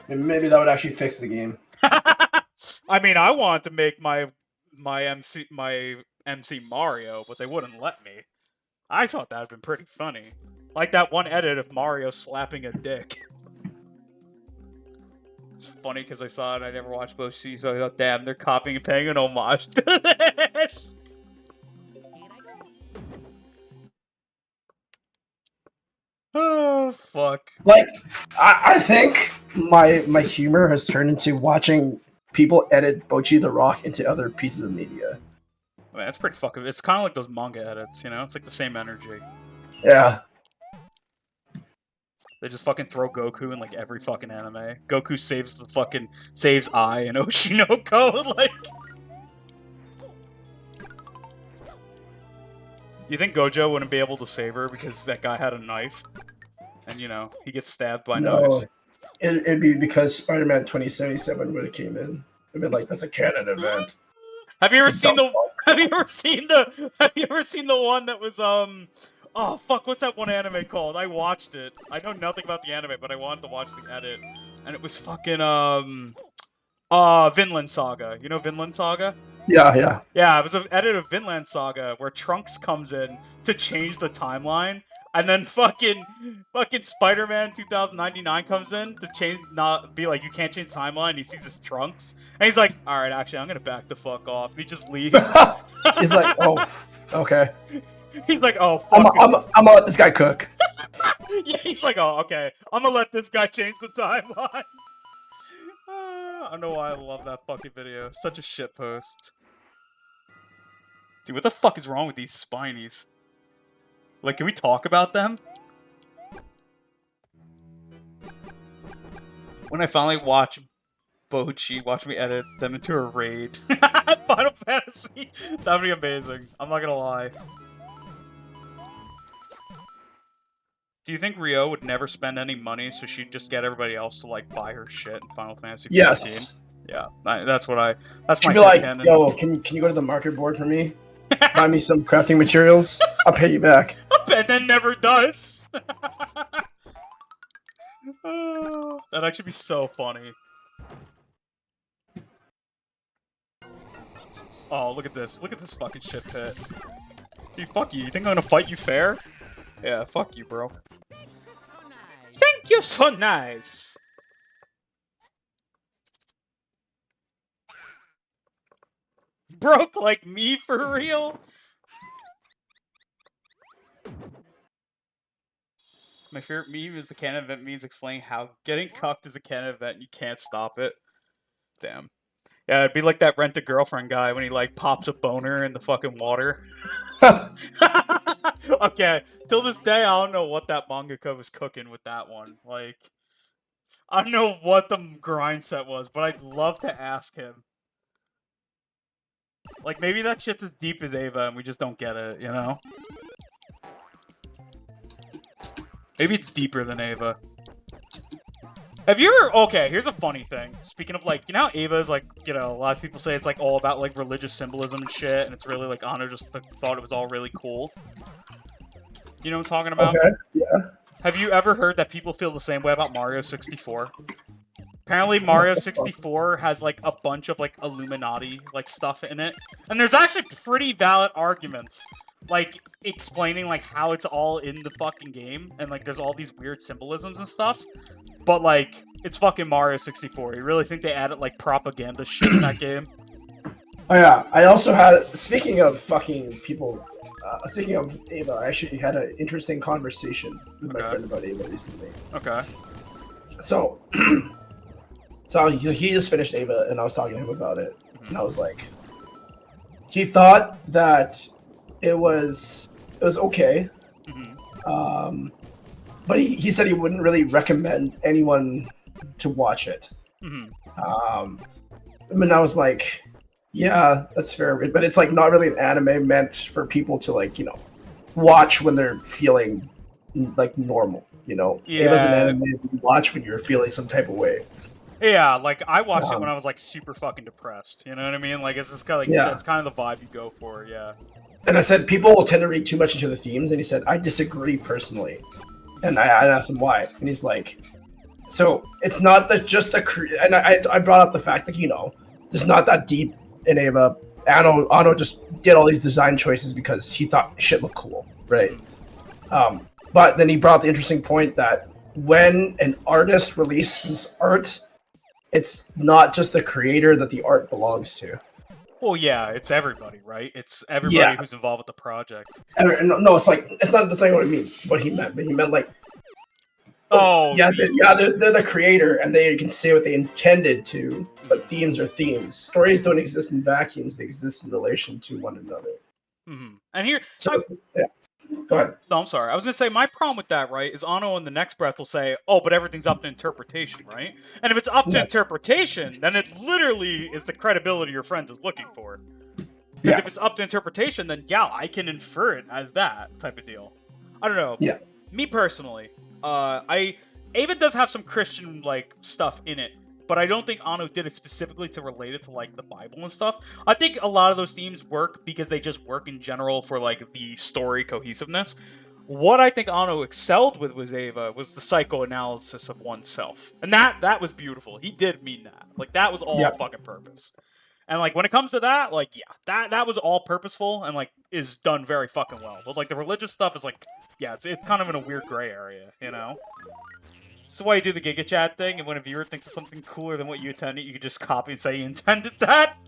Maybe that would actually fix the game. I mean, I wanted to make my MC Mario, but they wouldn't let me. I thought that'd been pretty funny, like that one edit of Mario slapping a dick. It's funny because I saw it. I never watched Bocchi, so I thought, damn, they're copying and paying an homage to this. Oh fuck! Like, I think my humor has turned into watching people edit Bocchi the Rock into other pieces of media. I mean, that's pretty fucking. It's kind of like those manga edits, you know? It's like the same energy. Yeah. They just fucking throw Goku in like every fucking anime. Goku saves Ai and Oshinoko. Like, you think Gojo wouldn't be able to save her because that guy had a knife, and you know he gets stabbed by knives? It'd be because Spider-Man 2077 would have came in. It'd been like, that's a canon event. Have you ever seen the one that was oh fuck, what's that one anime called? I watched it. I know nothing about the anime, but I wanted to watch the edit and it was fucking Vinland Saga. You know Vinland Saga? Yeah. Yeah, it was an edit of Vinland Saga where Trunks comes in to change the timeline, and then fucking Spider-Man 2099 comes in to be like, you can't change the timeline. And he sees his Trunks, and he's like, all right, actually, I'm gonna back the fuck off. And he just leaves. He's like, oh, okay. He's like, oh, fuck. I'm gonna let this guy cook. Yeah, he's like, oh, okay. I'm gonna let this guy change the timeline. I don't know why I love that fucking video. Such a shit post. Dude, what the fuck is wrong with these spinies? Like, can we talk about them? When I finally watch Bochi watch me edit them into a raid. Final Fantasy! That'd be amazing. I'm not gonna lie. Do you think Rio would never spend any money, so she'd just get everybody else to, like, buy her shit in Final Fantasy 15? Yes. Yeah, that's what I... That's She'd my be like, canon. yo, can you go to the market board for me? Buy me some crafting materials. I'll pay you back. And then never does. Oh, that'd actually be so funny. Oh, look at this. Look at this fucking shit pit. Dude, fuck you. You think I'm gonna fight you fair? Yeah, fuck you, bro. Thank you, so nice. Broke like me for real? My favorite meme is the canon event memes explaining how getting cucked is a canon event and you can't stop it. Damn. Yeah, it'd be like that Rent-A-Girlfriend guy when he, like, pops a boner in the fucking water. Okay, till this day, I don't know what that mangaka was cooking with that one. Like, I don't know what the grind set was, but I'd love to ask him. Like, maybe that shit's as deep as Ava and we just don't get it, you know? Maybe it's deeper than Ava. Have you ever... Okay, here's a funny thing. Speaking of, like, you know how Ava is, like, you know, a lot of people say it's, like, all about, like, religious symbolism and shit, and it's really, like, Anno just thought it was all really cool? You know what I'm talking about? Okay, yeah. Have you ever heard that people feel the same way about Mario 64? Apparently Mario 64 has, like, a bunch of, like, Illuminati, like, stuff in it. And there's actually pretty valid arguments, like, explaining, like, how it's all in the fucking game. And, like, there's all these weird symbolisms and stuff. But, like, it's fucking Mario 64. You really think they added, like, propaganda shit in that game? Oh yeah, I also had, speaking of fucking people, speaking of Ava, I actually had an interesting conversation with my friend about Ava recently. Okay. So, so he just finished Ava, and I was talking to him about it, and I was like, he thought that it was okay, but he said he wouldn't really recommend anyone to watch it. I mean, I was like, yeah, that's fair, but it's like not really an anime meant for people to, like, you know, watch when they're feeling like normal, you know. Yeah. It was an anime you watch when you're feeling some type of way. Yeah, like, I watched it when I was, like, super fucking depressed, you know what I mean? Like, it's just kind of, like, that's kind of the vibe you go for, yeah. And I said, people will tend to read too much into the themes, and he said, I disagree personally. And I asked him why, and he's like, so it's not that just the and I brought up the fact that, you know, there's not that deep in Ava. Anno just did all these design choices because he thought shit looked cool, right? But then he brought up the interesting point that when an artist releases art, it's not just the creator that the art belongs to. Well, yeah, it's everybody, right? It's everybody who's involved with the project. No, it's like, it's not the same what I mean. What he meant, but he meant like, they're the creator, and they can say what they intended to. But themes are themes. Stories don't exist in vacuums; they exist in relation to one another. And here, go ahead. No, I'm sorry. I was gonna say my problem with that, right, is Anno in the next breath will say, "Oh, but everything's up to interpretation, right?" And if it's up to interpretation, then it literally is the credibility your friend is looking for. Because if it's up to interpretation, then I can infer it as that type of deal. I don't know. Yeah. Me personally, Ava does have some Christian, like, stuff in it, but I don't think Anno did it specifically to relate it to, like, the Bible and stuff. I think a lot of those themes work because they just work in general for, like, the story cohesiveness. What I think Ano excelled with Eva was the psychoanalysis of oneself, and that was beautiful. He did mean that. Like that was all Yeah. fucking purpose. And like when it comes to that, like yeah, that was all purposeful and like is done very fucking well. But like the religious stuff is like, yeah, it's kind of in a weird gray area, you know. So why you do the Giga Chat thing, and when a viewer thinks of something cooler than what you intended, you can just copy and say you intended that.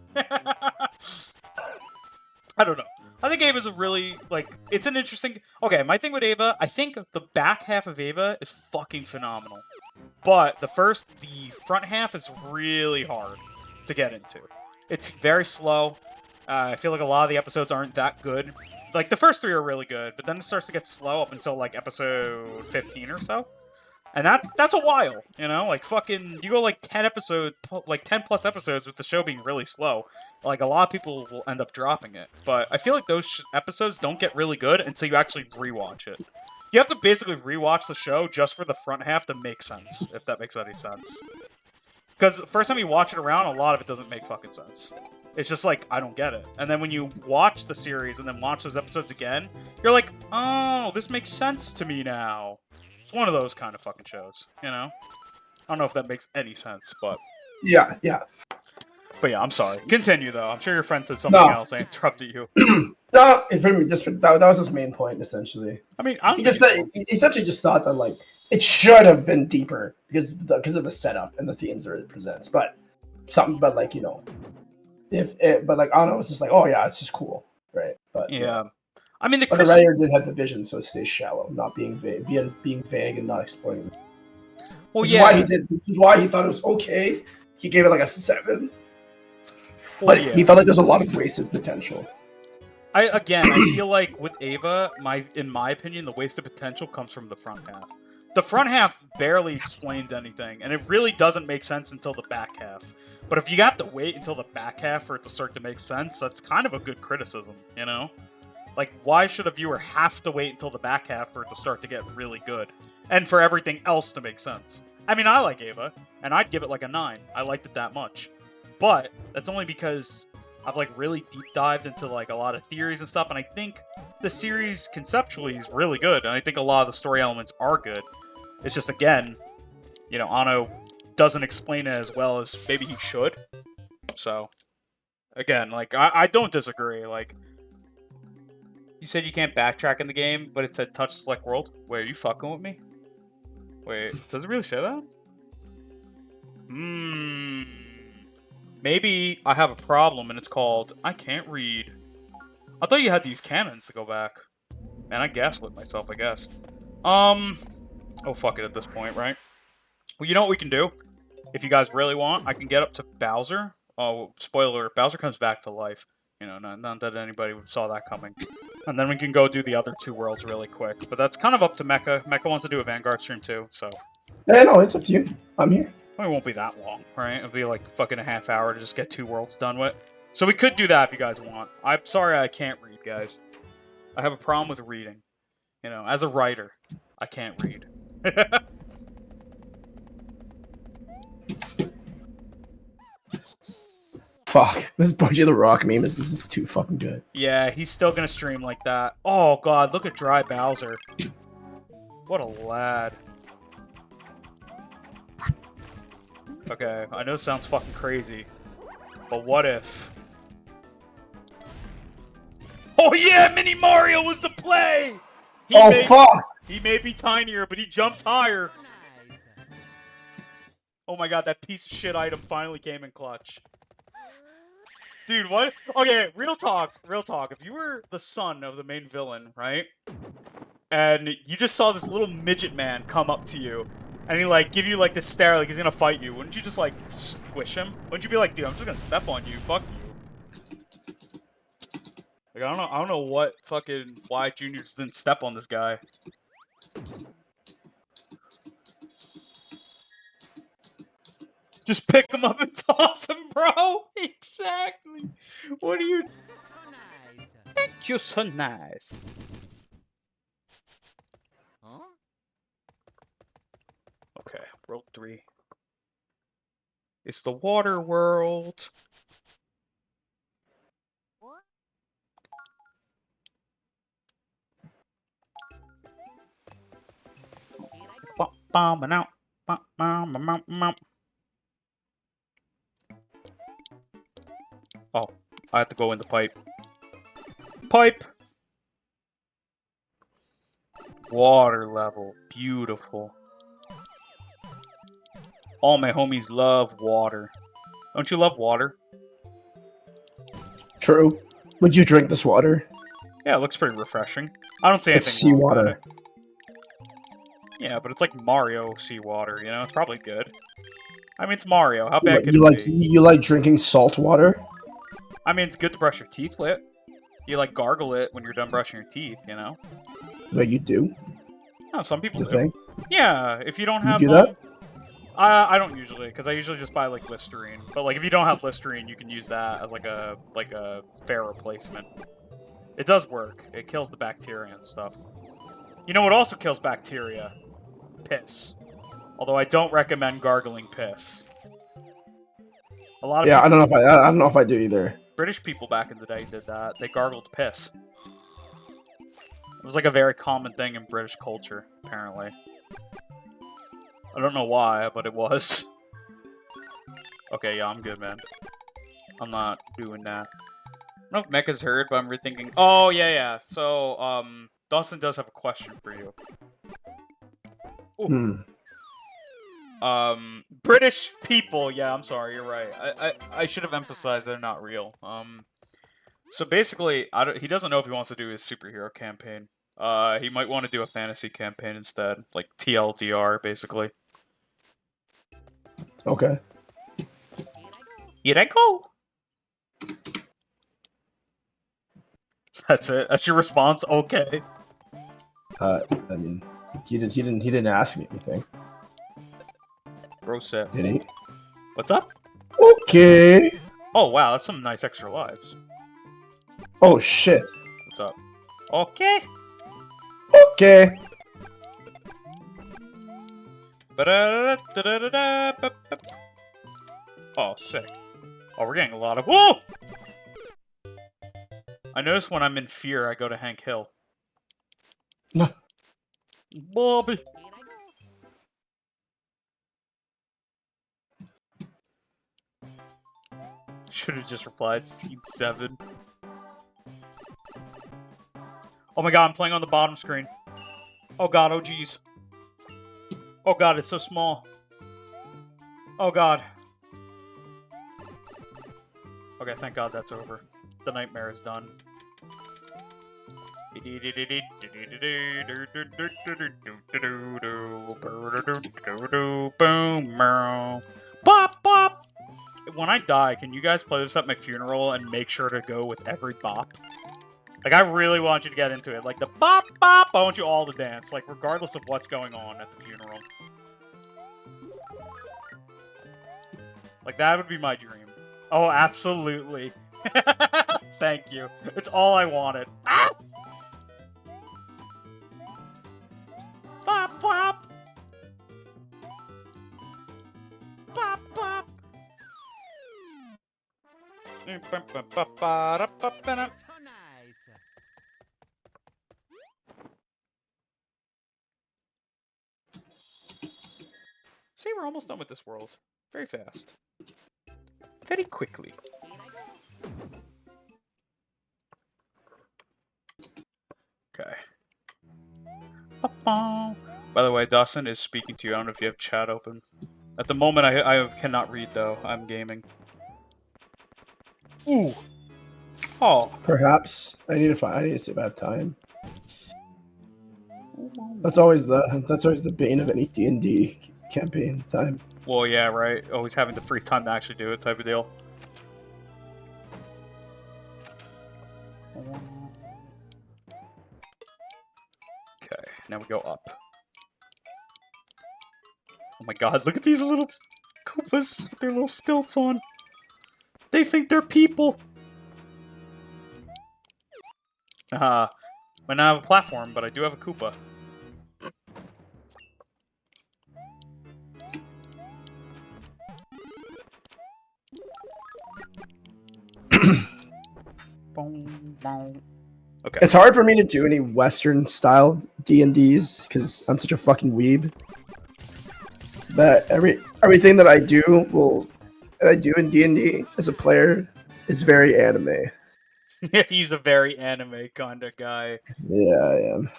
I don't know. I think Ava's a really, like, it's an interesting... Okay, my thing with Ava, I think the back half of Ava is fucking phenomenal. But the front half is really hard to get into. It's very slow. I feel like a lot of the episodes aren't that good. Like, the first 3 are really good, but then it starts to get slow up until, like, episode 15 or so. And that's a while, you know? Like, fucking, you go, like, 10 plus episodes with the show being really slow. Like, a lot of people will end up dropping it. But I feel like those episodes don't get really good until you actually rewatch it. You have to basically rewatch the show just for the front half to make sense, if that makes any sense. Because the first time you watch it around, a lot of it doesn't make fucking sense. It's just like, I don't get it. And then when you watch the series and then watch those episodes again, you're like, oh, this makes sense to me now. It's one of those kind of fucking shows, you know? I don't know if that makes any sense, but... Yeah. But yeah, I'm sorry. Continue, though. I'm sure your friend said something else. I interrupted you. No, that was his main point, essentially. I mean, he essentially just thought that, like, it should have been deeper because of the setup and the themes that it presents. But like, you know, but like, I don't know, it's just like, oh yeah, it's just cool, right? But yeah. I mean, the writer didn't have the vision, so it stays shallow, not being vague, being vague and not exploring. Well, which is why he thought it was okay. He gave it like a 7. But he felt like there's a lot of wasted potential. I feel like with Ava, in my opinion, the wasted potential comes from the front half. The front half barely explains anything, and it really doesn't make sense until the back half. But if you have to wait until the back half for it to start to make sense, that's kind of a good criticism, you know? Like, why should a viewer have to wait until the back half for it to start to get really good? And for everything else to make sense? I mean, I like Ava, and I'd give it like a 9. I liked it that much. But that's only because I've like really deep dived into like a lot of theories and stuff, and I think the series conceptually is really good, and I think a lot of the story elements are good. It's just, again, you know, Ano doesn't explain it as well as maybe he should. So, again, like, I don't disagree. Like, you said you can't backtrack in the game, but it said touch select world. Wait, are you fucking with me? Wait, does it really say that? Maybe I have a problem and it's called I can't read. I thought you had to use cannons to go back. Man, I gaslit myself, I guess. Oh, fuck it at this point, right? Well, you know what we can do? If you guys really want, I can get up to Bowser. Oh, spoiler, Bowser comes back to life. You know, not that anybody saw that coming. And then we can go do the other 2 worlds really quick. But that's kind of up to Mecha. Mecha wants to do a Vanguard stream too, so... Yeah, no, it's up to you. I'm here. Well, it won't be that long, right? It'll be like fucking a half hour to just get 2 worlds done with. So we could do that if you guys want. I'm sorry I can't read, guys. I have a problem with reading. You know, as a writer, I can't read. Fuck. This Budgie the Rock meme this is too fucking good. Yeah, he's still gonna stream like that. Oh god, look at Dry Bowser. What a lad. Okay, I know it sounds fucking crazy, but what if... Oh yeah, Mini Mario was the play! Fuck! He may be tinier, but he jumps higher. Oh my god, that piece of shit item finally came in clutch. Dude, what? Okay, real talk. If you were the son of the main villain, right? And you just saw this little midget man come up to you, and he, like, give you, like, this stare like he's gonna fight you, wouldn't you just, like, squish him? Wouldn't you be like, dude, I'm just gonna step on you, fuck you? Like, I don't know why Junior just didn't step on this guy. Just pick him up and toss him, bro! Exactly! What are you... Thank you, so nice. Huh? Okay, world 3. It's the water world. bombing out. Bum, bum, bum, bum, bum. Oh, I have to go in the pipe. Pipe! Water level. Beautiful. All my homies love water. Don't you love water? True. Would you drink this water? Yeah, it looks pretty refreshing. I don't see anything It's wrong with seawater. it. Yeah, but it's like Mario seawater, you know? It's probably good. I mean, it's Mario. How bad could You it like be? you like drinking salt water? I mean, it's good to brush your teeth with. You like gargle it when you're done brushing your teeth, you know? Like you do? Oh, some people It's a do. thing. Yeah, if you don't You have do that? I don't usually, because I usually just buy like Listerine. But like, if you don't have Listerine, you can use that as like a fair replacement. It does work. It kills the bacteria and stuff. You know what also kills bacteria? Piss. Although I don't recommend gargling piss. A lot of Yeah, people, I don't know if I do either. British people back in the day did that. They gargled piss. It was like a very common thing in British culture, apparently. I don't know why, but it was. Okay, yeah, I'm good, man. I'm not doing that. I don't know if Mecha's heard, but I'm rethinking. Oh, yeah. So, Dawson does have a question for you. Hmm. British people. Yeah, I'm sorry, you're right. I should have emphasized they're not real. So basically, he doesn't know if he wants to do his superhero campaign. He might want to do a fantasy campaign instead, like TLDR, basically. Okay. Here I go. That's it. That's your response. Okay. I mean, he didn't ask me anything, Bro set. did he? What's up? Okay. Oh wow, that's some nice extra lives. Oh shit. What's up? Okay. Okay. Oh, sick. Oh, we're getting a lot of. Whoa! I notice when I'm in fear, I go to Hank Hill. No. Bobby. Should have just replied scene 7. Oh my god, I'm playing on the bottom screen. Oh god, oh jeez. Oh god, it's so small. Oh god. Okay, thank god that's over. The nightmare is done. Bop bop. When I die, can you guys play this at my funeral and make sure to go with every bop? Like, I really want you to get into it. Like, the bop bop, I want you all to dance. Like, regardless of what's going on at the funeral. Like, that would be my dream. Oh, absolutely. Thank you. It's all I wanted. Ah! Bop bop! Bop bop! See, we're almost done with this world. Very fast. Very quickly. Okay. By the way, Dawson is speaking to you. I don't know if you have chat open. At the moment, I cannot read, though. I'm gaming. Ooh. Oh. Perhaps I need to save out time. That's always the bane of any D&D campaign time. Well, yeah, right. Always having the free time to actually do it, type of deal. Okay, now we go up. Oh my god, look at these little Koopas with their little stilts on. They think they're people. Might not have a platform, but I do have a Koopa. Okay. It's hard for me to do any Western style D&Ds because I'm such a fucking weeb. that everything that I do in D&D as a player is very anime. He's a very anime kind of guy. Yeah, I am.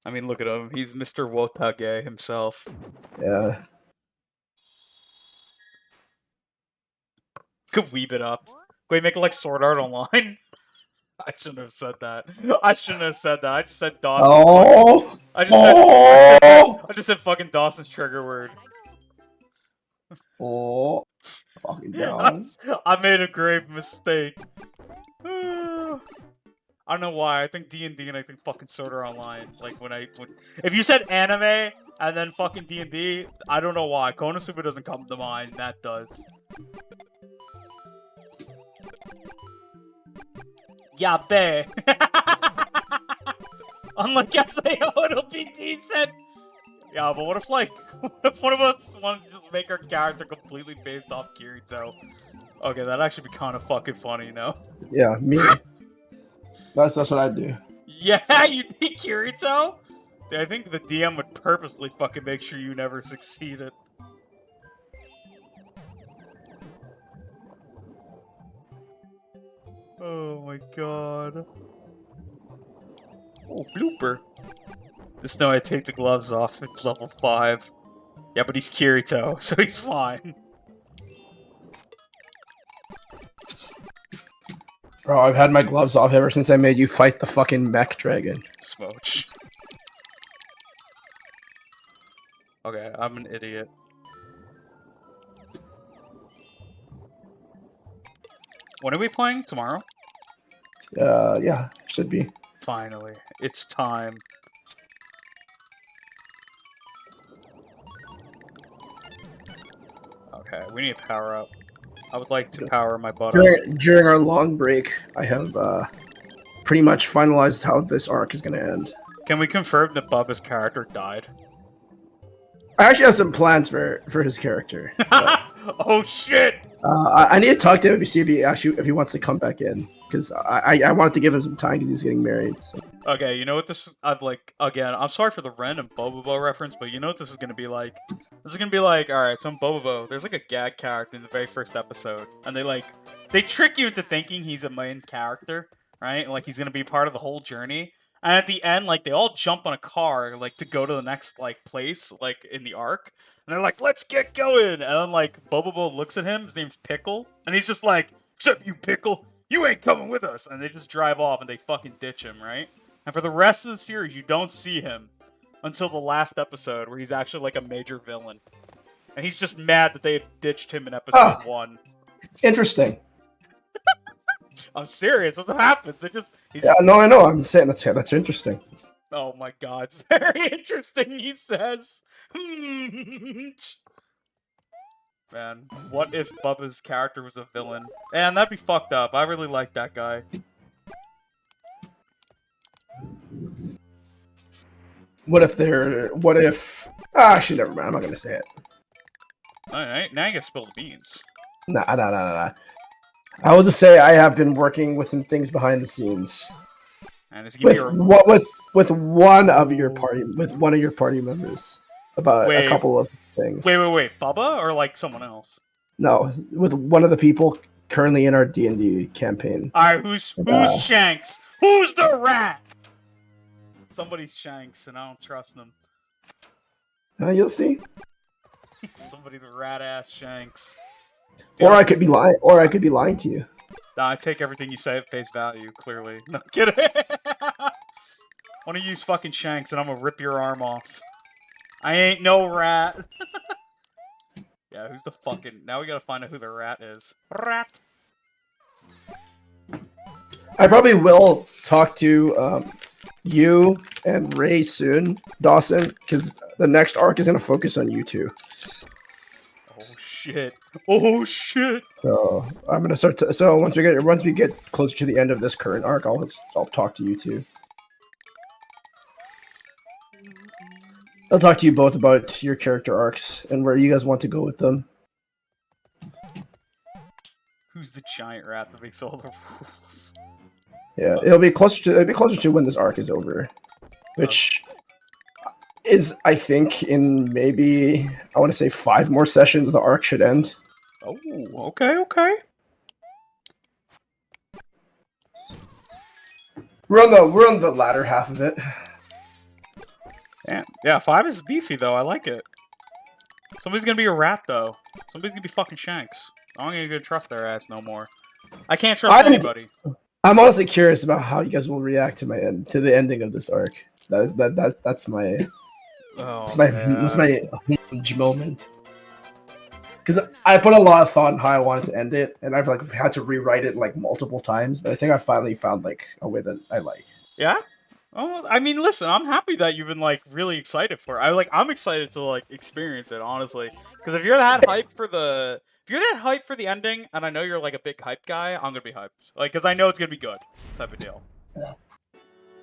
I mean, look at him. He's Mr. Wotage himself. Yeah. Could weeb it up. Could we make it like Sword Art Online? I shouldn't have said that. I just said Dawson. Oh! I just said fucking Dawson's trigger word. Oh! Fucking down. I made a grave mistake. I don't know why. I think D&D and I think fucking Sword Art Online. Like if you said anime and then fucking D&D, I don't know why. Konosuba doesn't come to mind. That does. Yabe. Unlike SAO, it'll be decent. Yeah, but what if what if one of us wanted to just make our character completely based off Kirito? Okay, that'd actually be kind of fucking funny, you know? Yeah, me. That's what I'd do. Yeah, you'd be Kirito? Dude, I think the DM would purposely fucking make sure you never succeeded. Oh my god. Oh, blooper. Just know I take the gloves off. It's level 5. Yeah, but he's Kirito, so he's fine. Bro, I've had my gloves off ever since I made you fight the fucking mech dragon. Smooch. Okay, I'm an idiot. When are we playing? Tomorrow? Yeah, should be. Finally. It's time. Okay, we need to power up. I would like to power my butt up. During our long break, I have pretty much finalized how this arc is going to end. Can we confirm that Bubba's character died? I actually have some plans for his character. Oh shit! I need to talk to him to see if he wants to come back in, because I wanted to give him some time because he's getting married. So. Okay, you know what this? Again. I'm sorry for the random Bobobo reference, but you know what this is gonna be like? This is gonna be like, all right, so in Bobobo, there's like a gag character in the very first episode, and they trick you into thinking he's a main character, right? Like he's gonna be part of the whole journey. And at the end, like, they all jump on a car, like, to go to the next, like, place, like, in the arc. And they're like, let's get going! And then, like, Bobobo looks at him, his name's Pickle, and he's just like, shut up, you Pickle! You ain't coming with us! And they just drive off and they fucking ditch him, right? And for the rest of the series, you don't see him until the last episode, where he's actually, like, a major villain. And he's just mad that they had ditched him in episode 1. Interesting. I'm serious. What happens? No, I know. I'm saying that's interesting. Oh my god, it's very interesting. He says, "Man, what if Bubba's character was a villain? Man, that'd be fucked up. I really like that guy." What if? Actually, never mind. I'm not gonna say it. Alright, now you gotta spill the beans. Nah. I will just say I have been working with some things behind the scenes. And it's with one of your party members about a couple of things. Wait, Bubba or like someone else? No, with one of the people currently in our D&D campaign. All right, who's Shanks? Who's the rat? Somebody's Shanks, and I don't trust them. You'll see. Somebody's a rat ass Shanks. Dude, or I could be lying to you. Nah, I take everything you say at face value, clearly. No, kidding. I want to use fucking Shanks and I'm gonna rip your arm off. I ain't no rat. Yeah, who's the fucking... Now we gotta find out who the rat is. Rat! I probably will talk to you and Ray soon, Dawson, because the next arc is gonna focus on you two. Oh shit! So I'm gonna start. So once we get closer to the end of this current arc, I'll talk to you too. I'll talk to you both about your character arcs and where you guys want to go with them. Who's the giant rat that makes all the rules? Yeah, it'll be closer to when this arc is over, which is I think in maybe I want to say 5 more sessions the arc should end. Oh, okay, okay. We're on the latter half of it. Damn. Yeah, 5 is beefy though. I like it. Somebody's gonna be a rat though. Somebody's gonna be fucking Shanks. I'm not gonna trust their ass no more. I can't trust anybody. I'm honestly curious about how you guys will react to the ending of this arc. That's my that's my huge moment. Because I put a lot of thought in how I wanted to end it, and I've like had to rewrite it like multiple times. But I think I finally found like a way that I like. Yeah. Oh, I mean, listen, I'm happy that you've been like really excited for it. I'm excited to like experience it, honestly. Because if you're that hyped for the ending, and I know you're like a big hype guy, I'm gonna be hyped. Like, because I know it's gonna be good, type of deal. Yeah.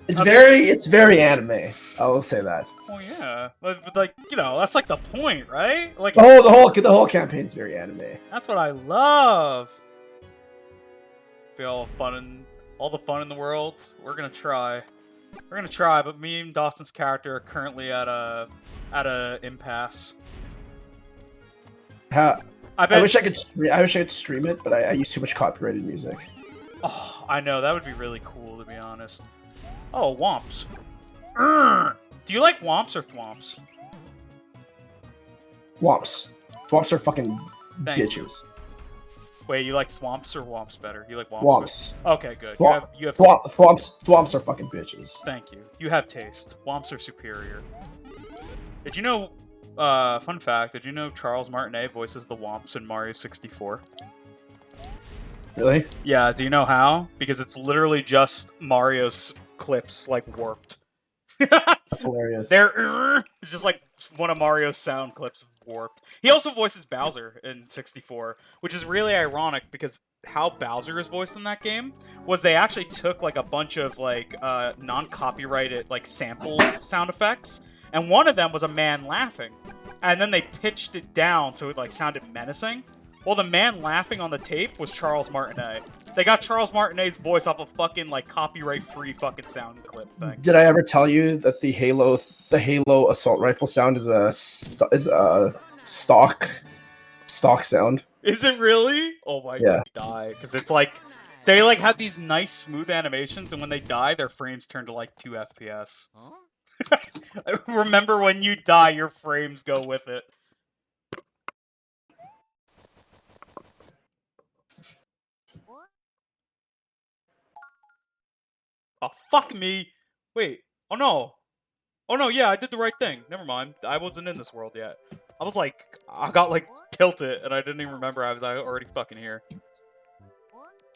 It's very anime. I will say that. Oh yeah, but like that's like the point, right? Like the whole campaign is very anime. That's what I love. Feel all the fun in the world. We're gonna try. But me and Dawson's character are currently at a impasse. I wish I could stream it, but I use too much copyrighted music. Oh, I know, that would be really cool, to be honest. Oh, Womps. Do you like Womps or Thwomps? Womps. Thwomps are fucking bitches. Wait, you like Thwomps or Womps better? You like Womps? Womps. Okay, good. You have Thwomps are fucking bitches. Thank you. You have taste. Womps are superior. Did you know, fun fact, did you know Charles Martinet voices the Womps in Mario 64? Really? Yeah, do you know how? Because it's literally just Mario's clips, like, warped. That's hilarious. It's just like one of Mario's sound clips warped. He also voices Bowser in 64, which is really ironic because how Bowser is voiced in that game was they actually took like a bunch of like non-copyrighted like sample sound effects, and one of them was a man laughing, and then they pitched it down so it like sounded menacing. Well, the man laughing on the tape was Charles Martinet. They got Charles Martinet's voice off a fucking like copyright-free fucking sound clip thing. Did I ever tell you that the Halo assault rifle sound is a stock sound? Is it really? Oh my god, die! Because it's like they like have these nice smooth animations, and when they die, their frames turn to like 2 FPS. Huh? Remember when you die, your frames go with it. Oh, fuck me. Wait. Oh, no. Oh, no, yeah, I did the right thing. Never mind. I wasn't in this world yet. I was like, I got like tilted, and I didn't even remember I was already fucking here.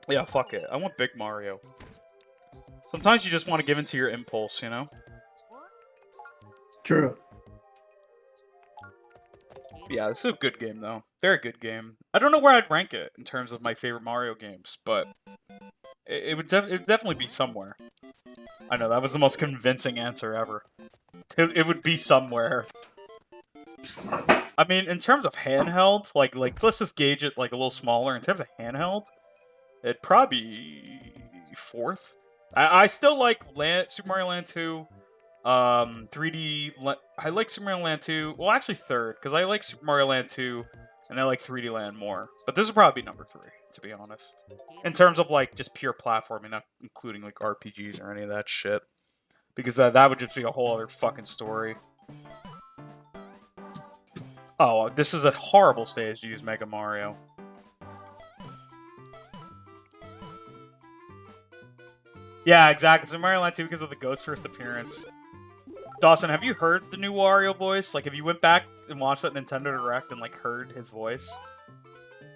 Yeah, fuck it. I want Big Mario. Sometimes you just want to give into your impulse, you know? True. Yeah, this is a good game, though. Very good game. I don't know where I'd rank it in terms of my favorite Mario games, but it would definitely be somewhere. I know, that was the most convincing answer ever. It would be somewhere. I mean, in terms of handheld, like let's just gauge it like a little smaller. In terms of handheld, it'd probably be 4th. I still like Super Mario Land 2. 3D. I like Super Mario Land 2. Well, actually 3rd, because I like Super Mario Land 2, and I like 3D Land more. But this would probably be number 3, to be honest. In terms of like just pure platforming, not including like RPGs or any of that shit, because that would just be a whole other fucking story. Oh, this is a horrible stage to use Mega Mario. Yeah, exactly. Super Mario Land 2 because of the Ghost first appearance. Dawson, have you heard the new Wario voice? Like, if you went back and watched that Nintendo Direct and, like, heard his voice?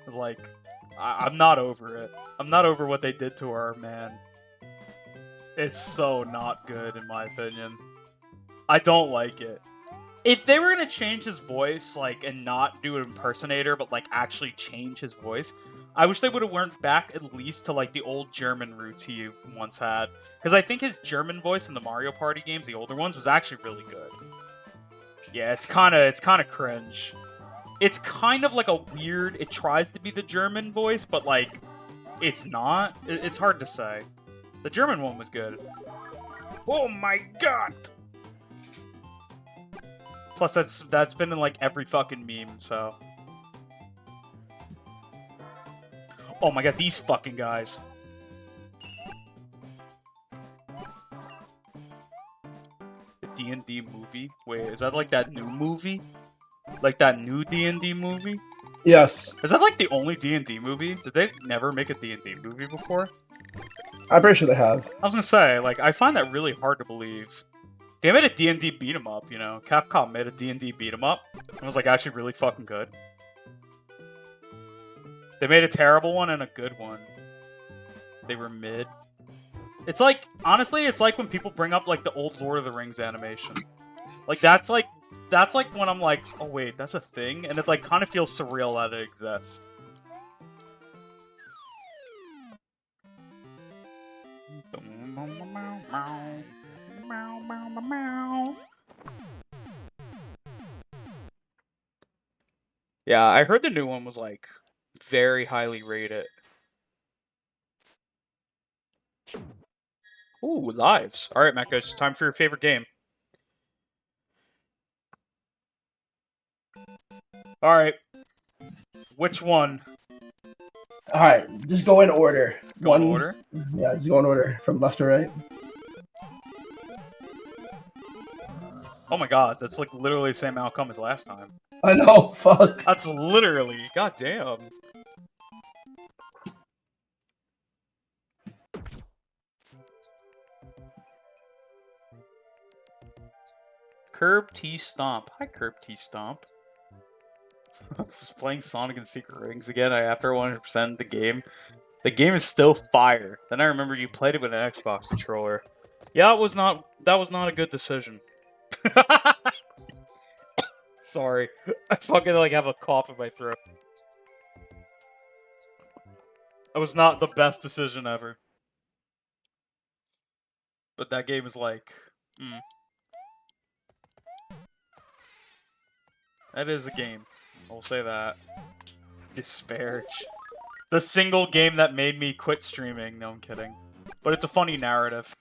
It's like, I'm not over it. I'm not over what they did to our man. It's so not good, in my opinion. I don't like it. If they were gonna change his voice, like, and not do an impersonator, but, like, actually change his voice, I wish they would have went back at least to, like, the old German roots he once had. Because I think his German voice in the Mario Party games, the older ones, was actually really good. Yeah, it's kind of cringe. It's kind of like a weird, it tries to be the German voice, but, like, it's not. It's hard to say. The German one was good. Oh my god! Plus, that's been in like every fucking meme. So. Oh my god, these fucking guys. The D&D movie? Wait, is that like that new movie? Like that new D&D movie? Yes, Is that like the only D&D movie? Did they never make a D&D movie before? I'm pretty sure they have. I was gonna say, like, I find that really hard to believe. They made a D&D beat 'em up, you know? Capcom made a D&D beat 'em up. It was like actually really fucking good. They made a terrible one and a good one. They were mid. It's like, honestly, it's like when people bring up like the old Lord of the Rings animation. Like that's like when I'm like, oh wait, that's a thing, and it like kind of feels surreal that it exists. Yeah, I heard the new one was like very highly rated. Ooh, lives. All right, Mecha, it's time for your favorite game. All right, which one? All right, just go in order. Go in order. Yeah, just go in order from left to right. Oh my god, that's like literally the same outcome as last time. I know. Fuck. That's literally, goddamn. Curb T Stomp. Hi, Curb T Stomp. I was playing Sonic and Secret Rings again. After 100% the game. The game is still fire. Then I remember you played it with an Xbox controller. Yeah, that was not a good decision. Sorry. I fucking like have a cough in my throat. That was not the best decision ever. But that game is like... That is a game. I'll say that. Disparage. The single game that made me quit streaming. No, I'm kidding. But it's a funny narrative.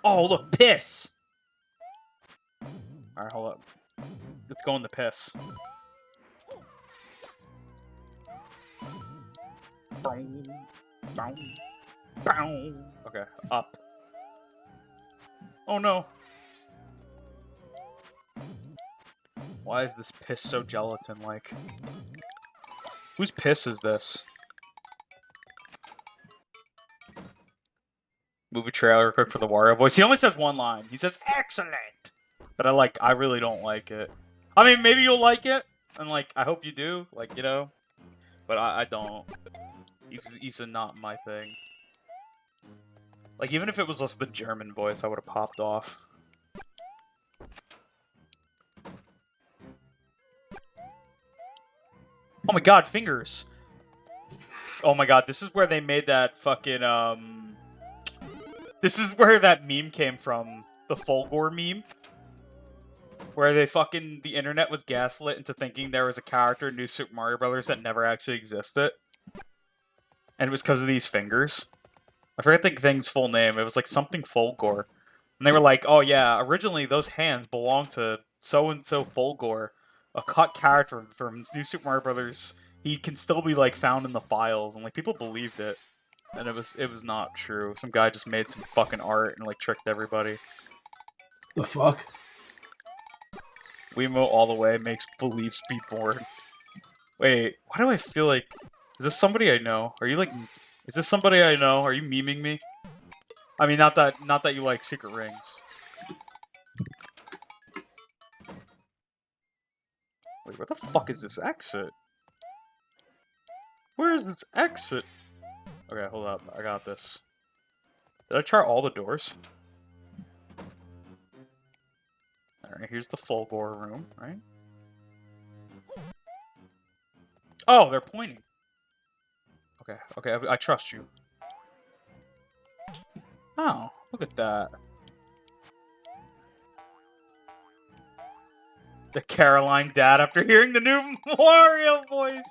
Oh, look, piss! Alright, hold up. Let's go in the piss. Okay, up. Oh no. Why is this piss so gelatin-like? Whose piss is this? Movie trailer quick for the Wario voice. He only says one line. He says, excellent! But I really don't like it. I mean, maybe you'll like it, and like, I hope you do, like, you know? But I don't. He's not my thing. Like, even if it was just the German voice, I would have popped off. Oh my god, fingers! Oh my god, this is where they made that fucking, This is where that meme came from. The Fulgore meme. Where the internet was gaslit into thinking there was a character in New Super Mario Bros. That never actually existed. And it was because of these fingers. I forget the thing's full name. It was like something Fulgore. And they were like, oh yeah, originally those hands belonged to so-and-so Fulgore. A cut character from New Super Mario Bros. He can still be like found in the files, and like people believed it. And it was not true. Some guy just made some fucking art and like tricked everybody. The fuck? Wiimote all the way makes beliefs be born. Wait, why do I feel like... Is this somebody I know? Are you like... Is this somebody I know? Are you memeing me? I mean, not that you like Secret Rings. Wait, where the fuck is this exit? Where is this exit? Okay, hold up. I got this. Did I try all the doors? Alright, here's the Fulgore room, right? Oh, they're pointing. Okay, I trust you. Oh, look at that. The Caroline dad after hearing the new Wario voice.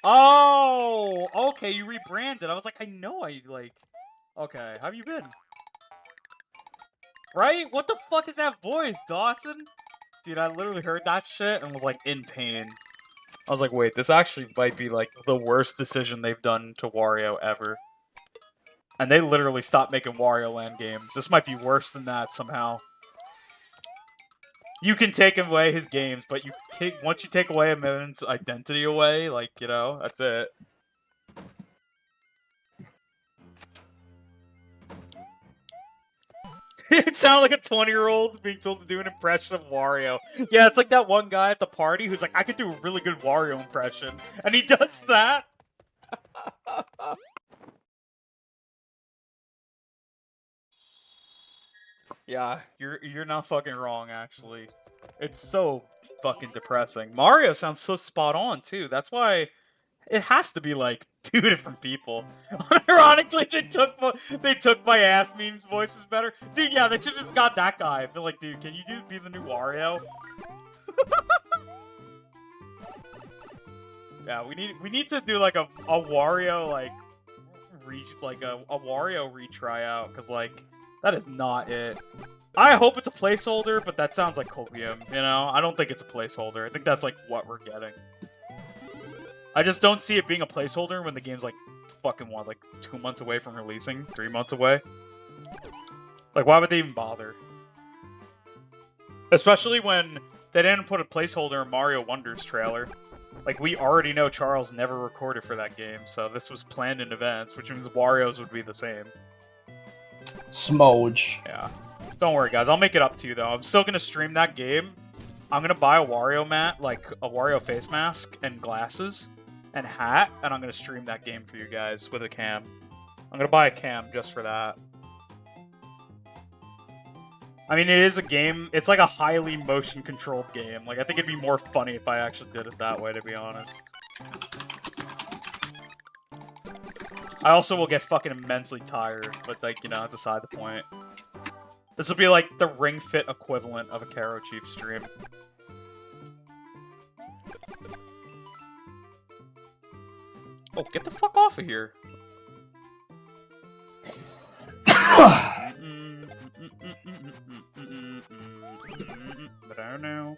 Oh, okay, you rebranded. I was like, I Okay, how have you been? Right? What the fuck is that voice, Dawson? Dude, I literally heard that shit and was like in pain. I was like, wait, this actually might be like the worst decision they've done to Wario ever. And they literally stopped making Wario Land games. This might be worse than that somehow. You can take away his games, but once you take away a man's identity away, like, you know, that's it. It sounds like a 20-year-old being told to do an impression of Wario. Yeah, it's like that one guy at the party who's like, I could do a really good Wario impression. And he does that. Yeah, you're not fucking wrong, actually. It's so fucking depressing. Mario sounds so spot on, too. That's why it has to be, like, 2 different people. Ironically, they took my ass memes voices better. Dude, yeah, they should have just got that guy. I feel like, dude, can you be the new Wario? Yeah, we need to do, like, a Wario, like, a Wario retry out, because, like, that is not it. I hope it's a placeholder, but that sounds like copium, you know? I don't think it's a placeholder. I think that's, like, what we're getting. I just don't see it being a placeholder when the game's, like, fucking, what, like, 2 months away from releasing? 3 months away? Like, why would they even bother? Especially when they didn't put a placeholder in Mario Wonders trailer. Like, we already know Charles never recorded for that game, so this was planned in advance, which means Wario's would be the same. Smoj. Yeah. Don't worry, guys. I'll make it up to you, though. I'm still gonna stream that game. I'm gonna buy a Wario mat, like a Wario face mask and glasses and hat, and I'm gonna stream that game for you guys with a cam. I'm gonna buy a cam just for that. I mean, it is a game. It's like a highly motion-controlled game. Like, I think it'd be more funny if I actually did it that way, to be honest. I also will get fucking immensely tired, but, like, you know, that's aside the point. This will be like the Ring Fit equivalent of a Karo Chief stream. Oh, get the fuck off of here. But I don't know.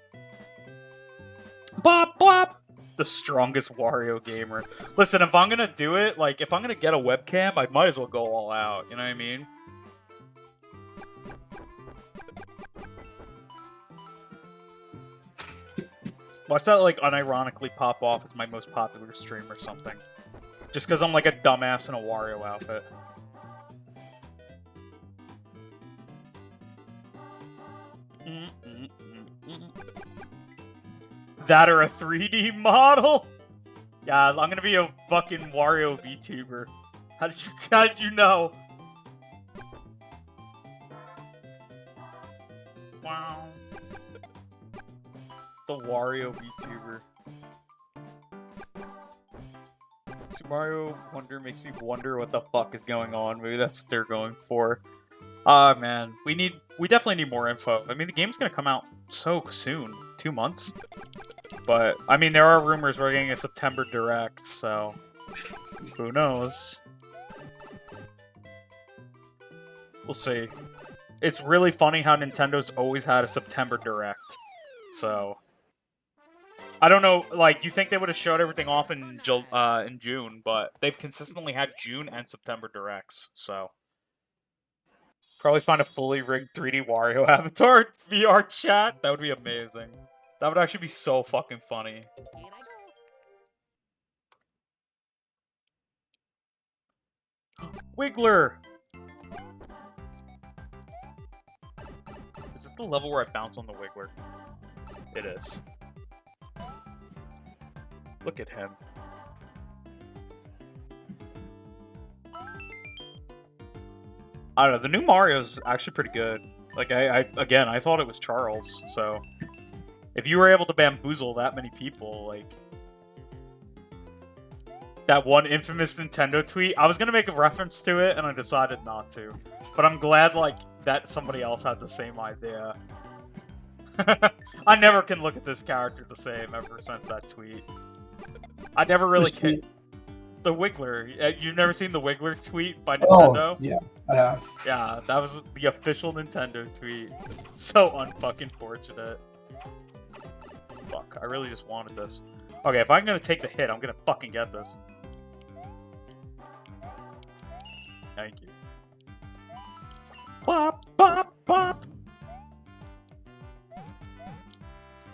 Bop bop! The strongest Wario gamer. Listen, if I'm gonna do it, like, if I'm gonna get a webcam, I might as well go all out, you know what I mean? Watch that, like, unironically pop off as my most popular stream or something. Just because I'm, like, a dumbass in a Wario outfit. That or a 3D model? Yeah, I'm gonna be a fucking Wario VTuber. How did you know? Wow. The Wario VTuber. Super Mario Wonder makes me wonder what the fuck is going on. Maybe that's what they're going for. Ah, man. We definitely need more info. I mean, the game's gonna come out so soon. 2 months? But, I mean, there are rumors we're getting a September Direct, so... who knows? We'll see. It's really funny how Nintendo's always had a September Direct. So... I don't know, like, you think they would have showed everything off in June, but they've consistently had June and September Directs, so... Probably find a fully rigged 3D Wario avatar VR chat. That would be amazing. That would actually be so fucking funny. Wiggler! Is this the level where I bounce on the Wiggler? It is. Look at him. I don't know, the new Mario's actually pretty good. Like, again, I thought it was Charles, so... If you were able to bamboozle that many people, like... That one infamous Nintendo tweet, I was gonna make a reference to it, and I decided not to. But I'm glad, like, that somebody else had the same idea. I never can look at this character the same ever since that tweet. I never really cared. The Wiggler. You've never seen the Wiggler tweet by Oh, Nintendo? yeah, I have. Yeah, that was the official Nintendo tweet. So unfucking fortunate. Fuck, I really just wanted this. Okay, if I'm gonna take the hit, I'm gonna fucking get this. Thank you. Bop, bop, bop.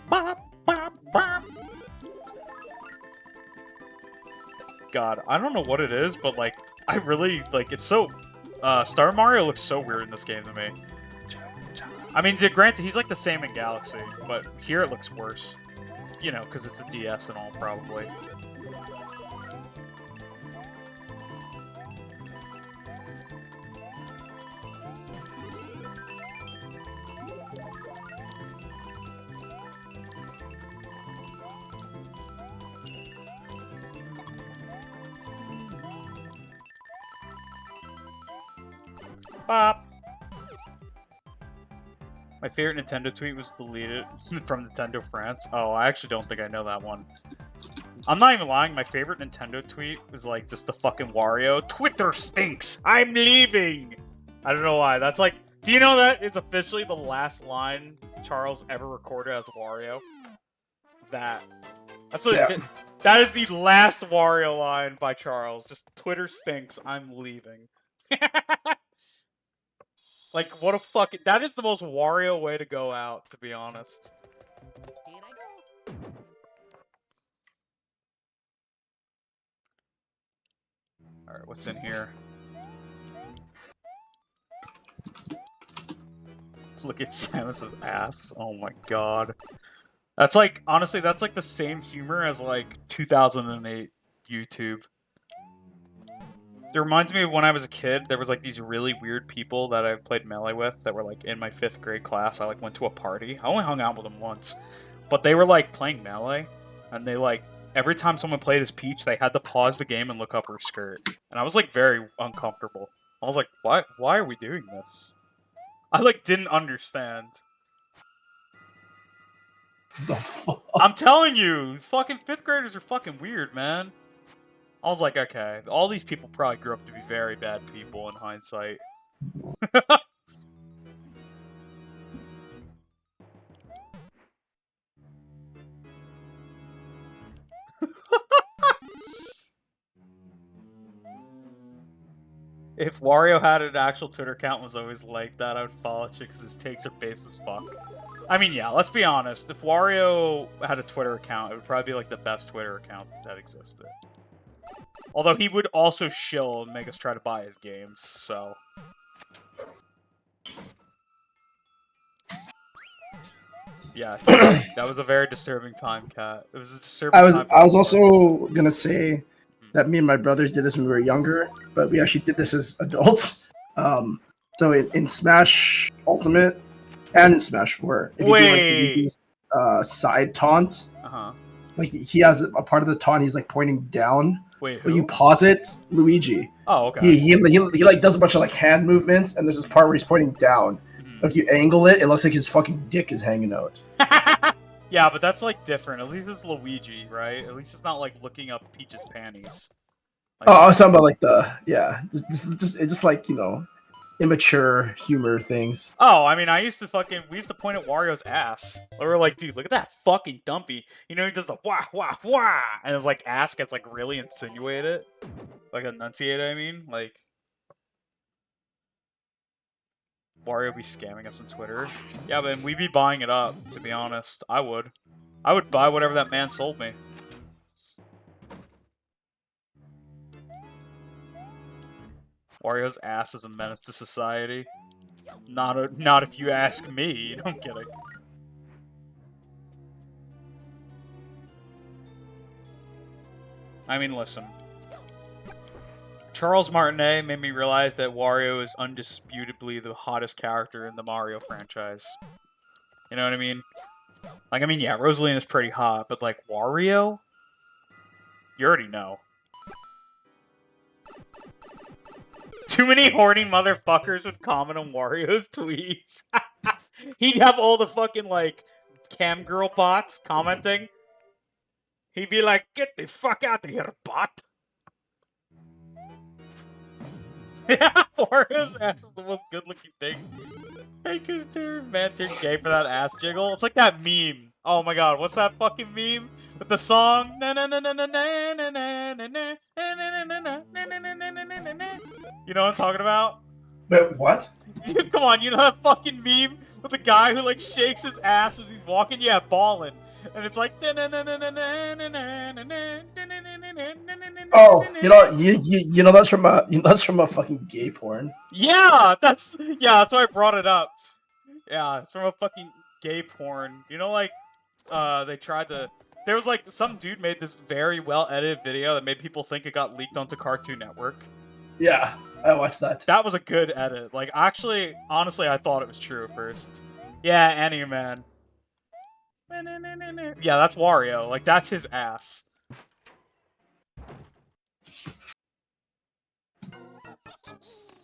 Bop, bop, bop. God, I don't know what it is, but like, I really, like, it's so... Star Mario looks so weird in this game to me. I mean, granted, he's like the same in Galaxy, but here it looks worse. You know, because it's a DS and all, probably. Bop. My favorite Nintendo tweet was deleted from Nintendo France. Oh, I actually don't think I know that one. I'm not even lying, my favorite Nintendo tweet is like just the fucking Wario. Twitter stinks! I'm leaving! I don't know why. That's like... Do you know that it's officially the last line Charles ever recorded as Wario? That. That's like, Yeah. that is the last Wario line by Charles. Just Twitter stinks, I'm leaving. Like, what a fucking... That is the most Wario way to go out, to be honest. Alright, what's in here? Look at Samus's ass. Oh my god. That's like... Honestly, that's like the same humor as, like, 2008 YouTube. It reminds me of when I was a kid, there was like these really weird people that I played Melee with that were like in my 5th grade class. I like went to a party. I only hung out with them once. But they were like playing Melee, and they like, every time someone played as Peach, they had to pause the game and look up her skirt. And I was like very uncomfortable. I was like, why are we doing this? I like didn't understand. The fuck? I'm telling you, fucking 5th graders are fucking weird, man. I was like, okay, all these people probably grew up to be very bad people in hindsight. If Wario had an actual Twitter account and was always like that, I would follow it because his takes are base as fuck. I mean, yeah, let's be honest. If Wario had a Twitter account, it would probably be like the best Twitter account that existed. Although he would also shill and make us try to buy his games, so... Yeah, that was a very disturbing time, Kat. It was a disturbing time. I was also gonna say that me and my brothers did this when we were younger, but we actually did this as adults. So in Smash Ultimate and in Smash 4, if you do like Luigi's side taunt, like he has a part of the taunt, he's like pointing down. Wait, When who? you pause it, Luigi. Oh, okay. He like does a bunch of like hand movements, and there's this part where he's pointing down. If you angle it, it looks like his fucking dick is hanging out. Yeah, but that's like different. At least it's Luigi, right? At least it's not like looking up Peach's panties. Like, Oh, I was talking about like just like, you know, immature humor things. Oh, I mean, we used to point at Wario's ass. We were like, dude, look at that fucking dumpy. You know, he does the wah, wah, wah, and his, like, ass gets, like, really insinuated. Like, enunciated, I mean. Like, Wario be scamming us on Twitter. Yeah, but we'd be buying it up, to be honest. I would. I would buy whatever that man sold me. Wario's ass is a menace to society. Not if you ask me. I'm kidding. I mean, listen. Charles Martinet made me realize that Wario is undisputably the hottest character in the Mario franchise. You know what I mean? Like, I mean, yeah, Rosalina's pretty hot, but like, Wario? You already know. Too many horny motherfuckers would comment on Wario's tweets. He'd have all the fucking, like, cam girl bots commenting. He'd be like, get the fuck out of here, bot. Yeah, Wario's ass is the most good-looking thing. I could turn man turned gay for that ass jiggle. It's like that meme. Oh my god, what's that fucking meme with the song? Na na na na na na na na na na na na na na na na na na na. You know what I'm talking about? Wait, what? Come on, you know that fucking meme with the guy who like shakes his ass as he's walking? Yeah, ballin'. And it's like Oh, you know that's from a fucking gay porn. yeah, that's why I brought it up. Yeah, it's from a fucking gay porn. You know, like, they tried to. There was like some dude made this very well edited video that made people think it got leaked onto Cartoon Network. Yeah, I watched that. That was a good edit. Like, actually, honestly, I thought it was true at first. Yeah, Annie-Man. Yeah, that's Wario. Like, that's his ass.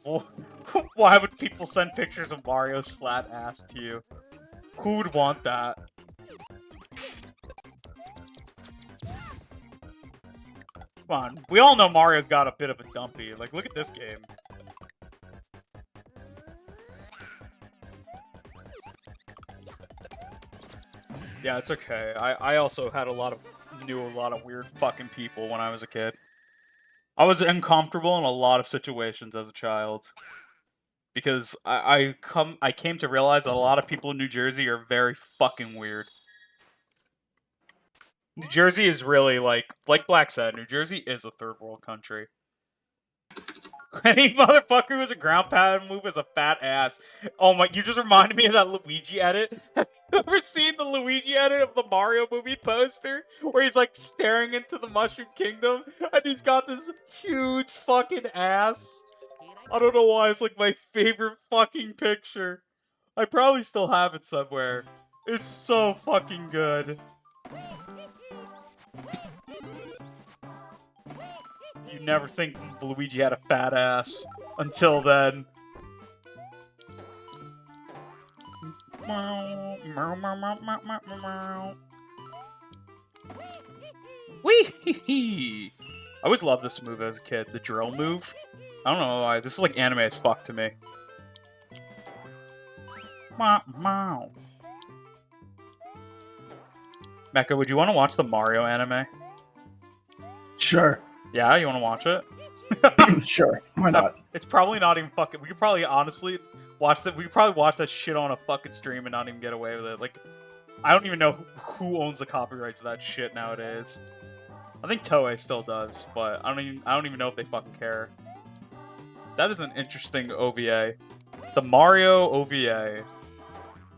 Well, why would people send pictures of Mario's flat ass to you? Who would want that? Come on, we all know Mario's got a bit of a dumpy. Like, look at this game. Yeah, it's okay. I also had knew a lot of weird fucking people when I was a kid. I was uncomfortable in a lot of situations as a child. Because I came to realize that a lot of people in New Jersey are very fucking weird. New Jersey is really like Black said, New Jersey is a third world country. Any motherfucker who's a ground pound move is a fat ass. Oh my, you just reminded me of that Luigi edit. Have you ever seen the Luigi edit of the Mario movie poster? Where he's like staring into the Mushroom Kingdom and he's got this huge fucking ass. I don't know why, it's like my favorite fucking picture. I probably still have it somewhere. It's so fucking good. You never think Luigi had a fat ass until then. Wee! I always loved this move as a kid, the drill move. I don't know why. This is like anime as fuck to me. Mecha, would you want to watch the Mario anime? Sure. Yeah, you want to watch it? Sure. Why not? It's probably not even fucking. We could probably honestly watch that. We could probably watch that shit on a fucking stream and not even get away with it. Like, I don't even know who owns the copyright to that shit nowadays. I think Toei still does, but I don't even know if they fucking care. That is an interesting OVA. The Mario OVA.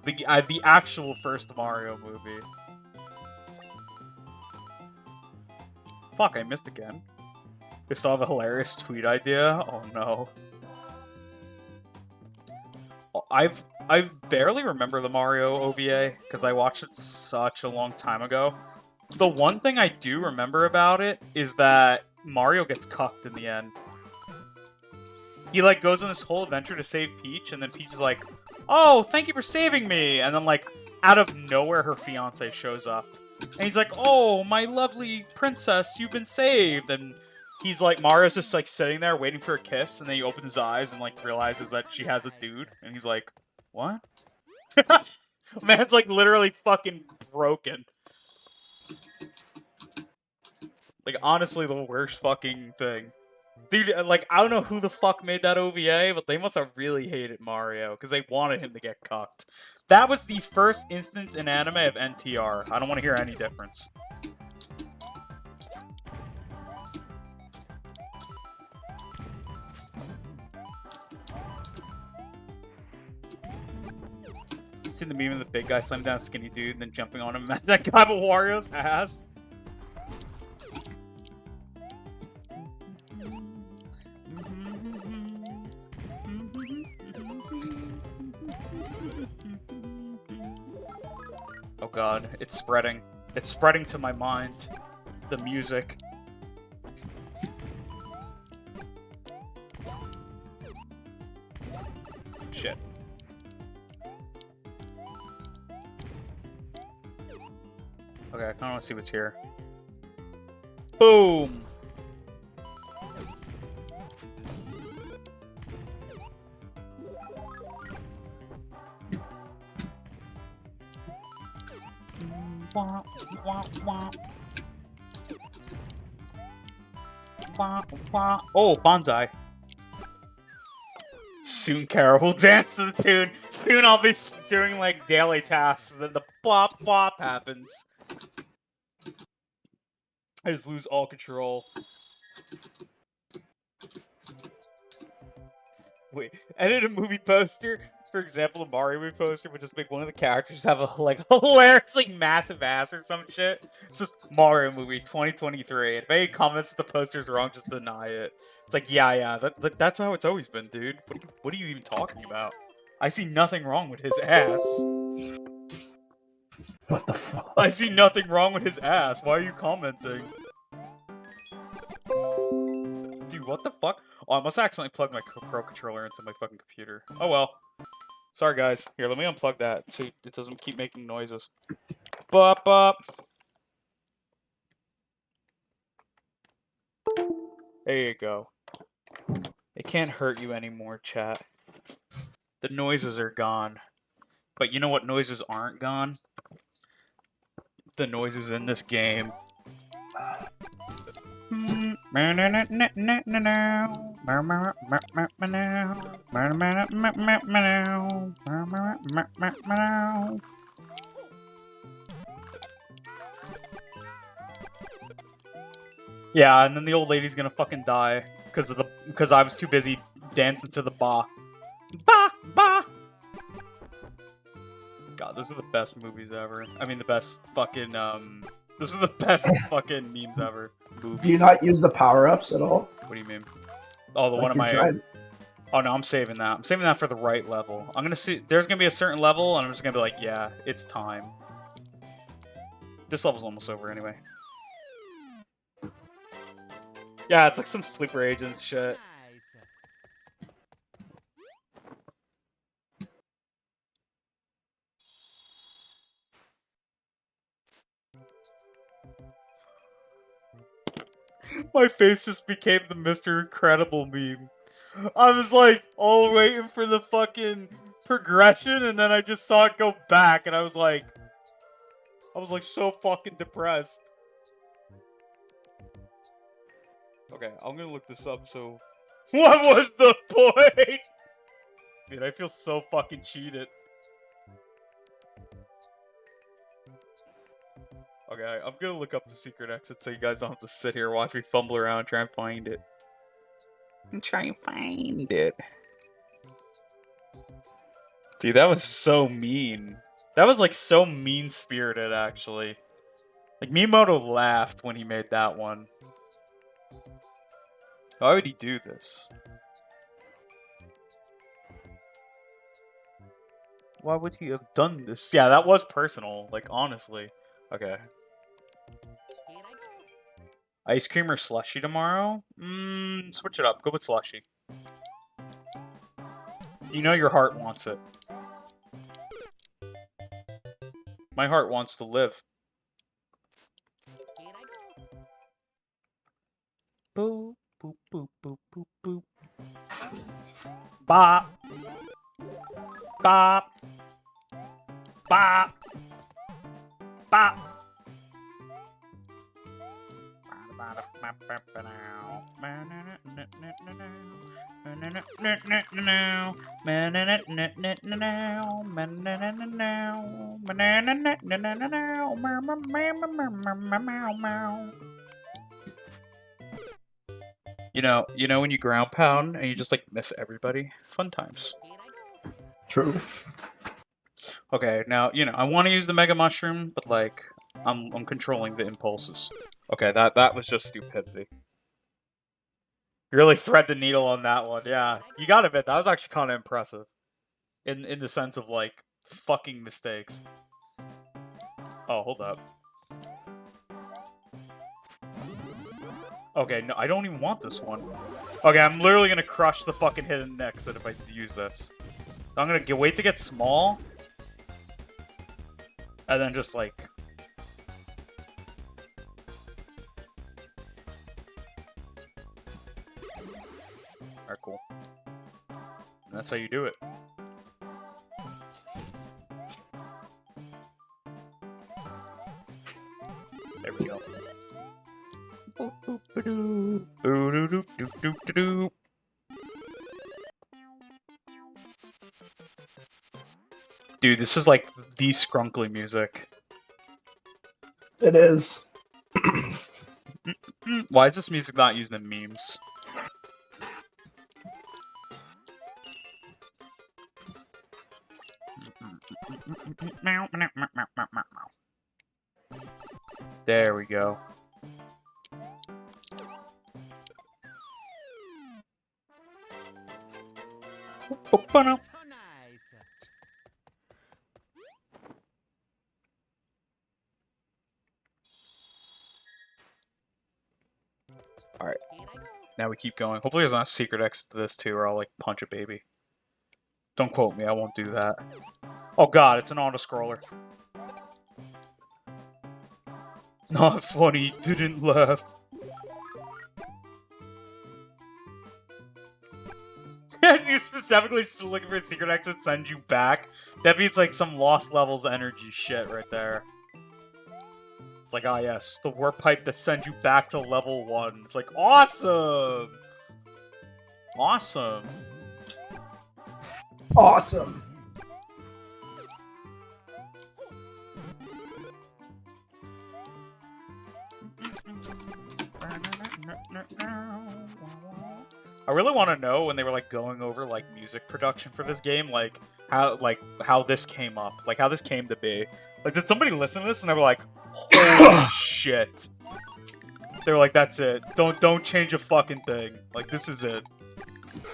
The actual first Mario movie. Fuck, I missed again. They still have a hilarious tweet idea? Oh no. I barely remember the Mario OVA, because I watched it such a long time ago. The one thing I do remember about it is that Mario gets cucked in the end. He, like, goes on this whole adventure to save Peach, and then Peach is like, oh, thank you for saving me! And then, like, out of nowhere, her fiancé shows up. And he's like, oh, my lovely princess, you've been saved! And he's like, Mario's just, like, sitting there waiting for a kiss, and then he opens his eyes and, like, realizes that she has a dude. And he's like, what? Man's, like, literally fucking broken. Like, honestly, the worst fucking thing. Dude, like, I don't know who the fuck made that OVA, but they must have really hated Mario, because they wanted him to get cucked. That was the first instance in anime of NTR. I don't want to hear any difference. Seen the meme of the big guy slamming down a skinny dude and then jumping on him? Imagine that guy with Wario's ass. Oh god, it's spreading. It's spreading to my mind. The music. Shit. Okay, I kinda wanna see what's here. Boom! Wah, wah, wah. Wah, wah. Oh, bonsai. Soon Kara will dance to the tune. Soon I'll be doing like daily tasks. Then the bop bop happens. I just lose all control. Wait, edit a movie poster. For example, a Mario movie poster would just make one of the characters have a like hilarious, like massive ass or some shit. It's just Mario movie 2023. If any comments the poster's wrong, just deny it. It's like, yeah, that's how it's always been, dude. What are you even talking about? I see nothing wrong with his ass. What the fuck? I see nothing wrong with his ass. Why are you commenting? Dude, what the fuck? Oh, I must accidentally plug my Pro controller into my fucking computer. Oh well. Sorry, guys. Here, let me unplug that so it doesn't keep making noises. Bop, bop. There you go. It can't hurt you anymore, chat. The noises are gone. But you know what noises aren't gone? The noises in this game. Yeah, and then the old lady's gonna fucking die because I was too busy dancing to the ba. Ba ba. God, those are the best movies ever. I mean, the best fucking those are the best fucking memes ever. Movies. Do you not use the power-ups at all? What do you mean? Oh, the Like one of you're my. trying- Oh no, I'm saving that. I'm saving that for the right level. I'm gonna see. There's gonna be a certain level, and I'm just gonna be like, yeah, it's time. This level's almost over anyway. Yeah, it's like some sleeper agents shit. My face just became the Mr. Incredible meme. I was like, all waiting for the fucking progression, and then I just saw it go back, and I was like so fucking depressed. Okay, I'm gonna look this up, so... What was the point? Dude, I feel so fucking cheated. Okay, I'm gonna look up the secret exit so you guys don't have to sit here and watch me fumble around and try and find it. I'm trying to find it. Dude, that was so mean. That was like so mean-spirited, actually. Like, Miyamoto laughed when he made that one. Why would he do this? Why would he have done this? Yeah, that was personal, like, honestly. Okay. Ice cream or slushy tomorrow? Switch it up. Go with slushy. You know your heart wants it. My heart wants to live. Boop, boop, boop, boop, boop, boop. Bop. Bop. Bop. Bop. You know when you ground pound and you just like miss everybody? Fun times. True. Okay, now, I want to use the Mega Mushroom, but like I'm controlling the impulses. Okay, that was just stupidity. You really thread the needle on that one. Yeah, you gotta admit that was actually kind of impressive. In the sense of like fucking mistakes. Oh, hold up. Okay, no, I don't even want this one. Okay, I'm literally gonna crush the fucking hidden exit if I use this. So I'm gonna wait to get small. And then just like... Alright, cool. And that's how you do it. Boo-doo-doo-doo-doo-doo-doo. Dude, this is like the scrunkly music. It is. Why is this music not used in memes? There we go. Alright. Now we keep going. Hopefully there's not a secret exit to this too, or I'll like punch a baby. Don't quote me, I won't do that. Oh god, it's an auto-scroller. Not funny, didn't laugh. You're specifically looking for a secret exit send you back. That means like some lost levels energy shit right there. It's like, ah yes, the warp pipe that sends you back to level 1. It's like, awesome! Awesome. Awesome. I really want to know when they were like going over like music production for this game, like how this came up, like how this came to be. Like, did somebody listen to this and they were like, "Holy shit!" They were like, "That's it. Don't change a fucking thing. Like, this is it."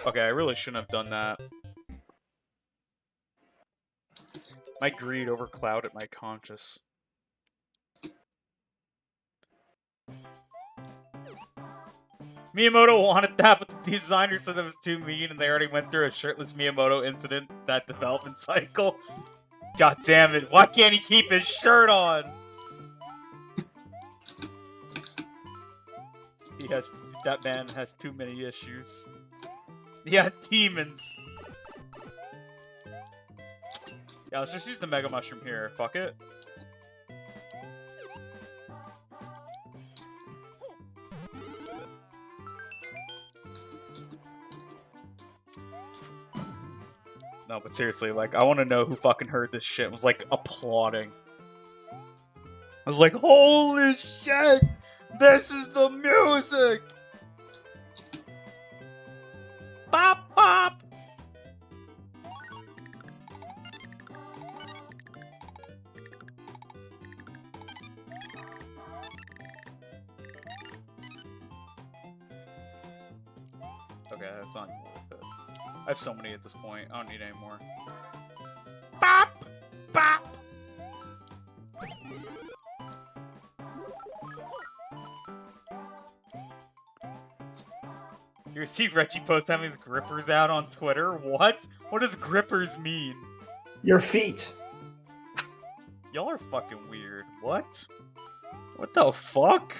Okay, I really shouldn't have done that. My greed overclouded my conscience. Miyamoto wanted that, but the designer said it was too mean, and they already went through a shirtless Miyamoto incident that development cycle. God damn it! Why can't he keep his shirt on? That man has too many issues. He has demons. Yeah, let's just use the Mega Mushroom here. Fuck it. No, but seriously, like, I want to know who fucking heard this shit and was, like, applauding. I was like, holy shit! This is the music! Bop, bop! Okay, that's not even worth it. I have so many at this point. I don't need any more. Bop! Bop! You see Reggie post having his grippers out on Twitter? What? What does grippers mean? Your feet. Y'all are fucking weird. What? What the fuck?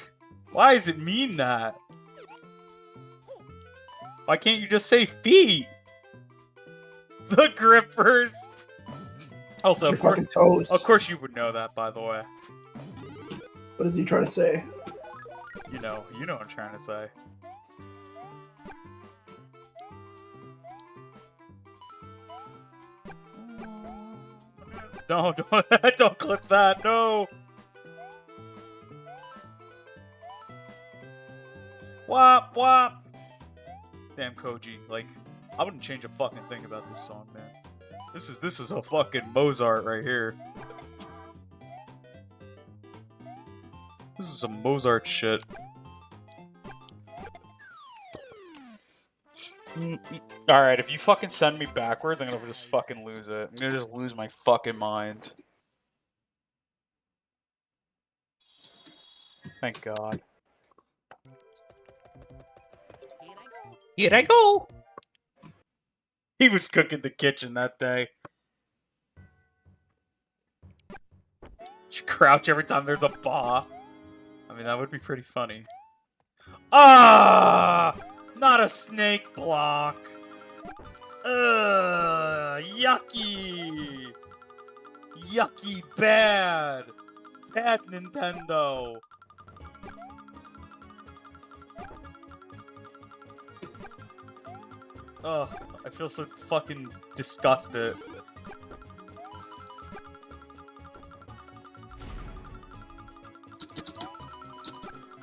Why does it mean that? Why can't you just say feet? The grippers. Also, Your fucking toes. of course you would know that, by the way. What is he trying to say? You know what I'm trying to say. Don't click that, no! Wop, wop! Damn, Koji, like, I wouldn't change a fucking thing about this song, man. This is a fucking Mozart right here. This is some Mozart shit. Alright, if you fucking send me backwards, I'm gonna just fucking lose it. I'm gonna just lose my fucking mind. Thank God. Here I go! He was cooking the kitchen that day. You crouch every time there's a ba. I mean, that would be pretty funny. Ah! Not a snake block. Yucky. Yucky bad. Bad Nintendo. Ugh, I feel so fucking disgusted.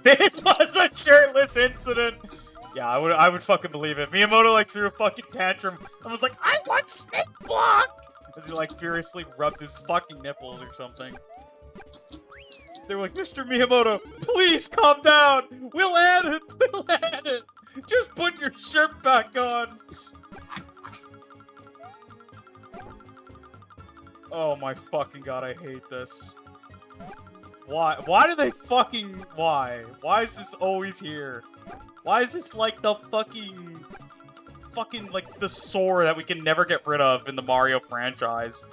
This was a shirtless incident. Yeah, I would fucking believe it. Miyamoto like threw a fucking tantrum and was like, "I want Snake Block!" As he like furiously rubbed his fucking nipples or something. They were like, "Mr. Miyamoto, please calm down. We'll add it. We'll add it. Just put your shirt back on." Oh my fucking god, I hate this. Why? Why do they fucking... Why? Why is this always here? Why is this like the fucking... like the sore that we can never get rid of in the Mario franchise?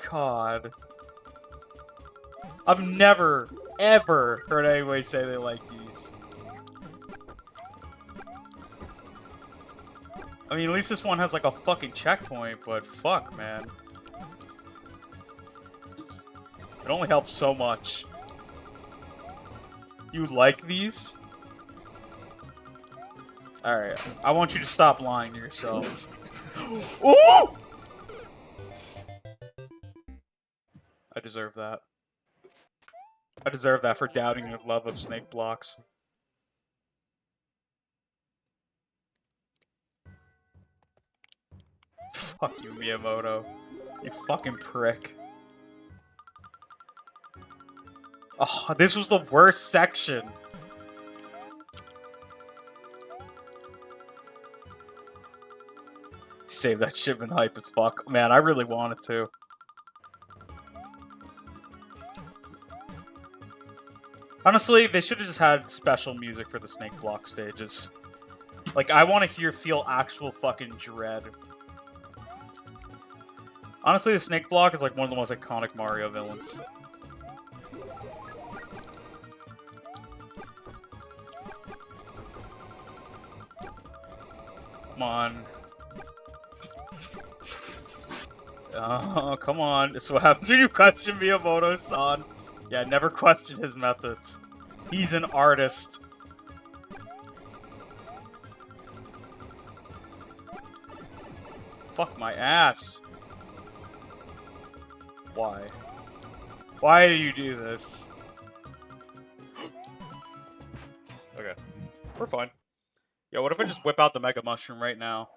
God. I've never, ever heard anybody say they like these. I mean, at least this one has like a fucking checkpoint, but fuck, man. It only helps so much. You like these? Alright, I want you to stop lying to yourself. Ooh! I deserve that. I deserve that for doubting your love of snake blocks. Fuck you, Miyamoto. You fucking prick. Oh, this was the worst section. Save that shipment hype as fuck. Man, I really wanted to. Honestly, they should have just had special music for the snake block stages. Like, I want to feel actual fucking dread. Honestly, the snake block is like one of the most iconic Mario villains. Come on. Oh, come on. This is what happens when you question Miyamoto-san. Yeah, never question his methods. He's an artist. Fuck my ass. Why? Why do you do this? Okay. We're fine. Yeah, what if I just whip out the Mega Mushroom right now?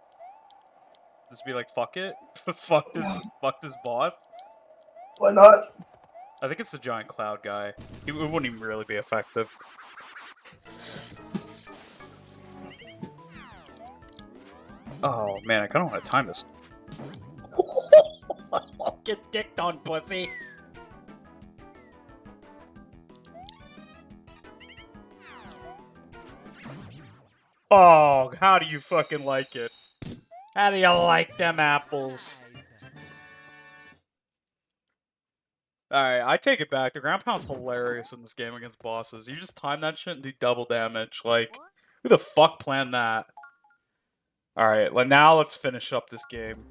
Just be like, fuck it? fuck this boss? Why not? I think it's the giant cloud guy. It wouldn't even really be effective. Oh man, I kinda wanna time this. Get dicked on, pussy! Oh, how do you fucking like it? How do you like them apples? Alright, I take it back. The ground pound's hilarious in this game against bosses. You just time that shit and do double damage. Like, who the fuck planned that? Alright, now let's finish up this game.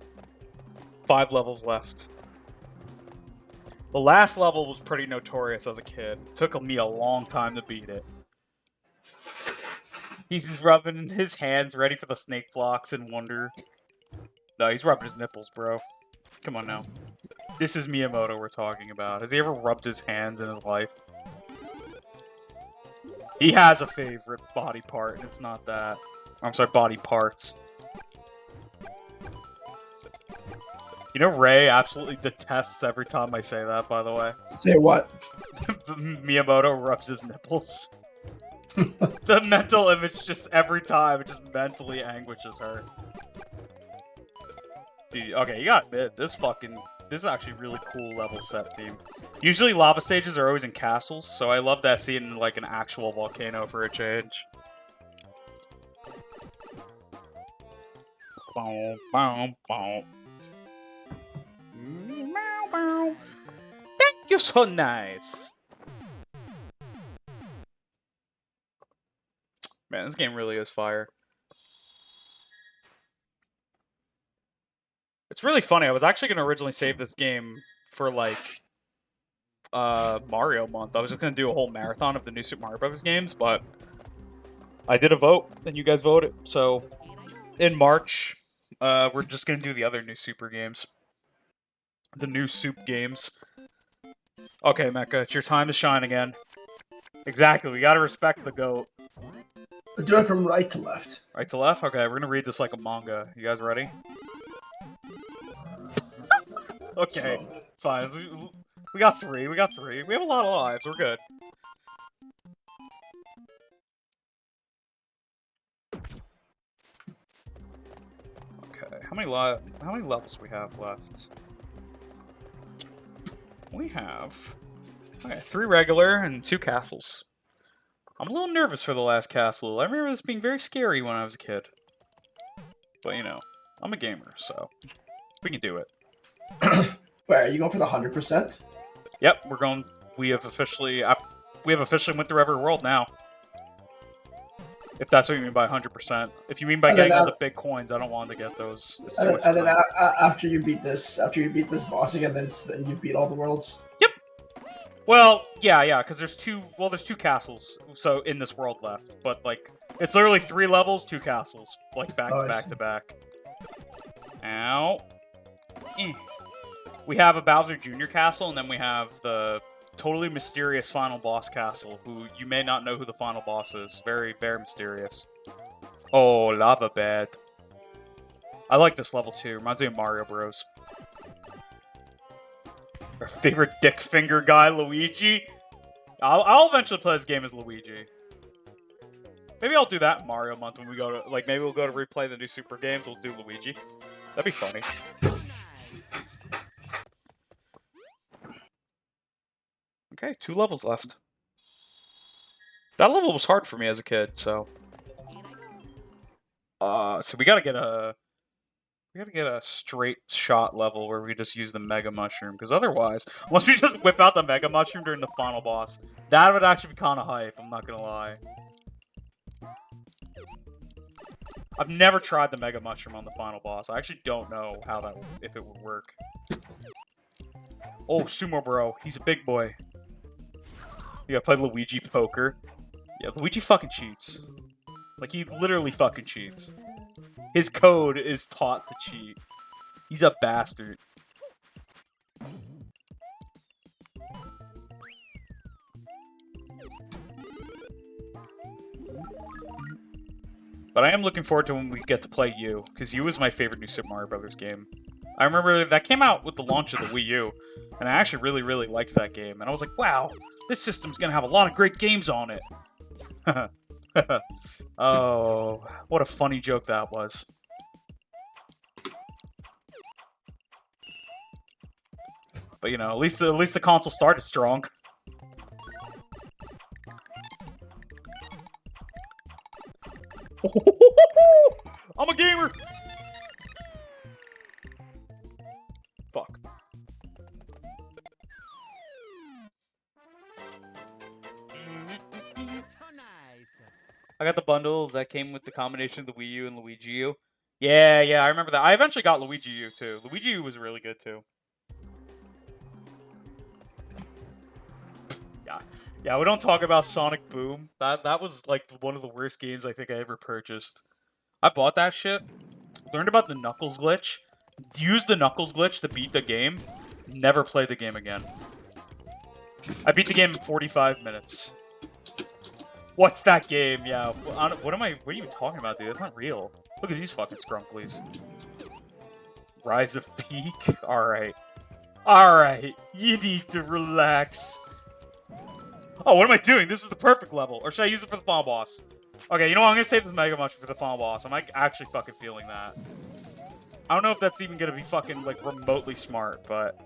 5 levels left. The last level was pretty notorious as a kid. It took me a long time to beat it. He's rubbing his hands ready for the snake blocks in wonder. No, he's rubbing his nipples, bro. Come on now. This is Miyamoto we're talking about. Has he ever rubbed his hands in his life? He has a favorite body part, and it's not that. I'm sorry, body parts. You know Ray absolutely detests every time I say that, by the way. Say what? Miyamoto rubs his nipples. The mental image just every time, it just mentally anguishes her. Dude, okay, you gotta admit, this is actually really cool level set theme. Usually lava stages are always in castles, so I love that seeing like an actual volcano for a change. Boom, boom, boom. Thank you, so nice. Man, this game really is fire. It's really funny. I was actually going to originally save this game for, like, Mario month. I was just going to do a whole marathon of the new Super Mario Bros. Games, but I did a vote, and you guys voted. So, in March, we're just gonna do the other new Super games. The new Soup games. Okay, Mecha, it's your time to shine again. Exactly, we gotta respect the GOAT. Do it from right to left. Right to left? Okay, we're gonna read this like a manga. You guys ready? Okay, fine. We got three. We got three. We have a lot of lives. We're good. Okay, how many levels we have left? We have 3 regular and 2 castles. I'm a little nervous for the last castle. I remember this being very scary when I was a kid. But you know, I'm a gamer, so we can do it. Wait, are you going for the 100%? Yep, we're going. We have officially went through every world now. If that's what you mean by 100%. If you mean by getting all the big coins, I don't want to get those. It's too much And then time. after you beat this boss again, then you beat all the worlds. Yep. Well, yeah, because there's two castles, so in this world left, but like it's literally 3 levels, 2 castles, like back to back to back. Ow. We have a Bowser Jr. castle, and then we have the totally mysterious final boss castle, who you may not know who the final boss is. Very, very mysterious. Oh, lava bed. I like this level too. Reminds me of Mario Bros. Our favorite dick finger guy, Luigi. I'll eventually play this game as Luigi. Maybe I'll do that in Mario Month when we go to, like, maybe we'll go to replay the new Super games. We'll do Luigi. That'd be funny. Okay, 2 levels left. That level was hard for me as a kid, so. So we gotta get a straight shot level where we just use the Mega Mushroom, because otherwise, unless we just whip out the Mega Mushroom during the final boss, that would actually be kind of hype, I'm not gonna lie. I've never tried the Mega Mushroom on the final boss. I actually don't know if it would work. Oh, Sumo Bro, he's a big boy. You gotta play Luigi Poker. Yeah, Luigi fucking cheats. Like, he literally fucking cheats. His code is taught to cheat. He's a bastard. But I am looking forward to when we get to play U, because U is my favorite new Super Mario Brothers game. I remember that came out with the launch of the Wii U, and I actually really, really liked that game. And I was like, wow, this system's gonna have a lot of great games on it. Oh, what a funny joke that was. But you know, at least the console started strong. I'm a gamer. Fuck. I got the bundle that came with the combination of the Wii U and Luigi U. Yeah, I remember that. I eventually got Luigi U too. Luigi U was really good too. Yeah, we don't talk about Sonic Boom. That was like one of the worst games I think I ever purchased. I bought that shit, learned about the Knuckles glitch, used the Knuckles glitch to beat the game, never played the game again. I beat the game in 45 minutes. What's that game? Yeah, what are you talking about, dude? That's not real. Look at these fucking scrunklies. Rise of Peak? Alright. Alright, you need to relax. Oh, what am I doing? This is the perfect level. Or should I use it for the final boss? Okay, you know what? I'm gonna save this Mega Mushroom for the final boss. I'm like actually fucking feeling that. I don't know if that's even gonna be fucking like remotely smart, but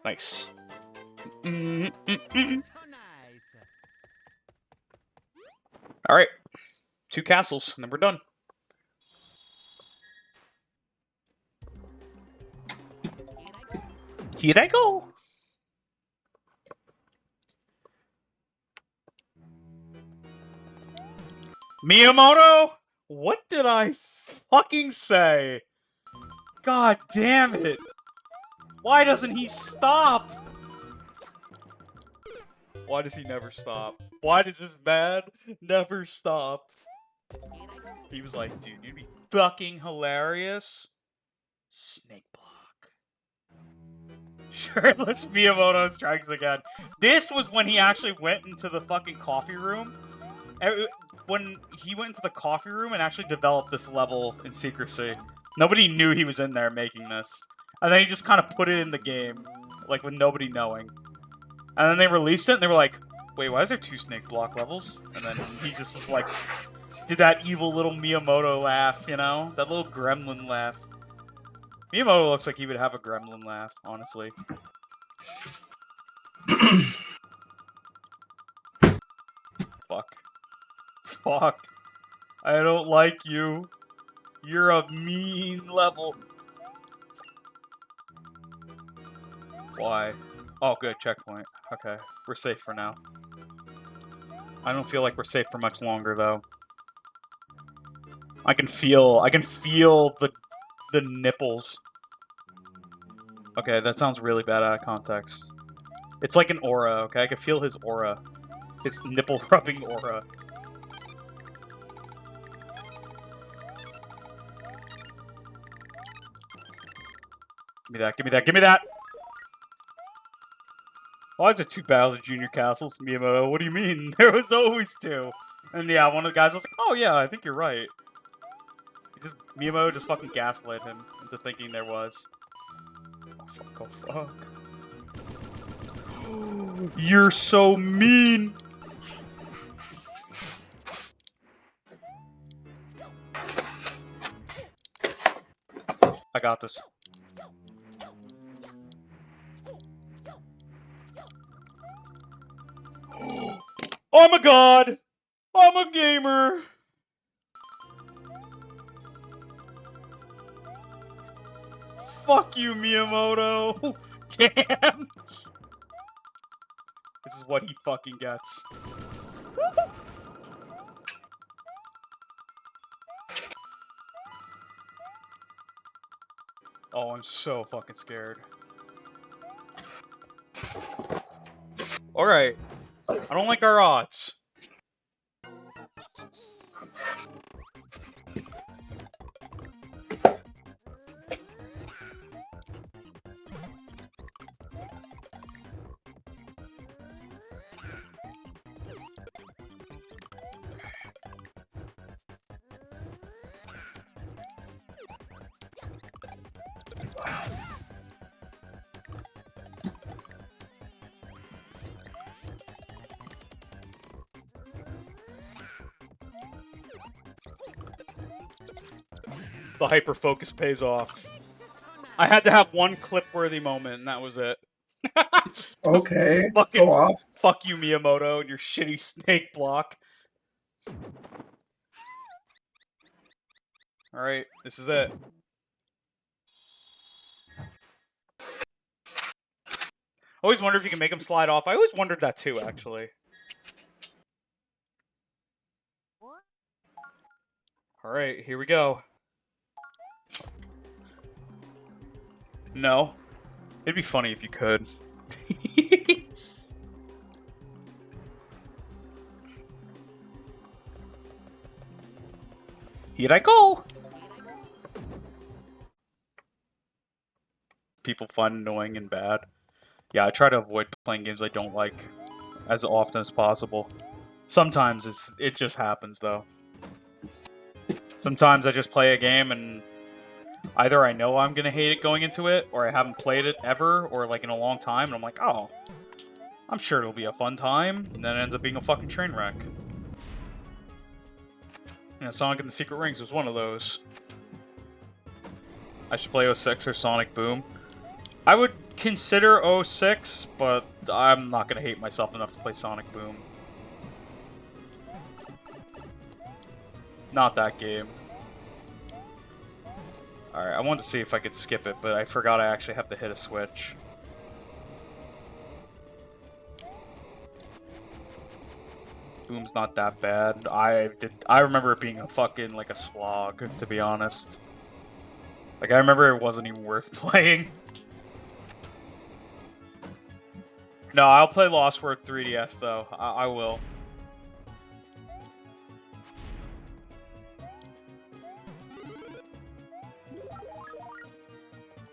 nice. All right, 2 castles, and then we're done. Here I go. Miyamoto, what did I fucking say? God damn it! Why doesn't he stop? Why does he never stop? Why does this man never stop? He was like, dude, you'd be fucking hilarious. Snake block. Shirtless Miyamoto strikes again. This was when he actually went into the fucking coffee room. When he went into the coffee room and actually developed this level in secrecy. Nobody knew he was in there making this. And then he just kind of put it in the game. Like, with nobody knowing. And then they released it, and they were like, wait, why is there 2 snake block levels? And then he just was like, did that evil little Miyamoto laugh, you know? That little gremlin laugh. Miyamoto looks like he would have a gremlin laugh, honestly. Fuck. Fuck. I don't like you. You're a mean level. Why? Oh, good. Checkpoint. Okay. We're safe for now. I don't feel like we're safe for much longer, though. I can feel the nipples. Okay, that sounds really bad out of context. It's like an aura, okay? I can feel his aura. His nipple-rubbing aura. Give me that, give me that, give me that! Why is there 2 battles of Junior Castles, Miyamoto? What do you mean? There was always 2. And yeah, one of the guys was like, oh yeah, I think you're right. Miyamoto just fucking gaslit him into thinking there was. Oh fuck, oh fuck. You're so mean! I got this. Oh my god! I'm a gamer! Fuck you, Miyamoto! Damn! This is what he fucking gets. Oh, I'm so fucking scared. Alright. I don't like our odds. The hyper focus pays off. I had to have one clip-worthy moment, and that was it. Okay, Fucking go off. fuck you, Miyamoto, and your shitty snake block. Alright, this is it. I always wonder if you can make him slide off. I always wondered that too, actually. Alright, here we go. No. It'd be funny if you could. Here I go! People find annoying and bad. Yeah, I try to avoid playing games I don't like as often as possible. Sometimes it just happens, though. Sometimes I just play a game and either I know I'm gonna hate it going into it, or I haven't played it ever, or like in a long time, and I'm like, oh, I'm sure it'll be a fun time, and then it ends up being a fucking train wreck. You know, Sonic and the Secret Rings was one of those. I should play 06 or Sonic Boom. I would consider 06, but I'm not gonna hate myself enough to play Sonic Boom. Not that game. Alright, I wanted to see if I could skip it, but I forgot I actually have to hit a switch. Boom's not that bad. I remember it being a fucking, like, a slog, to be honest. Like, I remember it wasn't even worth playing. No, I'll play Lost World 3DS, though. I will.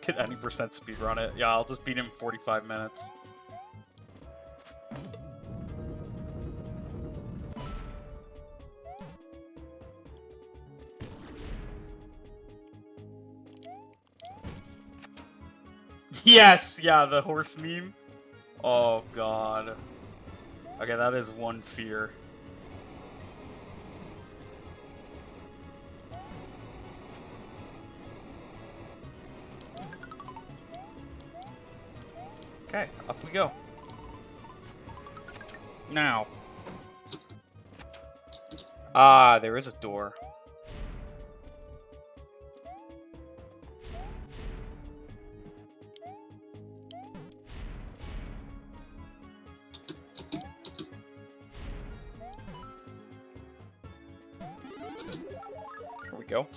Could any percent speedrun it. Yeah, I'll just beat him in 45 minutes. Yes! Yeah, the horse meme. Oh, God. Okay, that is one fear. Okay, up we go. Now. Ah, there is a door. Here we go.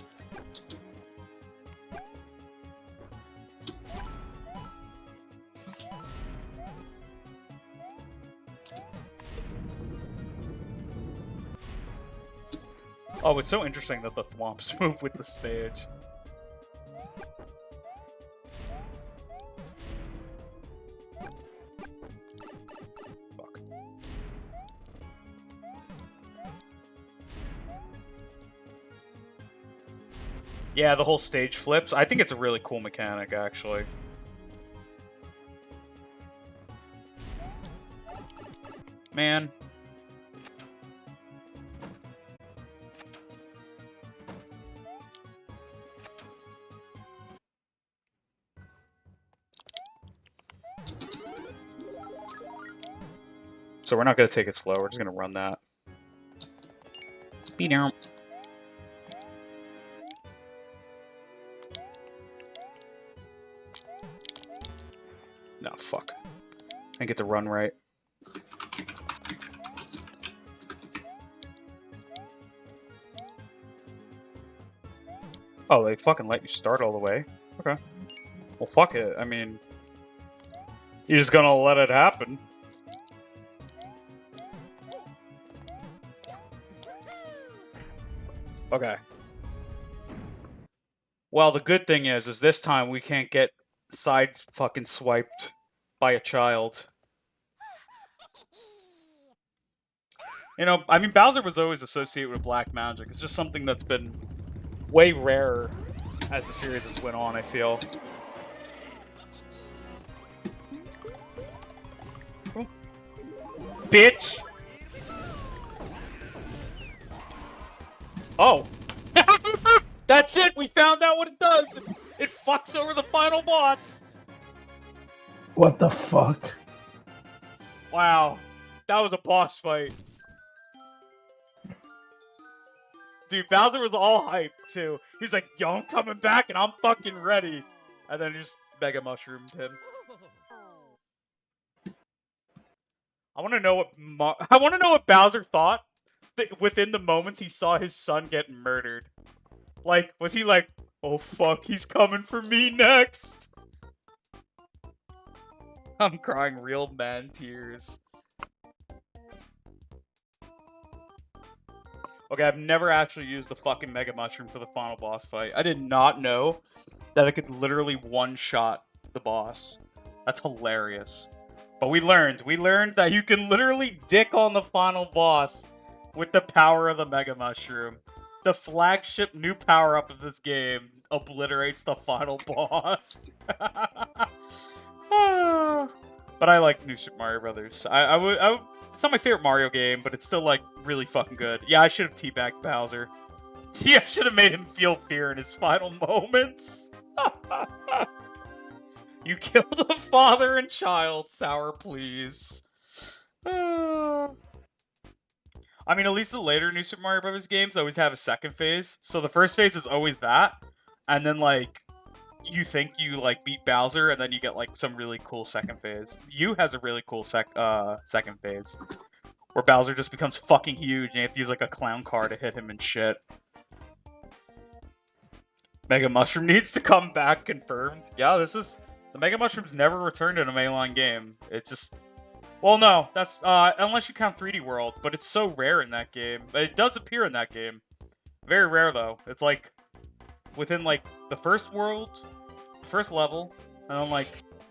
Oh, it's so interesting that the thwomps move with the stage. Fuck. Yeah, the whole stage flips. I think it's a really cool mechanic, actually. Man. So we're not going to take it slow, we're just going to run that. Be down. No, fuck. I get to run right. Oh, they fucking let you start all the way? Okay. Well, fuck it. I mean... You're just gonna let it happen. Okay. Well, the good thing is this time we can't get side fucking swiped by a child. You know, I mean, Bowser was always associated with black magic. It's just something that's been way rarer as the series has went on, I feel. Ooh. Bitch! Oh. That's it! We found out what it does! It fucks over the final boss! What the fuck? Wow. That was a boss fight. Dude, Bowser was all hyped, too. He's like, yo, I'm coming back and I'm fucking ready. And then he just Mega Mushroomed him. I want to know what Bowser thought within the moments he saw his son get murdered. Like, was he like, oh fuck, he's coming for me next? I'm crying real man tears. Okay, I've never actually used the fucking Mega Mushroom for the final boss fight. I did not know that it could literally one-shot the boss. That's hilarious. But we learned that you can literally dick on the final boss with the power of the Mega Mushroom. The flagship new power-up of this game obliterates the final boss. But I like New Super Mario Brothers. It's not my favorite Mario game, but it's still, like, really fucking good. Yeah, I should have teabagged Bowser. Yeah, I should have made him feel fear in his final moments. You killed a father and child, Sour, please. I mean, at least the later New Super Mario Brothers games always have a second phase. So the first phase is always that. And then, like, you think you, like, beat Bowser, and then you get, like, some really cool second phase. U has a really cool second phase. Where Bowser just becomes fucking huge, and you have to use, like, a clown car to hit him and shit. Mega Mushroom needs to come back, confirmed. Yeah, the Mega Mushroom's never returned in a mainline game. It's just, well, no, that's unless you count 3D World, but it's so rare in that game. It does appear in that game. Very rare though. It's like within like the first world, first level, and then like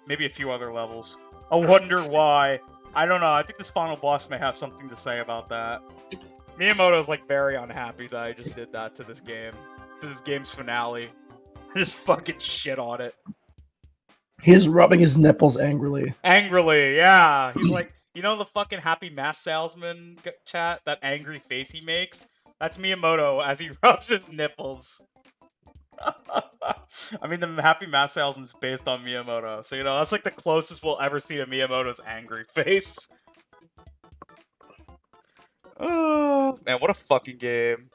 maybe a few other levels. I wonder why. I don't know. I think this final boss may have something to say about that. Miyamoto's like very unhappy that I just did that to this game. To this game's finale. I just fucking shit on it. He's rubbing his nipples angrily. Angrily, yeah. He's like, you know the fucking Happy Mask Salesman chat? That angry face he makes? That's Miyamoto as he rubs his nipples. I mean, the Happy Mask Salesman is based on Miyamoto, so that's like the closest we'll ever see to Miyamoto's angry face. Oh man, what a fucking game!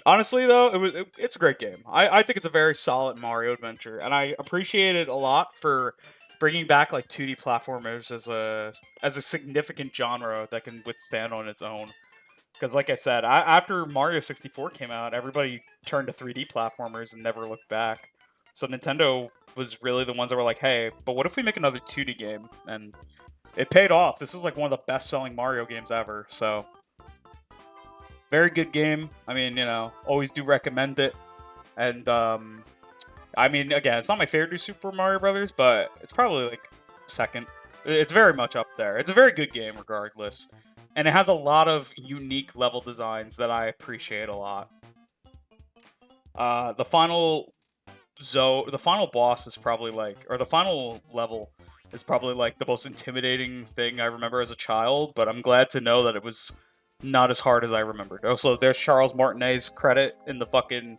Honestly, though, it's a great game. I think it's a very solid Mario adventure, and I appreciate it a lot for bringing back like 2D platformers as a significant genre that can withstand on its own. Because, like I said, after Mario 64 came out, everybody turned to 3D platformers and never looked back. So Nintendo was really the ones that were like, hey, but what if we make another 2D game? And it paid off. This is like one of the best-selling Mario games ever, so... Very good game. I mean, always do recommend it. And, I mean, again, it's not my favorite New Super Mario Brothers, but it's probably, like, second. It's very much up there. It's a very good game, regardless. And it has a lot of unique level designs that I appreciate a lot. The final boss is probably like, or the final level is probably like the most intimidating thing I remember as a child, but I'm glad to know that it was not as hard as I remembered. Also, there's Charles Martinet's credit in the fucking,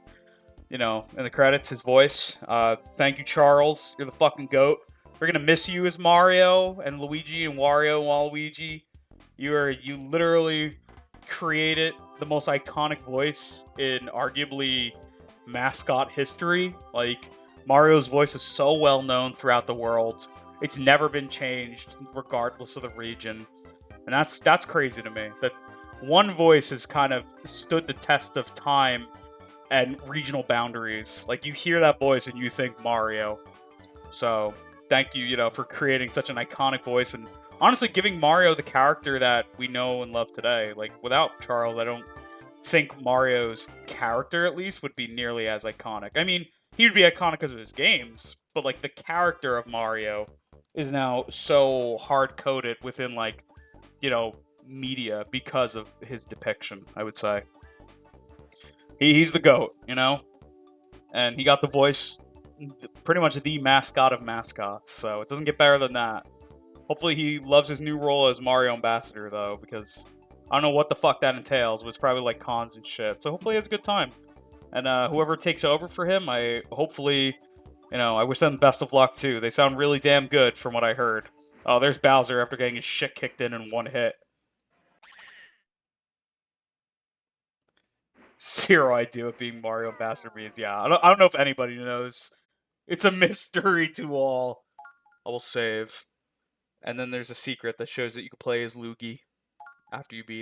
in the credits, his voice. Thank you, Charles. You're the fucking GOAT. We're gonna miss you as Mario and Luigi and Wario and Waluigi. You literally created the most iconic voice in arguably mascot history. Like, Mario's voice is so well known throughout the world. It's never been changed, regardless of the region. And that's crazy to me. That one voice has kind of stood the test of time and regional boundaries. Like, you hear that voice and you think Mario. So, thank you, for creating such an iconic voice and honestly giving Mario the character that we know and love today. Like, without Charles, I don't think Mario's character, at least, would be nearly as iconic. I mean, he would be iconic because of his games, but, like, the character of Mario is now so hard-coded within, like, media because of his depiction, I would say. He's the GOAT, And he got the voice, pretty much the mascot of mascots, so it doesn't get better than that. Hopefully he loves his new role as Mario Ambassador, though, because I don't know what the fuck that entails, but it's probably like cons and shit. So hopefully he has a good time. And whoever takes over for him, I wish them best of luck, too. They sound really damn good from what I heard. Oh, there's Bowser after getting his shit kicked in one hit. Zero idea what being Mario Ambassador means. Yeah, I don't know if anybody knows. It's a mystery to all. I will save. And then there's a secret that shows that you can play as Luigi after you beat